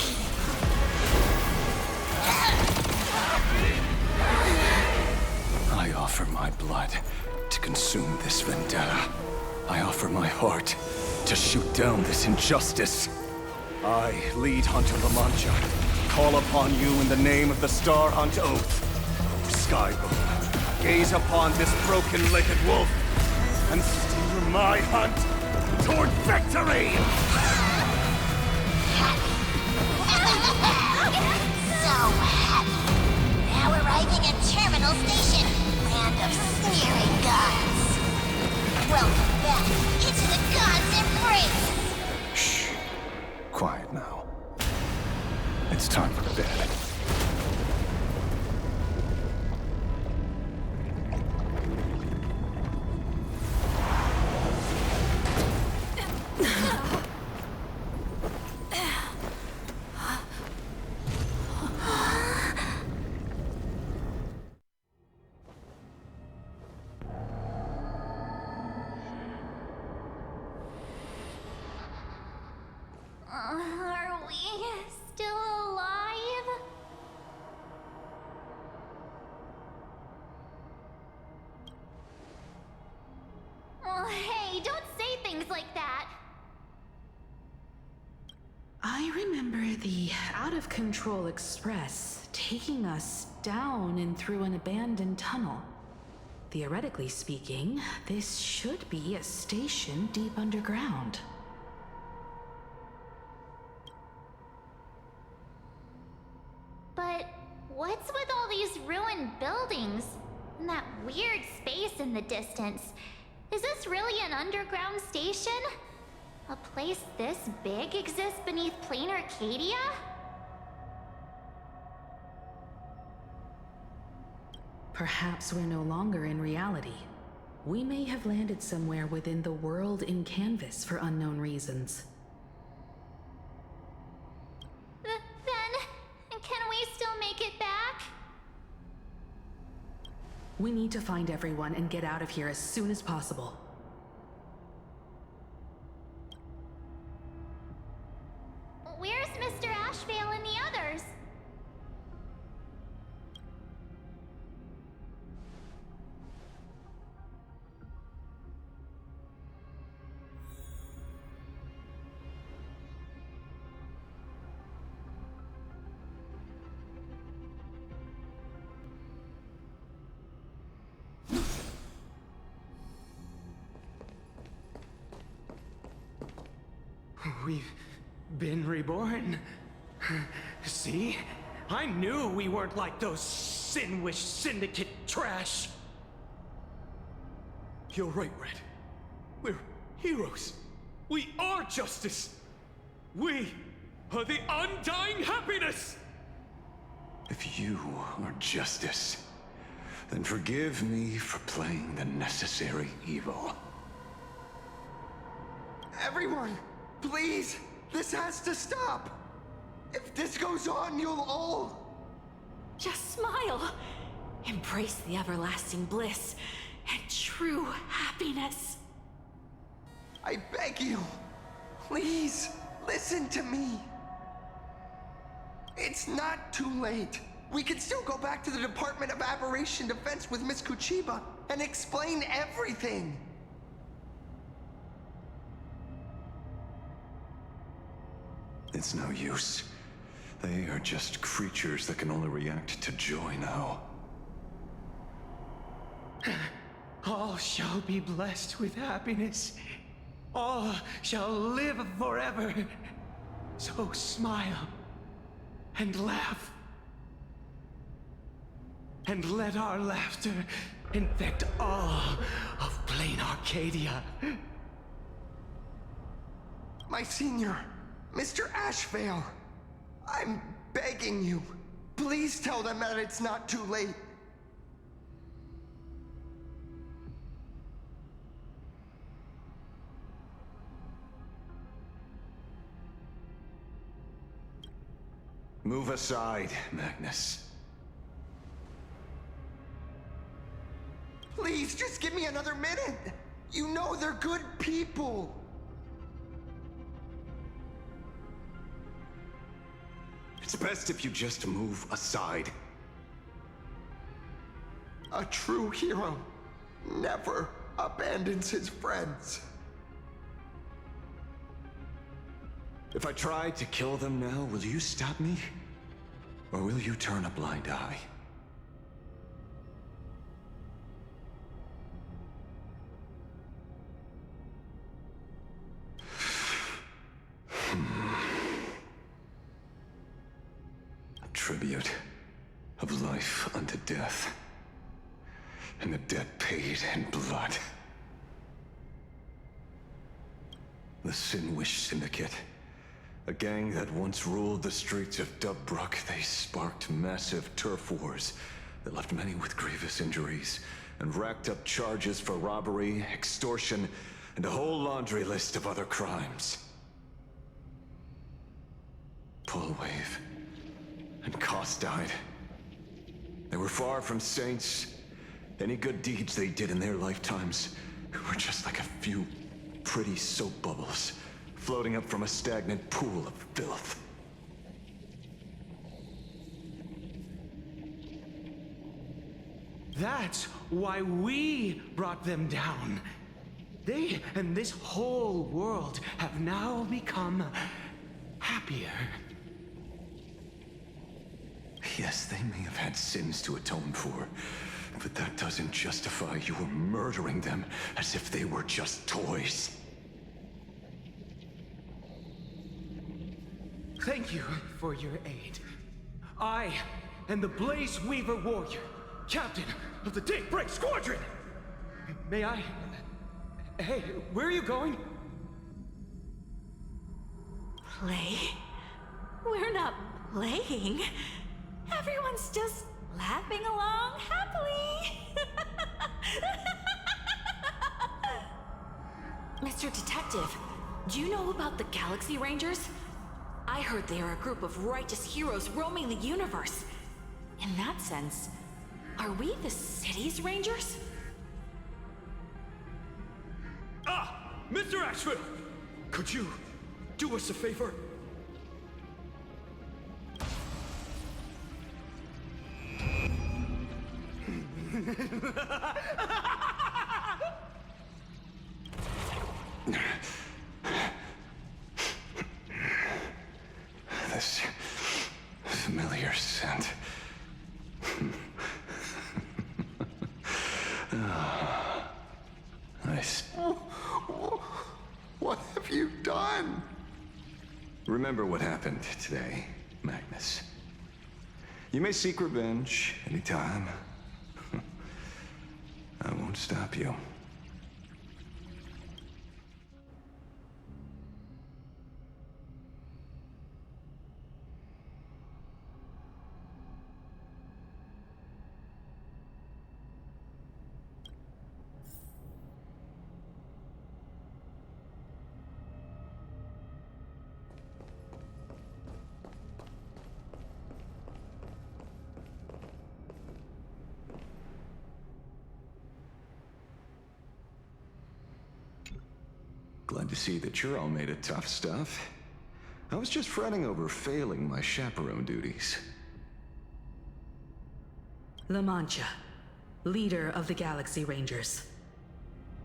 I offer my blood to consume this vendetta. I offer my heart to shoot down this injustice. I, lead Hunter La Mancha, call upon you in the name of the Star Hunt Oath. O Skybow, gaze upon this broken-legged wolf and steer my hunt toward victory! So happy! Now arriving at Terminal Station, land of sneering gods. Welcome back into the gods' embrace! Shh. Quiet now. It's time for bed. Are we still alive? remember the out-of-control express taking us down and through an abandoned tunnel. Theoretically speaking, this should be a station deep underground. But what's with all these ruined buildings? And that weird space in the distance? Is this really an underground station? A place this big exists beneath plain Arcadia? Perhaps we're no longer in reality. We may have landed somewhere within the world in canvas for unknown reasons. Then, can we still make it back? We need to find everyone and get out of here as soon as possible. Where's Mr. Ashvale and the others? We've been reborn. See? I knew we weren't like those Sin-Wish Syndicate trash. You're right, Red. We're heroes. We are justice. We are the undying happiness! If you are justice, then forgive me for playing the necessary evil. Everyone, please! This has to stop! If this goes on, you'll all... Just smile. Embrace the everlasting bliss and true happiness. I beg you, please, listen to me. It's not too late. We can still go back to the Department of Aberration Defense with Miss Kuchiba and explain everything. It's no use. They are just creatures that can only react to joy now. All shall be blessed with happiness. All shall live forever. So smile and laugh. And let our laughter infect all of plain Arcadia. My senior, Mr. Ashvale, I'm begging you. Please tell them that it's not too late. Move aside, Magnus. Please, just give me another minute. You know they're good people. It's best if you just move aside. A true hero never abandons his friends. If I try to kill them now, will you stop me? Or will you turn a blind eye? Tribute of life unto death, and a debt paid in blood. The Sin-Wish Syndicate, a gang that once ruled the streets of Dubbrook. They sparked massive turf wars that left many with grievous injuries and racked up charges for robbery, extortion, and a whole laundry list of other crimes. Pullwave and Koss died. They were far from saints. Any good deeds they did in their lifetimes were just like a few pretty soap bubbles floating up from a stagnant pool of filth. That's why we brought them down. They and this whole world have now become happier. Yes, they may have had sins to atone for, but that doesn't justify your murdering them as if they were just toys. Thank you for your aid. I am the Blaze Weaver Warrior, captain of the Daybreak Squadron! May I... Hey, where are you going? Play? We're not playing. Everyone's just laughing along happily. Mr. Detective, do you know about the Galaxy Rangers? I heard they are a group of righteous heroes roaming the universe. In that sense, are we the city's rangers? Ah! Mr. Asheville! Could you do us a favor? This familiar scent. Nice. What have you done? Remember what happened today, Magnus. You may seek revenge anytime. I won't stop you. Glad to see that you're all made of tough stuff. I was just fretting over failing my chaperone duties. La Mancha, leader of the Galaxy Rangers.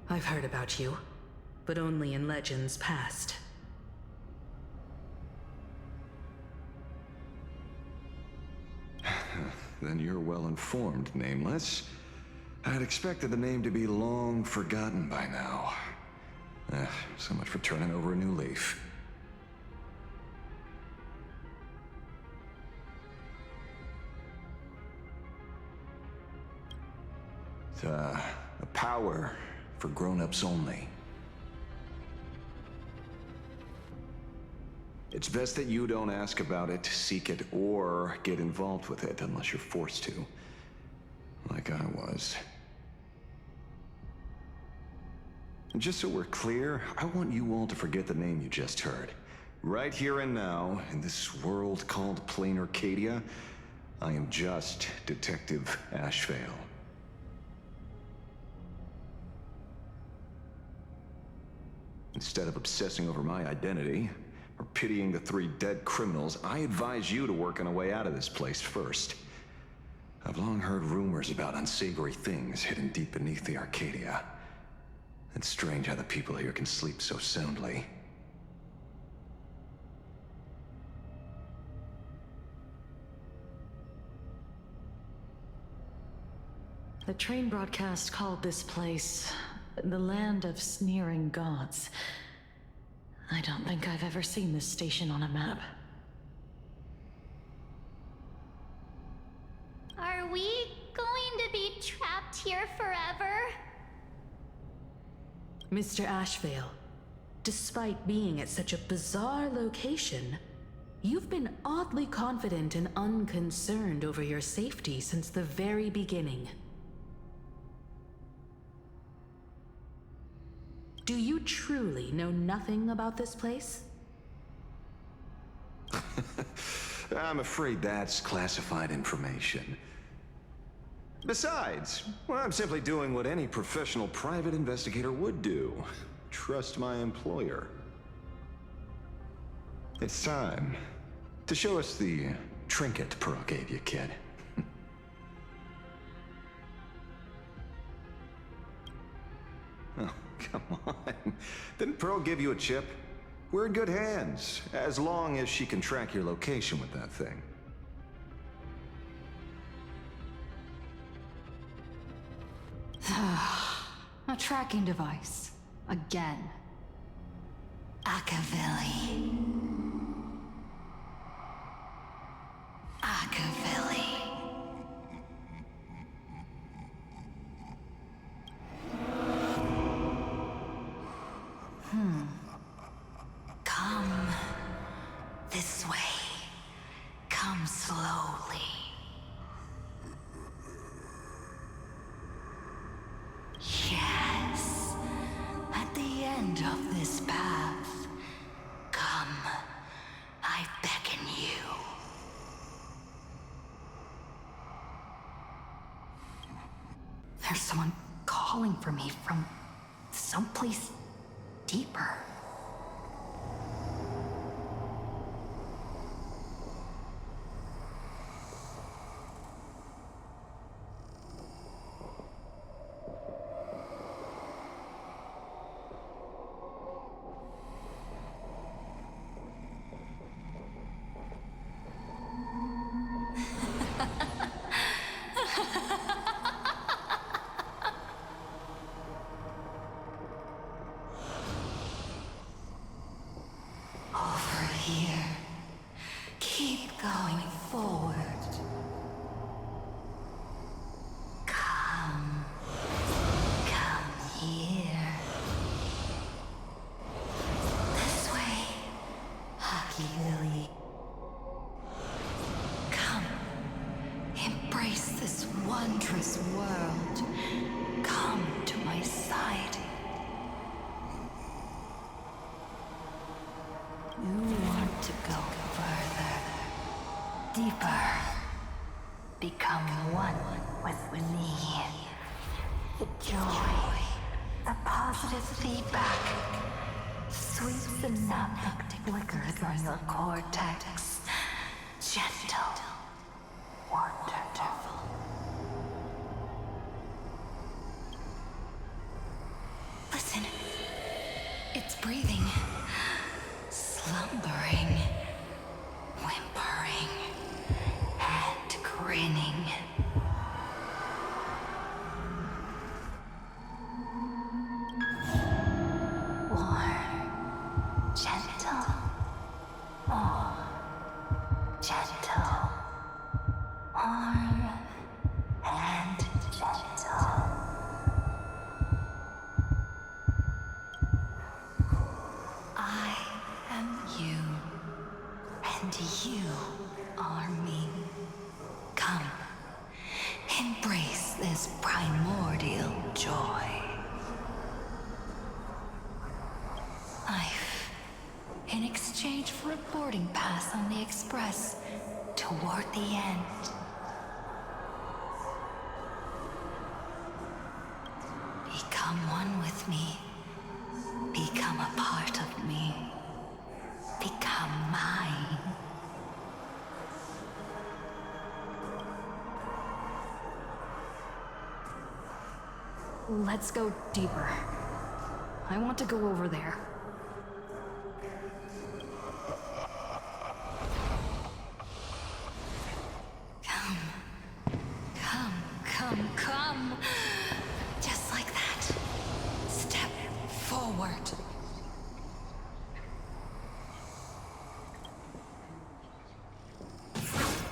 I've heard about you, but only in legends past. Then you're well informed, Nameless. I'd expected the name to be long forgotten by now. So much for turning over a new leaf. It's a power for grown-ups only. It's best that you don't ask about it, seek it, or get involved with it unless you're forced to. Like I was. And just so we're clear, I want you all to forget the name you just heard. Right here and now, in this world called Plain Arcadia, I am just Detective Ashevale. Instead of obsessing over my identity, or pitying the 3 dead criminals, I advise you to work on a way out of this place first. I've long heard rumors about unsavory things hidden deep beneath the Arcadia. It's strange how the people here can sleep so soundly. The train broadcast called this place the land of sneering gods. I don't think I've ever seen this station on a map. Are we going to be trapped here forever? Mr. Ashevale, despite being at such a bizarre location, you've been oddly confident and unconcerned over your safety since the very beginning. Do you truly know nothing about this place? I'm afraid that's classified information. Besides, well, I'm simply doing what any professional private investigator would do. Trust my employer. It's time to show us the trinket Pearl gave you, kid. Oh, come on. Didn't Pearl give you a chip? We're in good hands, as long as she can track your location with that thing. A tracking device. Again. Akavilli. Akavilli. Come this way. Come slowly. Yes. At the end of this path. Come. I beckon you. There's someone calling for me from someplace deeper. Over here. Keep going forward. Come. Come here. This way. Hockey Lily. Come. Embrace this wondrous world. Come to my side. You want to go further, deeper, become one with me. The joy, the positive feedback, sweet synaptic flickers on your cortex, gentle, wonderful. Listen, it's breathing. Slumbering, whimpering, and grinning. Warm, gentle, more gentle, warm, and gentle. I am you, and you are me. Come, embrace this primordial joy. Life, in exchange for a boarding pass on the express toward the end. Become one with me. Become a part of me. Become mine. Let's go deeper. I want to go over there. Come. Come, come, come. Just like that. Step forward.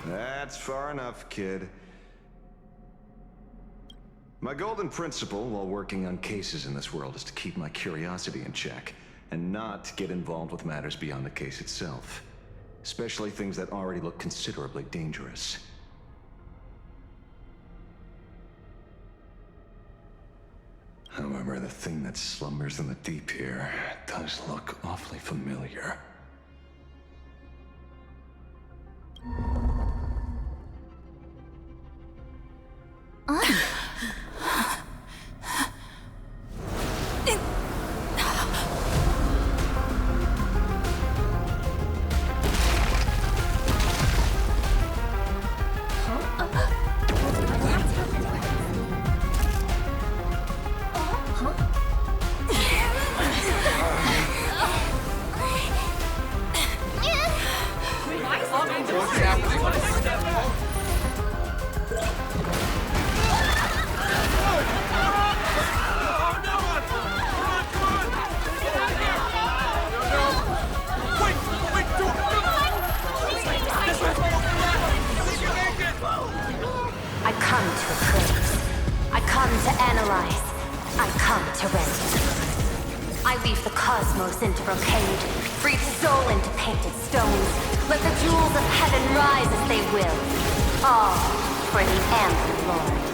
That's far enough, kid. My golden principle while working on cases in this world is to keep my curiosity in check and not get involved with matters beyond the case itself, especially things that already look considerably dangerous. However, the thing that slumbers in the deep here does look awfully familiar. come to appraise. I come to analyze. I come to render. I weave the cosmos into brocade, breathe soul into painted stones. Let the jewels of heaven rise as they will. All for the Amber Lord.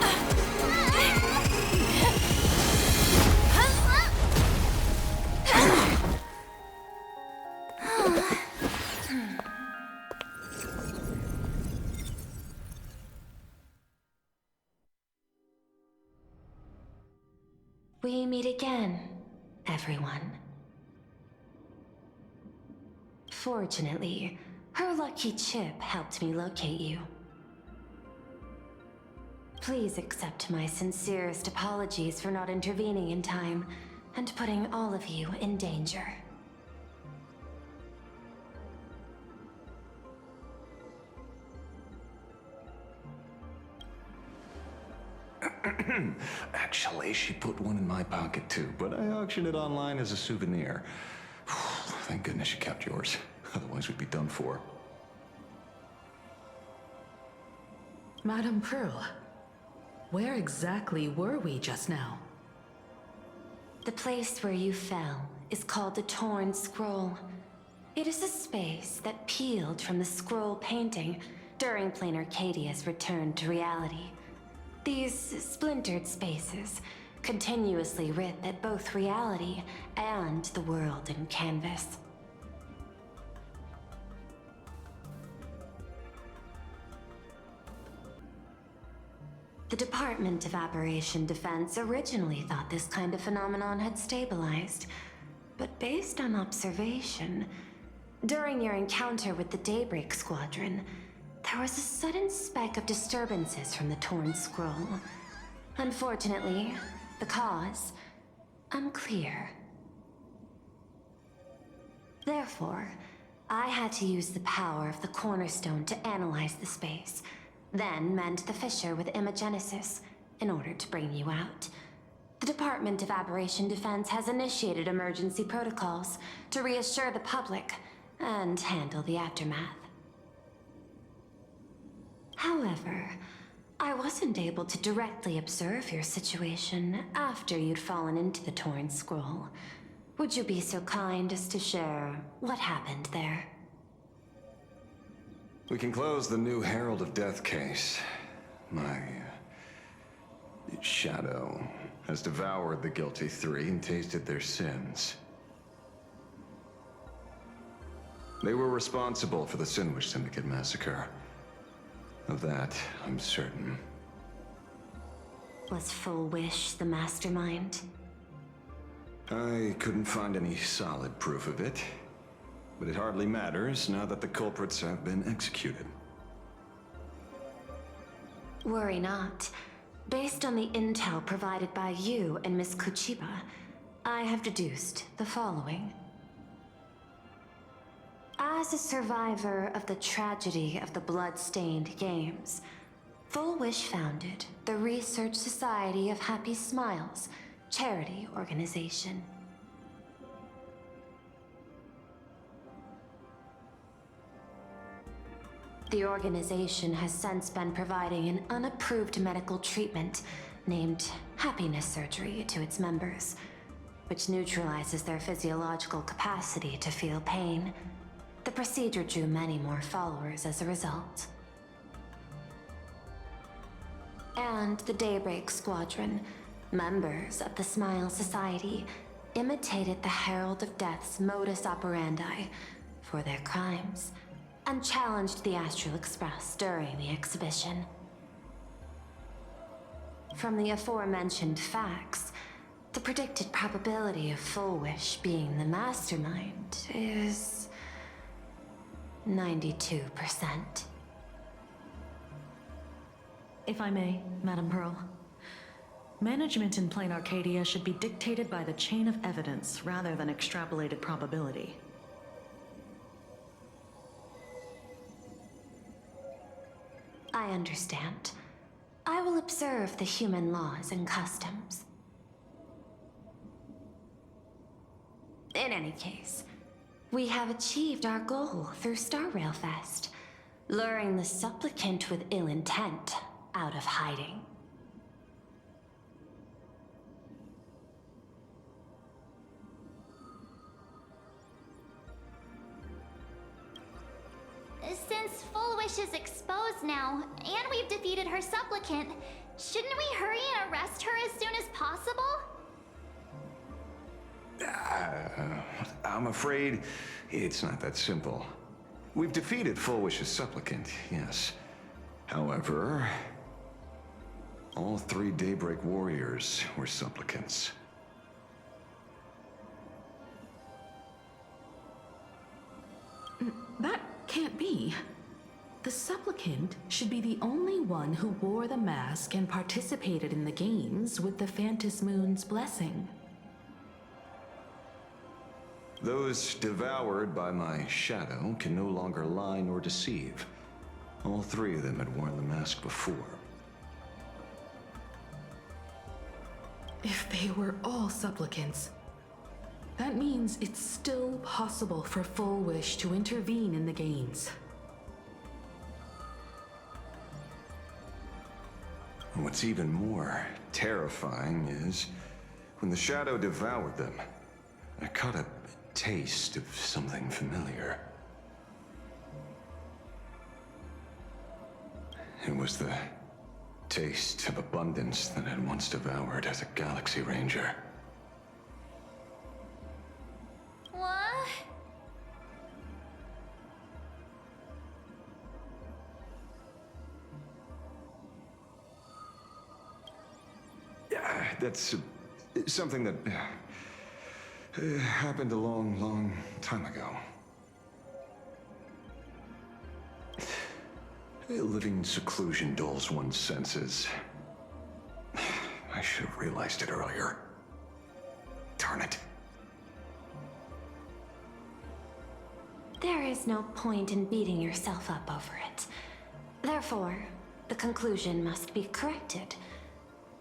We meet again, everyone. Fortunately, her lucky chip helped me locate you. Please accept my sincerest apologies for not intervening in time and putting all of you in danger. Actually, she put one in my pocket too, but I auctioned it online as a souvenir. Thank goodness you kept yours. Otherwise, we'd be done for. Madame Pearl, where exactly were we just now? The place where you fell is called the Torn Scroll. It is a space that peeled from the scroll painting during Planar Arcadia's return to reality. These splintered spaces continuously rip at both reality and the world in canvas. The Department of Aberration Defense originally thought this kind of phenomenon had stabilized, but based on observation, during your encounter with the Daybreak Squadron, there was a sudden speck of disturbances from the Torn Scroll. Unfortunately, the cause, unclear. Therefore, I had to use the power of the Cornerstone to analyze the space, then mend the fissure with Imagenesis in order to bring you out. The Department of Aberration Defense has initiated emergency protocols to reassure the public and handle the aftermath. However, I wasn't able to directly observe your situation after you'd fallen into the Torn Scroll. Would you be so kind as to share what happened there? We can close the new Herald of Death case. My shadow has devoured the guilty three and tasted their sins. They were responsible for the Sinwish Syndicate massacre. Of that, I'm certain. Was Full Wish the mastermind? I couldn't find any solid proof of it, but it hardly matters now that the culprits have been executed. Worry not. Based on the intel provided by you and Miss Kuchiba, I have deduced the following. As a survivor of the tragedy of the Blood-Stained Games, Full Wish founded the Research Society of Happy Smiles, charity organization. The organization has since been providing an unapproved medical treatment named happiness surgery to its members, which neutralizes their physiological capacity to feel pain. The procedure drew many more followers as a result. And the Daybreak Squadron, members of the Smile Society, imitated the Herald of Death's modus operandi for their crimes, and challenged the Astral Express during the exhibition. From the aforementioned facts, the predicted probability of Full Wish being the mastermind is 92%. If I may, Madame Pearl. Management in Plain Arcadia should be dictated by the chain of evidence rather than extrapolated probability. I understand. I will observe the human laws and customs. In any case, we have achieved our goal through Star Rail Fest, luring the supplicant with ill intent out of hiding. Since Full Wish is exposed now, and we've defeated her supplicant, shouldn't we hurry and arrest her as soon as possible? I'm afraid it's not that simple. We've defeated Full Wish's supplicant, yes. However, all 3 Daybreak warriors were supplicants. That can't be. The supplicant should be the only one who wore the mask and participated in the games with the Phantom Moon's blessing. Those devoured by my shadow can no longer lie nor deceive. All 3 of them had worn the mask before. If they were all supplicants, that means it's still possible for Full Wish to intervene in the games. What's even more terrifying is, when the shadow devoured them, I caught a taste of something familiar. It was the taste of abundance that I had once devoured as a Galaxy Ranger. What? Yeah, that's something that happened a long, long time ago. Living in seclusion dulls one's senses. I should have realized it earlier. Darn it. There is no point in beating yourself up over it. Therefore, the conclusion must be corrected.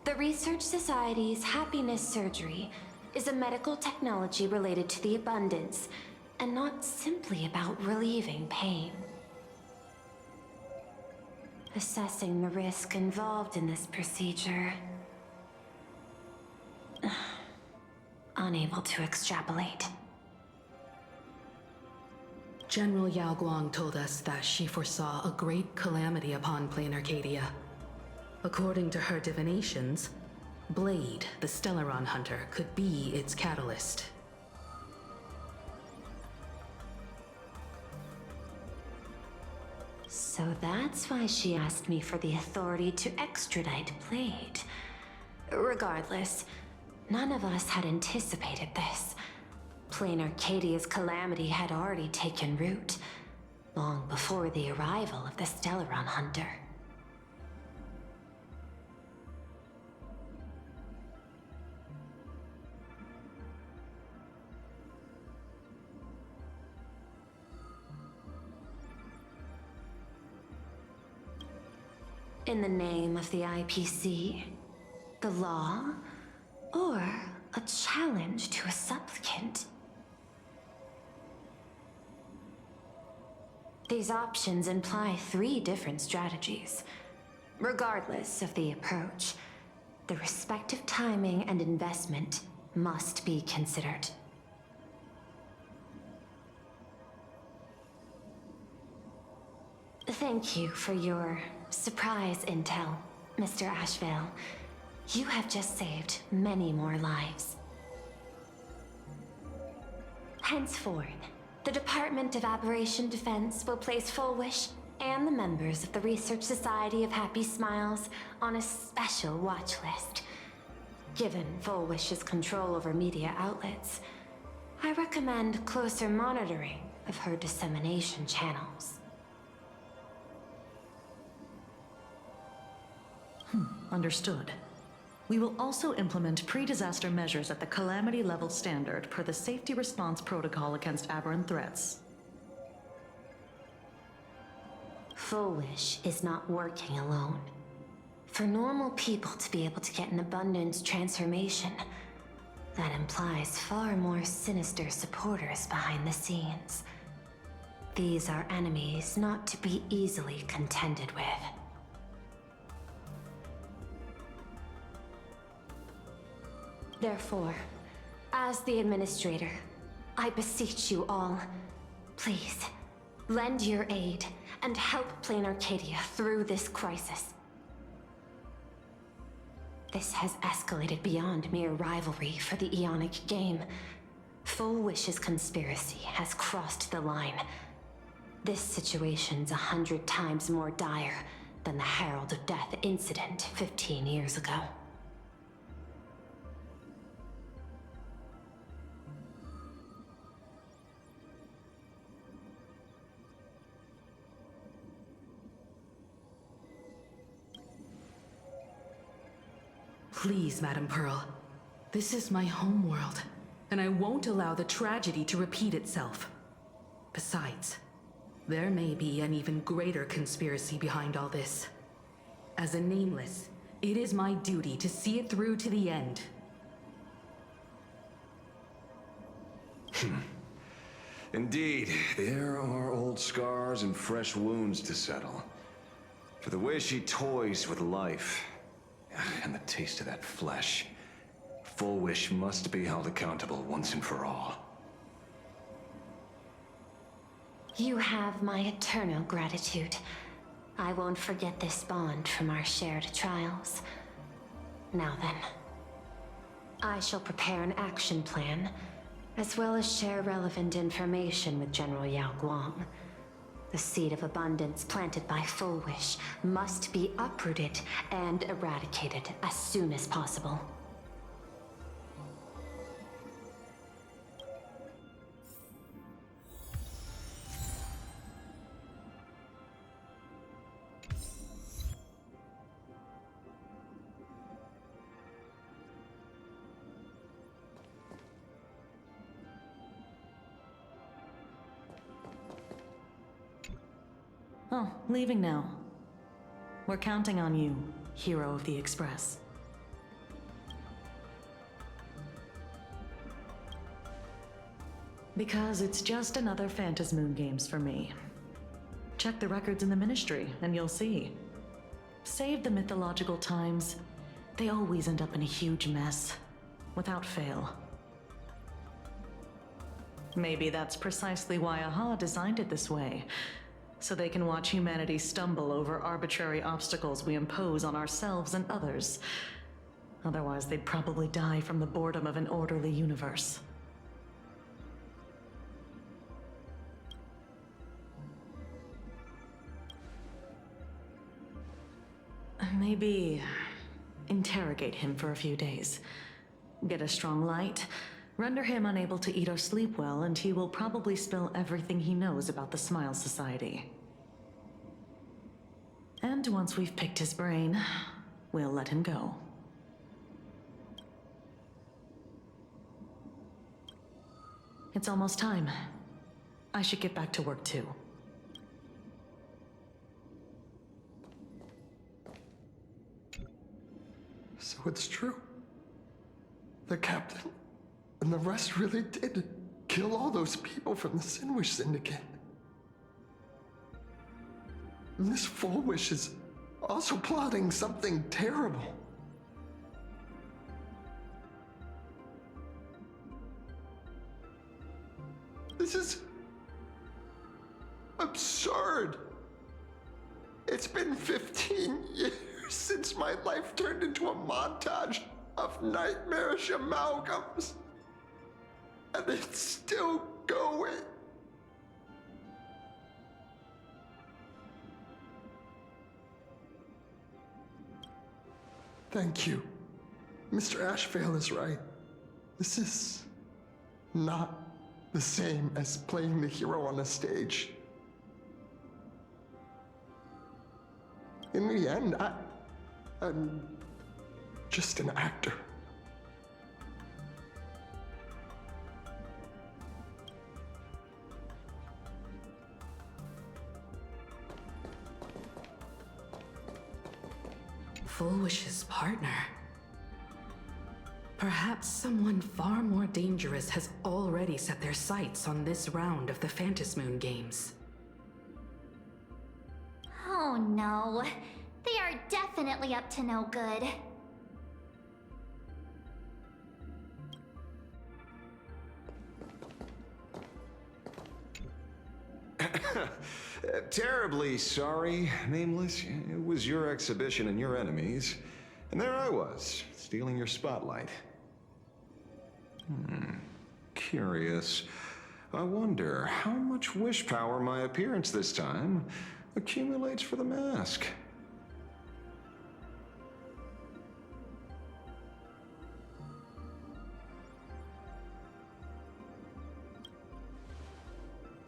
The Research Society's happiness surgery is a medical technology related to the abundance, and not simply about relieving pain. Assessing the risk involved in this procedure. Unable to extrapolate. General Yao Guang told us that she foresaw a great calamity upon Plain Arcadia. According to her divinations, Blade, the Stellaron Hunter, could be its catalyst. So that's why she asked me for the authority to extradite Blade. Regardless, none of us had anticipated this. Plain Arcadia's calamity had already taken root, long before the arrival of the Stellaron Hunter. In the name of the IPC, the law, or a challenge to a supplicant? These options imply 3 different strategies. Regardless of the approach, the respective timing and investment must be considered. Thank you for your surprise intel, Mr. Ashvale. You have just saved many more lives. Henceforth, the Department of Aberration Defense will place Full Wish and the members of the Research Society of Happy Smiles on a special watch list. Given Full Wish's control over media outlets, I recommend closer monitoring of her dissemination channels. Understood. We will also implement pre-disaster measures at the calamity level standard per the safety response protocol against aberrant threats. Full Wish is not working alone. For normal people to be able to get an abundance transformation, that implies far more sinister supporters behind the scenes. These are enemies not to be easily contended with. Therefore, as the administrator, I beseech you all, please, lend your aid and help Plain Arcadia through this crisis. This has escalated beyond mere rivalry for the Ionic game. Full Wish's conspiracy has crossed the line. This situation's 100 times more dire than the Herald of Death incident 15 years ago. Please, Madam Pearl. This is my homeworld, and I won't allow the tragedy to repeat itself. Besides, there may be an even greater conspiracy behind all this. As a Nameless, it is my duty to see it through to the end. Indeed, there are old scars and fresh wounds to settle. For the way she toys with life, and the taste of that flesh, Full Wish must be held accountable once and for all. You have my eternal gratitude. I won't forget this bond from our shared trials. Now then, I shall prepare an action plan, as well as share relevant information with General Yao Guang. The seed of abundance planted by Full Wish must be uprooted and eradicated as soon as possible. Oh, leaving now. We're counting on you, hero of the Express. Because it's just another Phantasmoon Games for me. Check the records in the Ministry, and you'll see. Save the mythological times, they always end up in a huge mess, without fail. Maybe that's precisely why AHA designed it this way. So they can watch humanity stumble over arbitrary obstacles we impose on ourselves and others. Otherwise, they'd probably die from the boredom of an orderly universe. Maybe interrogate him for a few days. Get a strong light, render him unable to eat or sleep well, and he will probably spill everything he knows about the Smile Society. And once we've picked his brain, we'll let him go. It's almost time. I should get back to work too. So it's true. The captain and the rest really did kill all those people from the Sinwish Syndicate. And this Full Wish is also plotting something terrible. This is absurd. It's been 15 years since my life turned into a montage of nightmarish amalgams. And it's still going. Thank you. Mr. Ashvale is right. This is not the same as playing the hero on a stage. In the end, I'm just an actor. Full Wish's partner. Perhaps someone far more dangerous has already set their sights on this round of the Phantasmoon Games. Oh no. They are definitely up to no good. terribly sorry, Nameless. It was your exhibition and your enemies. And there I was, stealing your spotlight. Curious. I wonder how much wish power my appearance this time accumulates for the mask.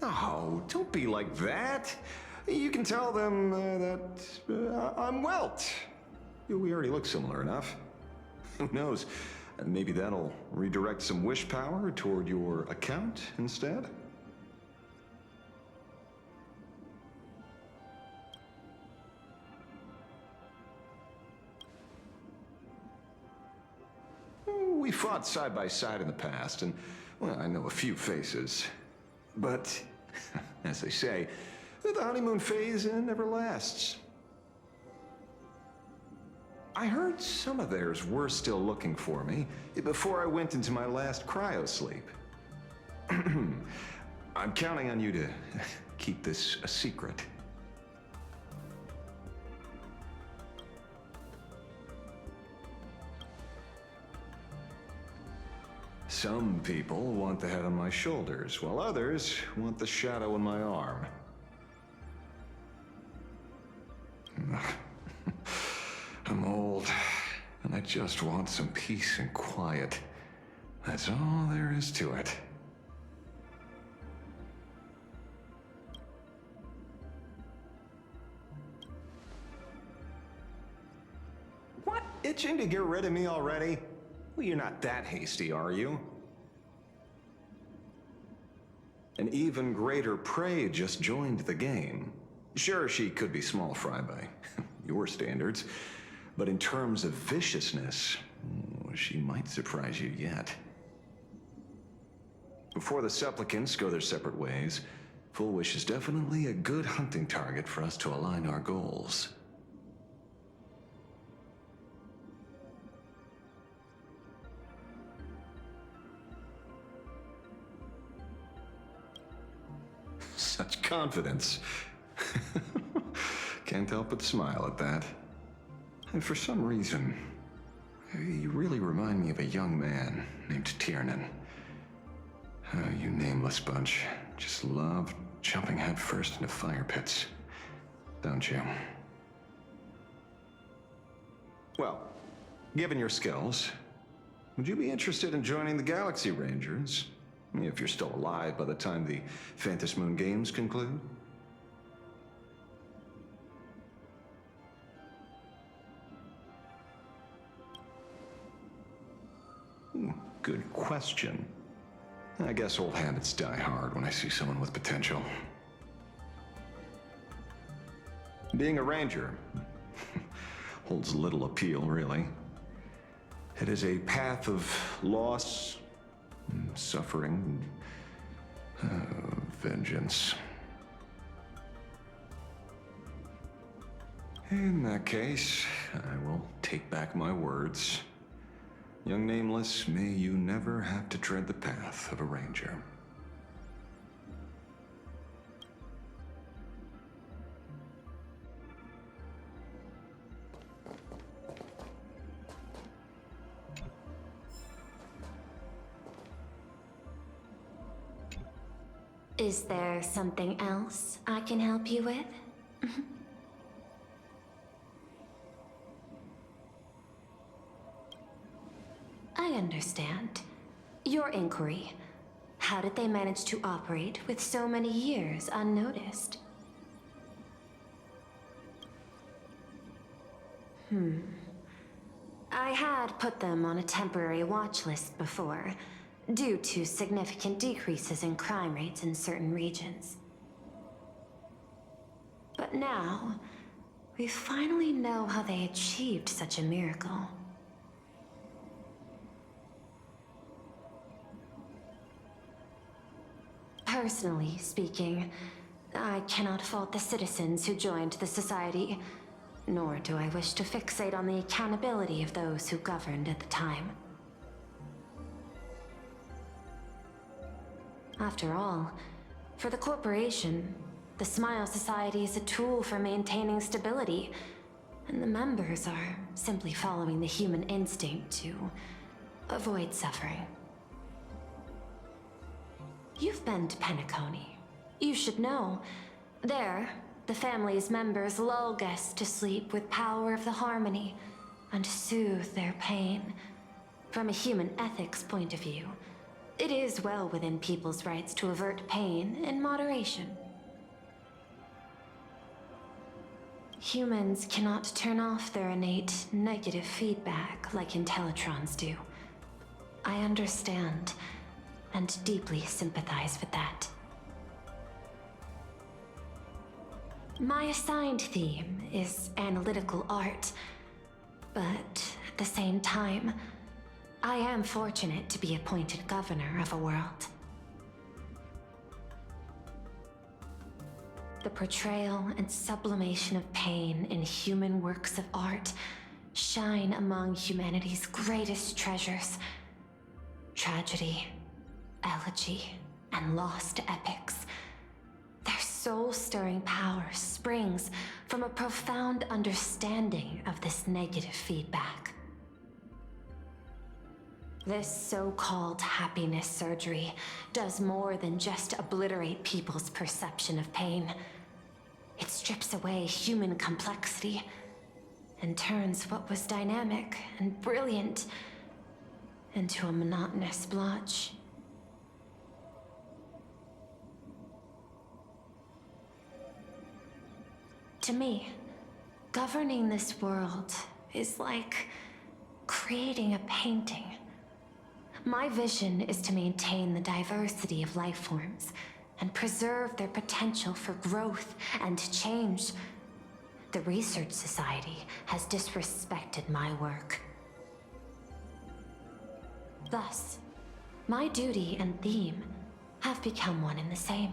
Oh, don't be like that. You can tell them that I'm Welt. We already look similar enough. Who knows? Maybe that'll redirect some wish power toward your account instead? We fought side by side in the past, and, well, I know a few faces. But, as they say, the honeymoon phase never lasts. I heard some of theirs were still looking for me before I went into my last cryo-sleep. I'm counting on you to keep this a secret. Some people want the head on my shoulders, while others want the shadow in my arm. I'm old, and I just want some peace and quiet. That's all there is to it. What? Itching to get rid of me already? Well, you're not that hasty, are you? An even greater prey just joined the game. Sure, she could be small fry by your standards, but in terms of viciousness, she might surprise you yet. Before the supplicants go their separate ways, Full Wish is definitely a good hunting target for us to align our goals. Such confidence. Can't help but smile at that. And for some reason, you really remind me of a young man named Tiernan. You nameless bunch just love jumping headfirst into fire pits, don't you? Well, given your skills, would you be interested in joining the Galaxy Rangers? If you're still alive by the time the Phantasmoon Games conclude? Good question. I guess old habits die hard when I see someone with potential. Being a ranger holds little appeal, really. It is a path of loss, suffering, vengeance. In that case, I will take back my words. Young Nameless, may you never have to tread the path of a ranger. Is there something else I can help you with? I understand. Your inquiry. How did they manage to operate with so many years unnoticed? I had put them on a temporary watch list before, due to significant decreases in crime rates in certain regions. But now, we finally know how they achieved such a miracle. Personally speaking, I cannot fault the citizens who joined the society, nor do I wish to fixate on the accountability of those who governed at the time. After all, for the corporation, The Smile Society is a tool for maintaining stability, and the members are simply following the human instinct to avoid suffering. You've been to Penacony. You should know. There, the family's members lull guests to sleep with power of the harmony and soothe their pain. From a human ethics point of view, it is well within people's rights to avert pain in moderation. Humans cannot turn off their innate negative feedback like Intellitrons do. I understand and deeply sympathize with that. My assigned theme is analytical art, but at the same time, I am fortunate to be appointed governor of a world. The portrayal and sublimation of pain in human works of art shine among humanity's greatest treasures. Tragedy, elegy, and lost epics. Their soul-stirring power springs from a profound understanding of this negative feedback. This so-called happiness surgery does more than just obliterate people's perception of pain. It strips away human complexity and turns what was dynamic and brilliant into a monotonous blotch. To me, governing this world is like creating a painting. My vision is to maintain the diversity of life forms and preserve their potential for growth and change. The Research Society has disrespected my work. Thus, my duty and theme have become one and the same.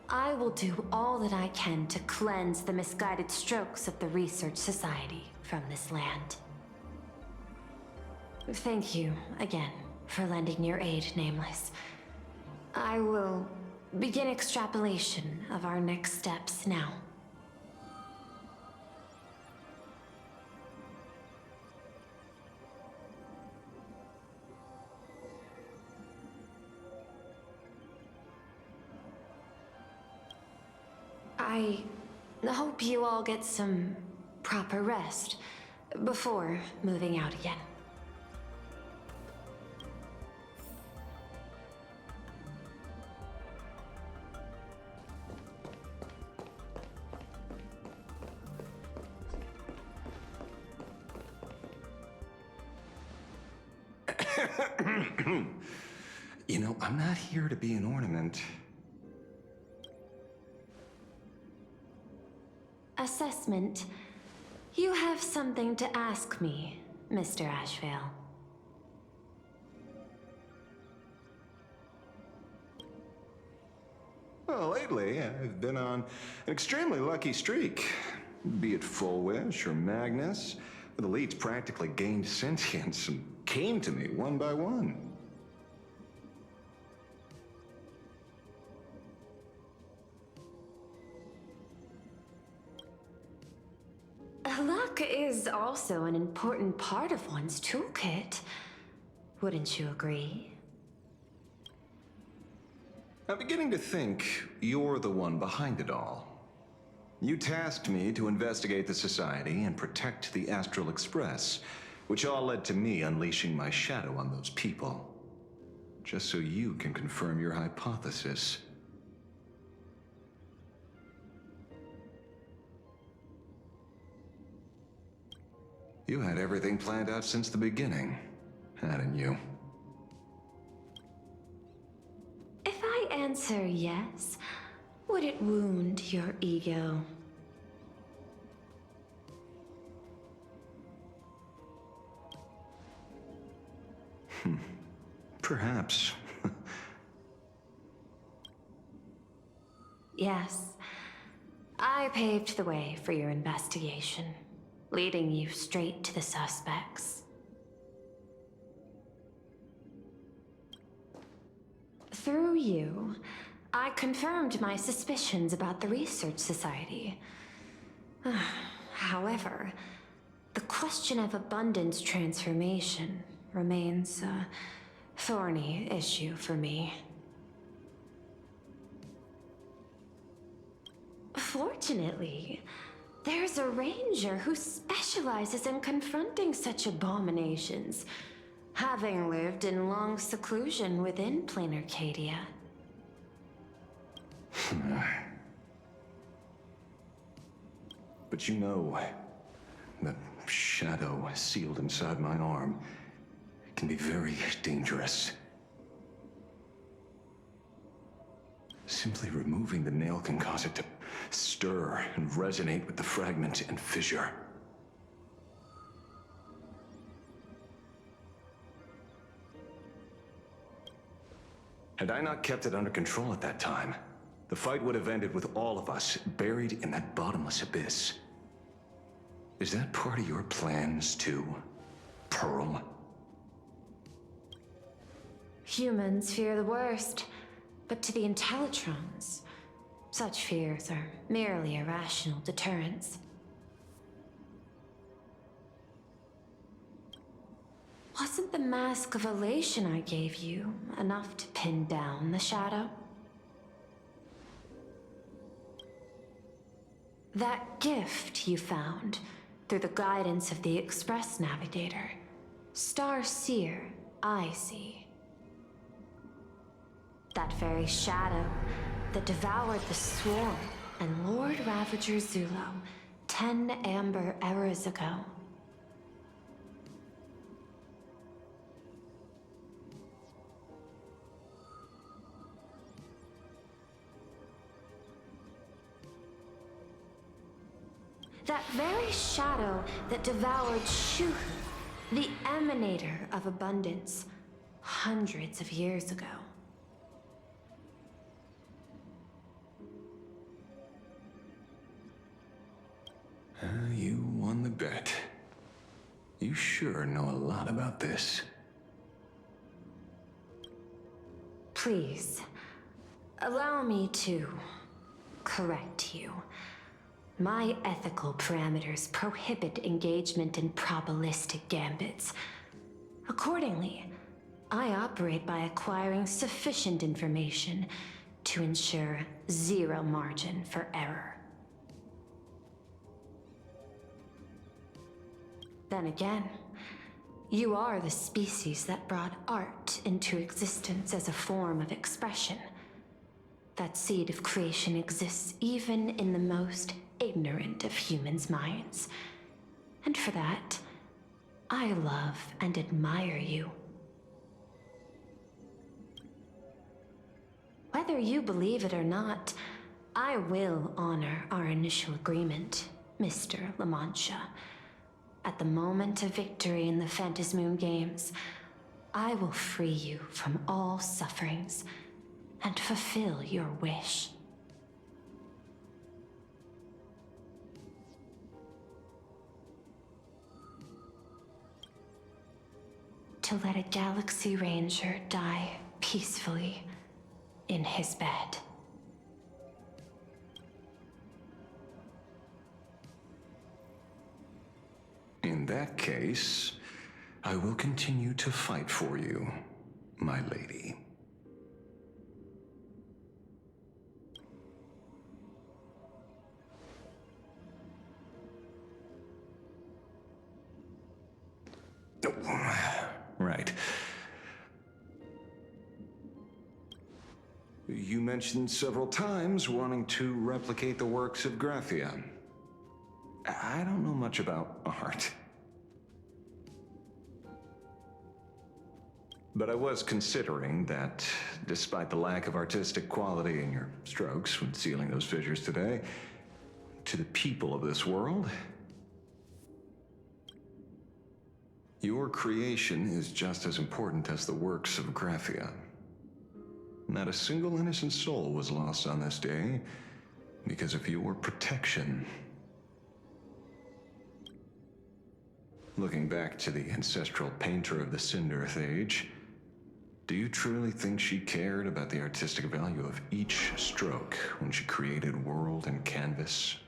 I will do all that I can to cleanse the misguided strokes of the Research Society from this land. Thank you again for lending your aid, Nameless. I will begin extrapolation of our next steps now. I hope you all get some proper rest before moving out again. You know, I'm not here to be an ornament. Assessment. You have something to ask me, Mr. Ashvale. Well, lately, I've been on an extremely lucky streak. Be it Fullwish or Magnus, the elites practically gained sentience and came to me one by one. Luck is also an important part of one's toolkit. Wouldn't you agree? I'm beginning to think you're the one behind it all. You tasked me to investigate the Society and protect the Astral Express, which all led to me unleashing my shadow on those people. Just so you can confirm your hypothesis. You had everything planned out since the beginning, hadn't you? If I answer yes, would it wound your ego? Perhaps. Yes. I paved the way for your investigation, leading you straight to the suspects. Through you, I confirmed my suspicions about the Research Society. However, the question of abundance transformation remains a thorny issue for me. Fortunately, there's a ranger who specializes in confronting such abominations, having lived in long seclusion within plain Arcadia. But you know, the shadow sealed inside my arm can be very dangerous. Simply removing the nail can cause it to stir and resonate with the fragment and fissure. Had I not kept it under control at that time, the fight would have ended with all of us buried in that bottomless abyss. Is that part of your plans too, Pearl? Humans fear the worst, but to the Intellitrons, such fears are merely irrational deterrents. Wasn't the mask of elation I gave you enough to pin down the shadow? That gift you found through the guidance of the Express Navigator, Star Seer, I see. That very shadow that devoured the Swarm and Lord Ravager Zulo 10 amber eras ago. That very shadow that devoured Shuhu, the emanator of abundance, hundreds of years ago. You won the bet. You sure know a lot about this. Please, allow me to correct you. My ethical parameters prohibit engagement in probabilistic gambits. Accordingly, I operate by acquiring sufficient information to ensure zero margin for error. Then again, you are the species that brought art into existence as a form of expression. That seed of creation exists even in the most ignorant of humans' minds. And for that, I love and admire you. Whether you believe it or not, I will honor our initial agreement, Mr. La Mancha. At the moment of victory in the Phantasmoon Games, I will free you from all sufferings and fulfill your wish. To let a Galaxy Ranger die peacefully in his bed. In that case, I will continue to fight for you, my lady. Right. You mentioned several times wanting to replicate the works of Graphia. I don't know much about art. But I was considering that, despite the lack of artistic quality in your strokes when sealing those fissures today, to the people of this world, your creation is just as important as the works of Graphia. Not a single innocent soul was lost on this day because of your protection. Looking back to the ancestral painter of the Cinderth Age, Do you truly think she cared about the artistic value of each stroke when she created world and canvas?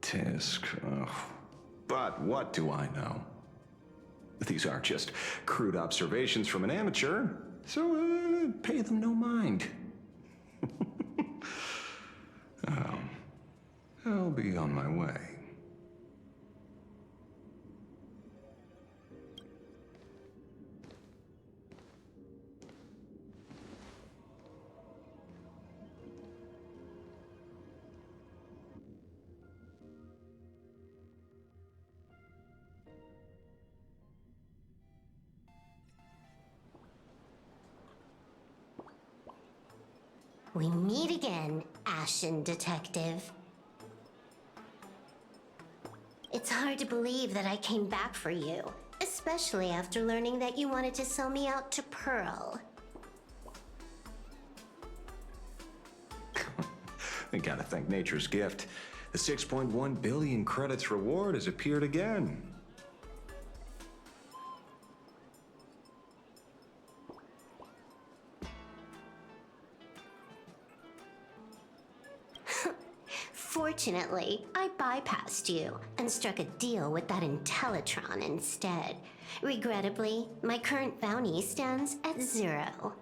Tisk. But what do I know? These are just crude observations from an amateur, so pay them no mind. I'll be on my way. We meet again, Ashen Detective. It's hard to believe that I came back for you, especially after learning that you wanted to sell me out to Pearl. We gotta thank nature's gift. The 6.1 billion credits reward has appeared again. Fortunately, I bypassed you and struck a deal with that Intellitron instead. Regrettably, my current bounty stands at 0.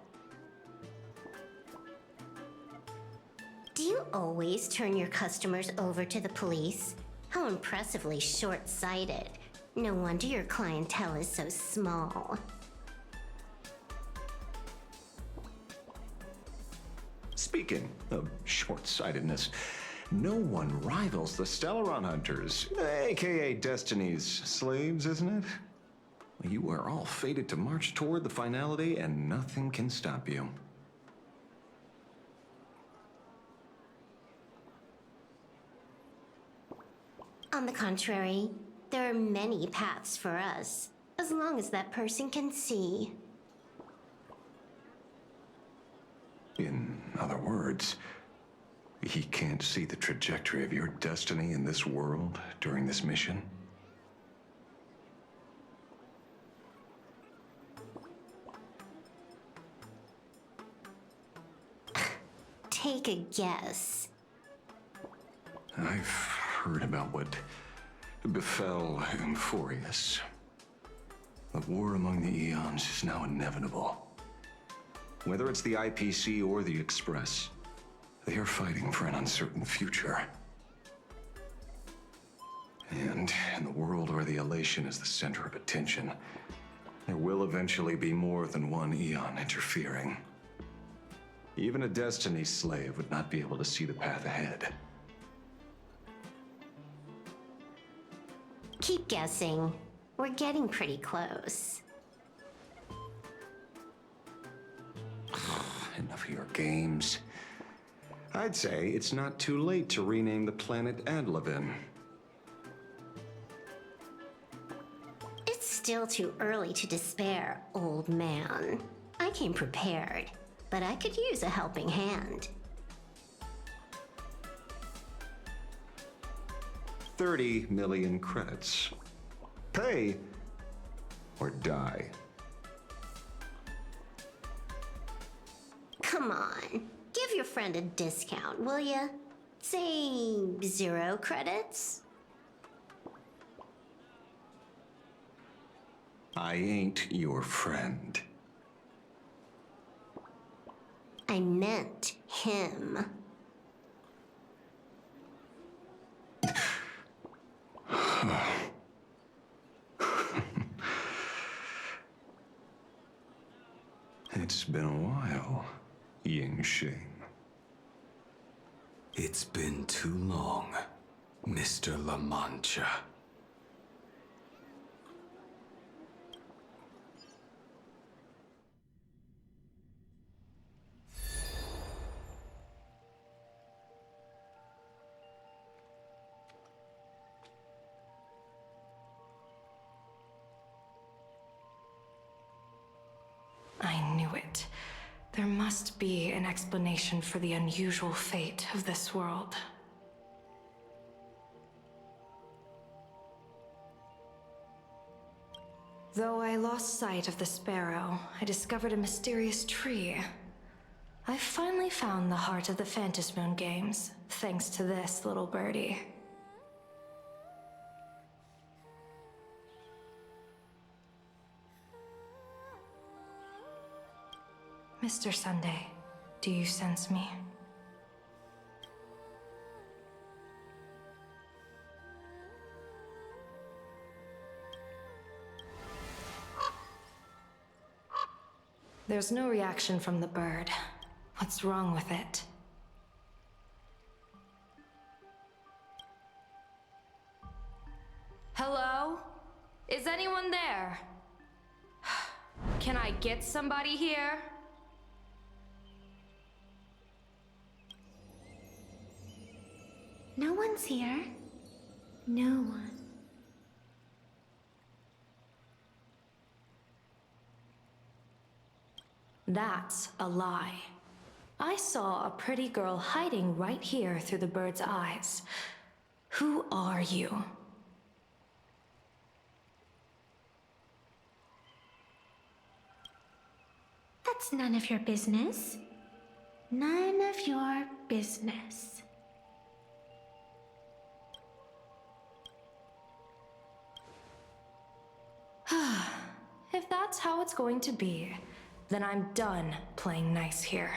Do you always turn your customers over to the police? How impressively short-sighted. No wonder your clientele is so small. Speaking of short-sightedness, no one rivals the Stellaron Hunters, aka Destiny's slaves, isn't it? You are all fated to march toward the finality, and nothing can stop you. On the contrary, there are many paths for us, as long as that person can see. In other words, he can't see the trajectory of your destiny in this world during this mission? Take a guess. I've heard about what befell Euphorius. The war among the eons is now inevitable. Whether it's the IPC or the Express, they are fighting for an uncertain future. And in the world where the elation is the center of attention, there will eventually be more than one eon interfering. Even a Destiny slave would not be able to see the path ahead. Keep guessing. We're getting pretty close. Enough of your games. I'd say it's not too late to rename the planet Adlevin. It's still too early to despair, old man. I came prepared, but I could use a helping hand. 30 million credits. Pay or die. Come on, give your friend a discount, will ya? Say 0 credits? I ain't your friend. I meant him. It's been a while, Yingxing. It's been too long, Mr. La Mancha. I knew it. There must be an explanation for the unusual fate of this world. Though I lost sight of the sparrow, I discovered a mysterious tree. I finally found the heart of the Phantasmoon games, thanks to this little birdie. Mr. Sunday, do you sense me? There's no reaction from the bird. What's wrong with it? Hello? Is anyone there? Can I get somebody here? No one's here. No one. That's a lie. I saw a pretty girl hiding right here through the bird's eyes. Who are you? That's none of your business. None of your business. If that's how it's going to be, then I'm done playing nice here.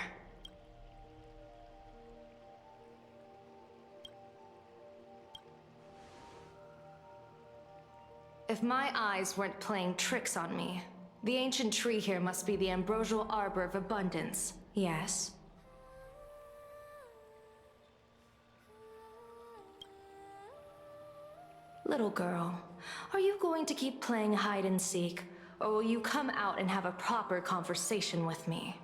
If my eyes weren't playing tricks on me, the ancient tree here must be the ambrosial arbor of abundance, yes? Little girl, are you going to keep playing hide and seek, or will you come out and have a proper conversation with me?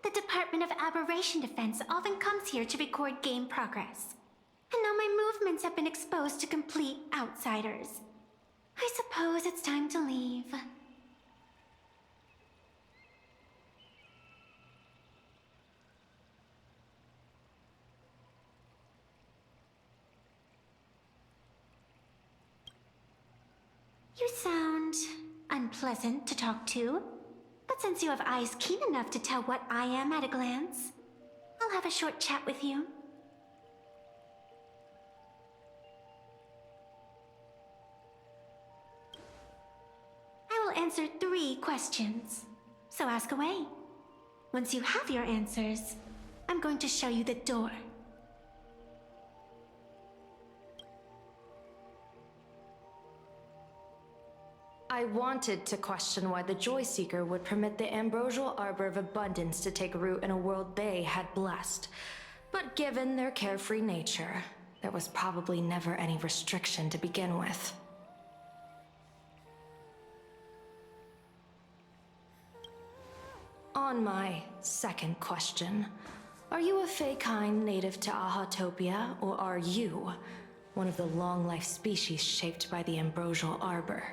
The Department of Aberration Defense often comes here to record game progress. And now my movements have been exposed to complete outsiders. I suppose it's time to leave. You sound unpleasant to talk to, but since you have eyes keen enough to tell what I am at a glance, I'll have a short chat with you. I will answer 3 questions, so ask away. Once you have your answers, I'm going to show you the door. I wanted to question why the Joy Seeker would permit the ambrosial arbor of abundance to take root in a world they had blessed. But given their carefree nature, there was probably never any restriction to begin with. On my second question, are you a Feykind native to Ahatopia, or are you one of the long-life species shaped by the ambrosial arbor?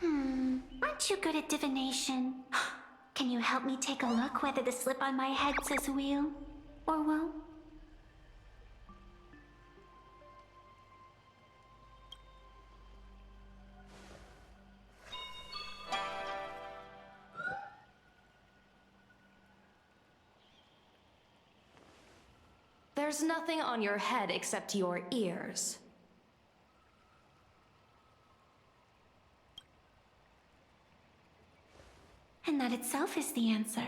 Aren't you good at divination? Can you help me take a look whether the slip on my head says wheel or woe? There's nothing on your head except your ears. And that itself is the answer.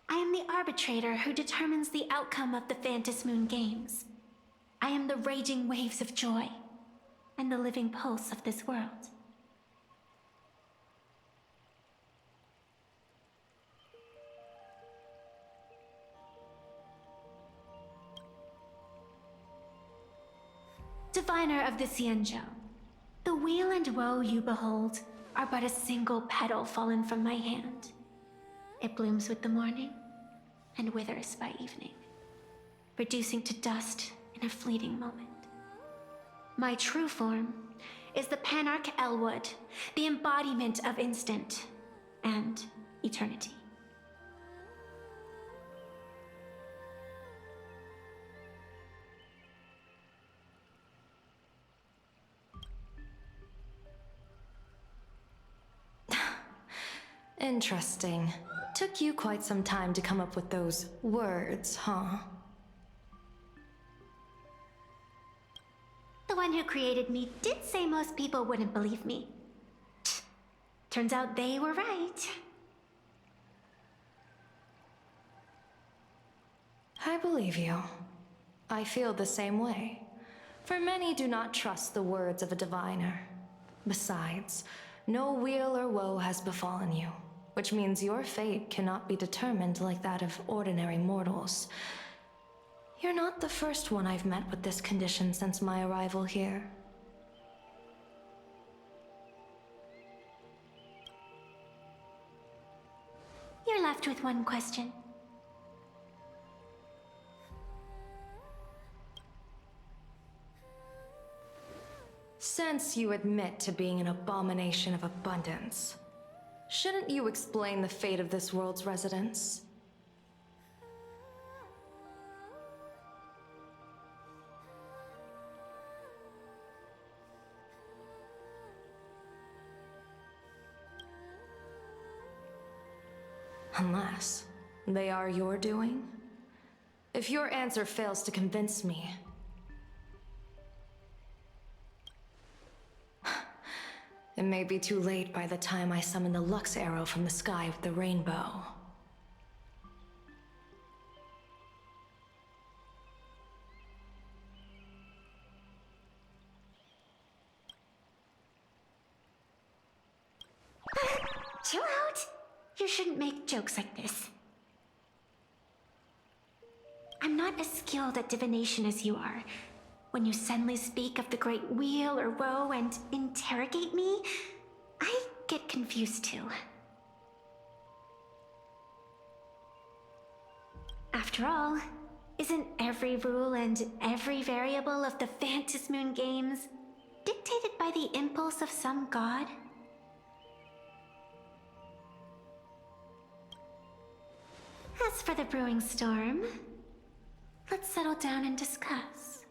I am the arbitrator who determines the outcome of the Phantasmoon games. I am the raging waves of joy, and the living pulse of this world. diviner of the Xianzhou, the weal and woe you behold are but a single petal fallen from my hand. It blooms with the morning and withers by evening, reducing to dust in a fleeting moment. My true form is the Panarch Elwood, the embodiment of instant and eternity. Interesting. Took you quite some time to come up with those words, huh? The one who created me did say most people wouldn't believe me. Turns out they were right. I believe you. I feel the same way. For many do not trust the words of a diviner. Besides, no weal or woe has befallen you, which means your fate cannot be determined like that of ordinary mortals. You're not the first one I've met with this condition since my arrival here. You're left with one question. Since you admit to being an abomination of abundance, shouldn't you explain the fate of this world's residents? Unless they are your doing? If your answer fails to convince me, it may be too late by the time I summon the Lux Arrow from the sky with the rainbow. Chill out! You shouldn't make jokes like this. I'm not as skilled at divination as you are. When you suddenly speak of the great weal or woe and interrogate me, I get confused too. After all, isn't every rule and every variable of the Phantasmoon games dictated by the impulse of some god? As for the brewing storm, let's settle down and discuss.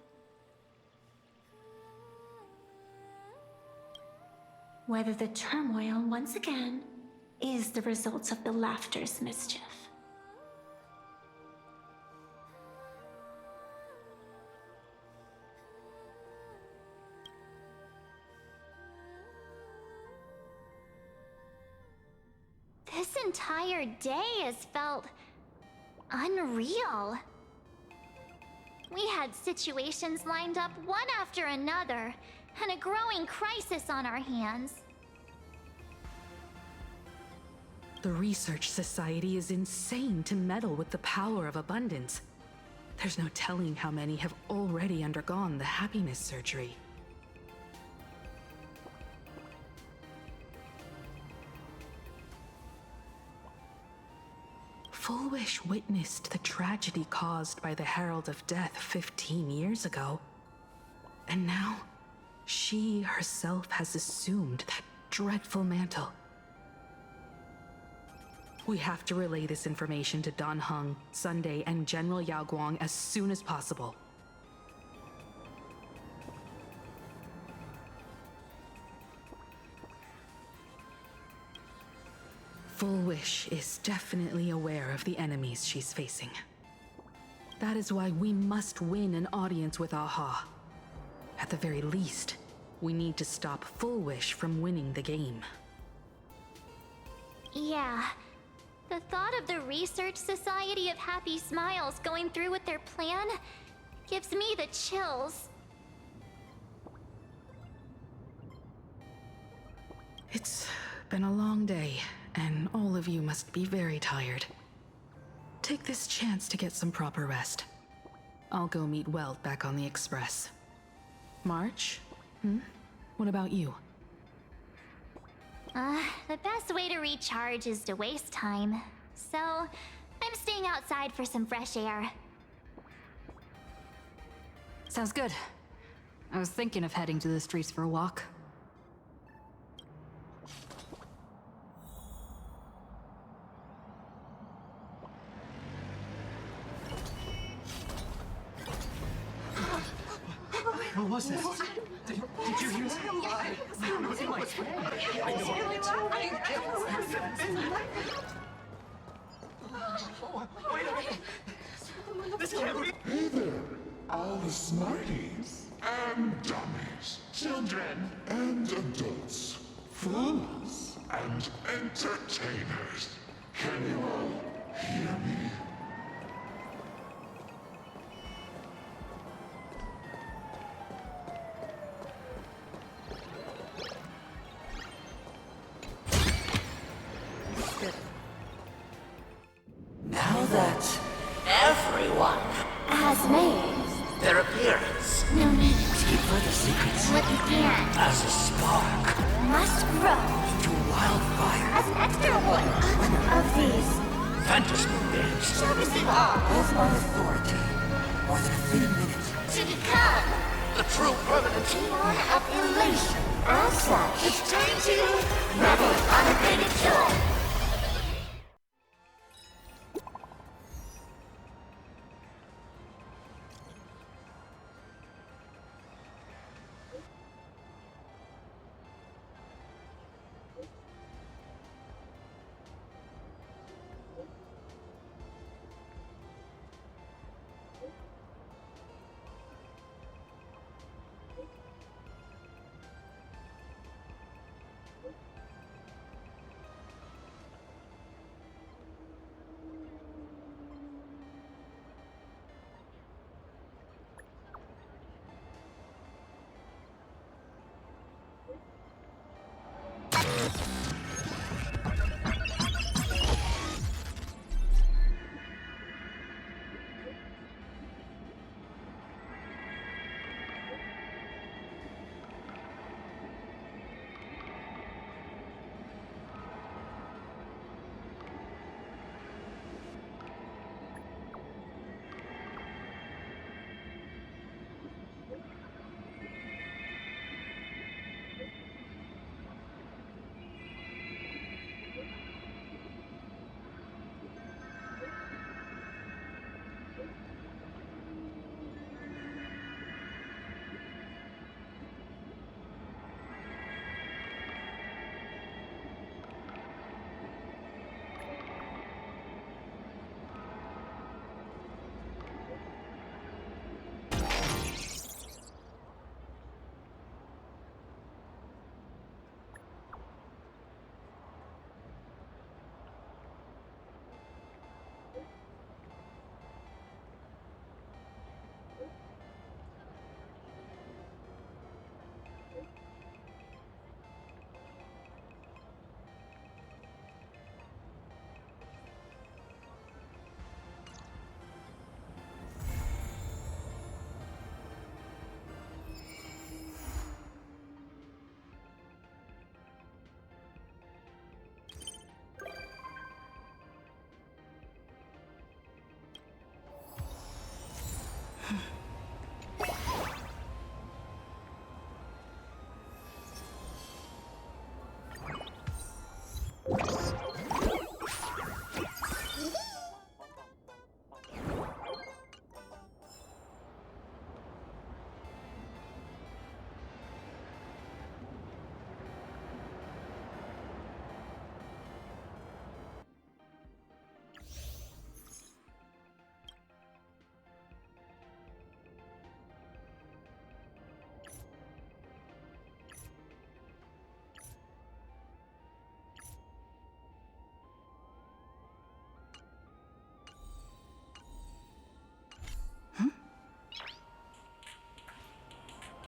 Whether the turmoil, once again, is the result of the laughter's mischief. This entire day has felt unreal. We had situations lined up one after another, and a growing crisis on our hands. The Research Society is insane to meddle with the power of abundance. There's no telling how many have already undergone the happiness surgery. Full Wish witnessed the tragedy caused by the Herald of Death 15 years ago. And now, she herself has assumed that dreadful mantle. We have to relay this information to Dan Heng, Sunday, and General Yao Guang as soon as possible. Full Wish is definitely aware of the enemies she's facing. That is why we must win an audience with Aha. At the very least, we need to stop Full Wish from winning the game. Yeah. The thought of the Research Society of Happy Smiles going through with their plan gives me the chills. It's been a long day, and all of you must be very tired. Take this chance to get some proper rest. I'll go meet Welt back on the Express. March? What about you? The best way to recharge is to waste time. So, I'm staying outside for some fresh air. Sounds good. I was thinking of heading to the streets for a walk. What was that? Did you hear that? I don't know what's wrong. I know. Wait a minute. This can't be. Hey there, all the smarties and dummies, children and adults, fools and entertainers. Can you all hear me? Now that everyone has made their appearance, no need to keep further secrets what began as a spark must grow into a wildfire. as an extra one of these Fantasy games shall receive all with my authority more than a fleeting minute to become the true permanent beyond of elation. As such, it's time to revel in unabated joy.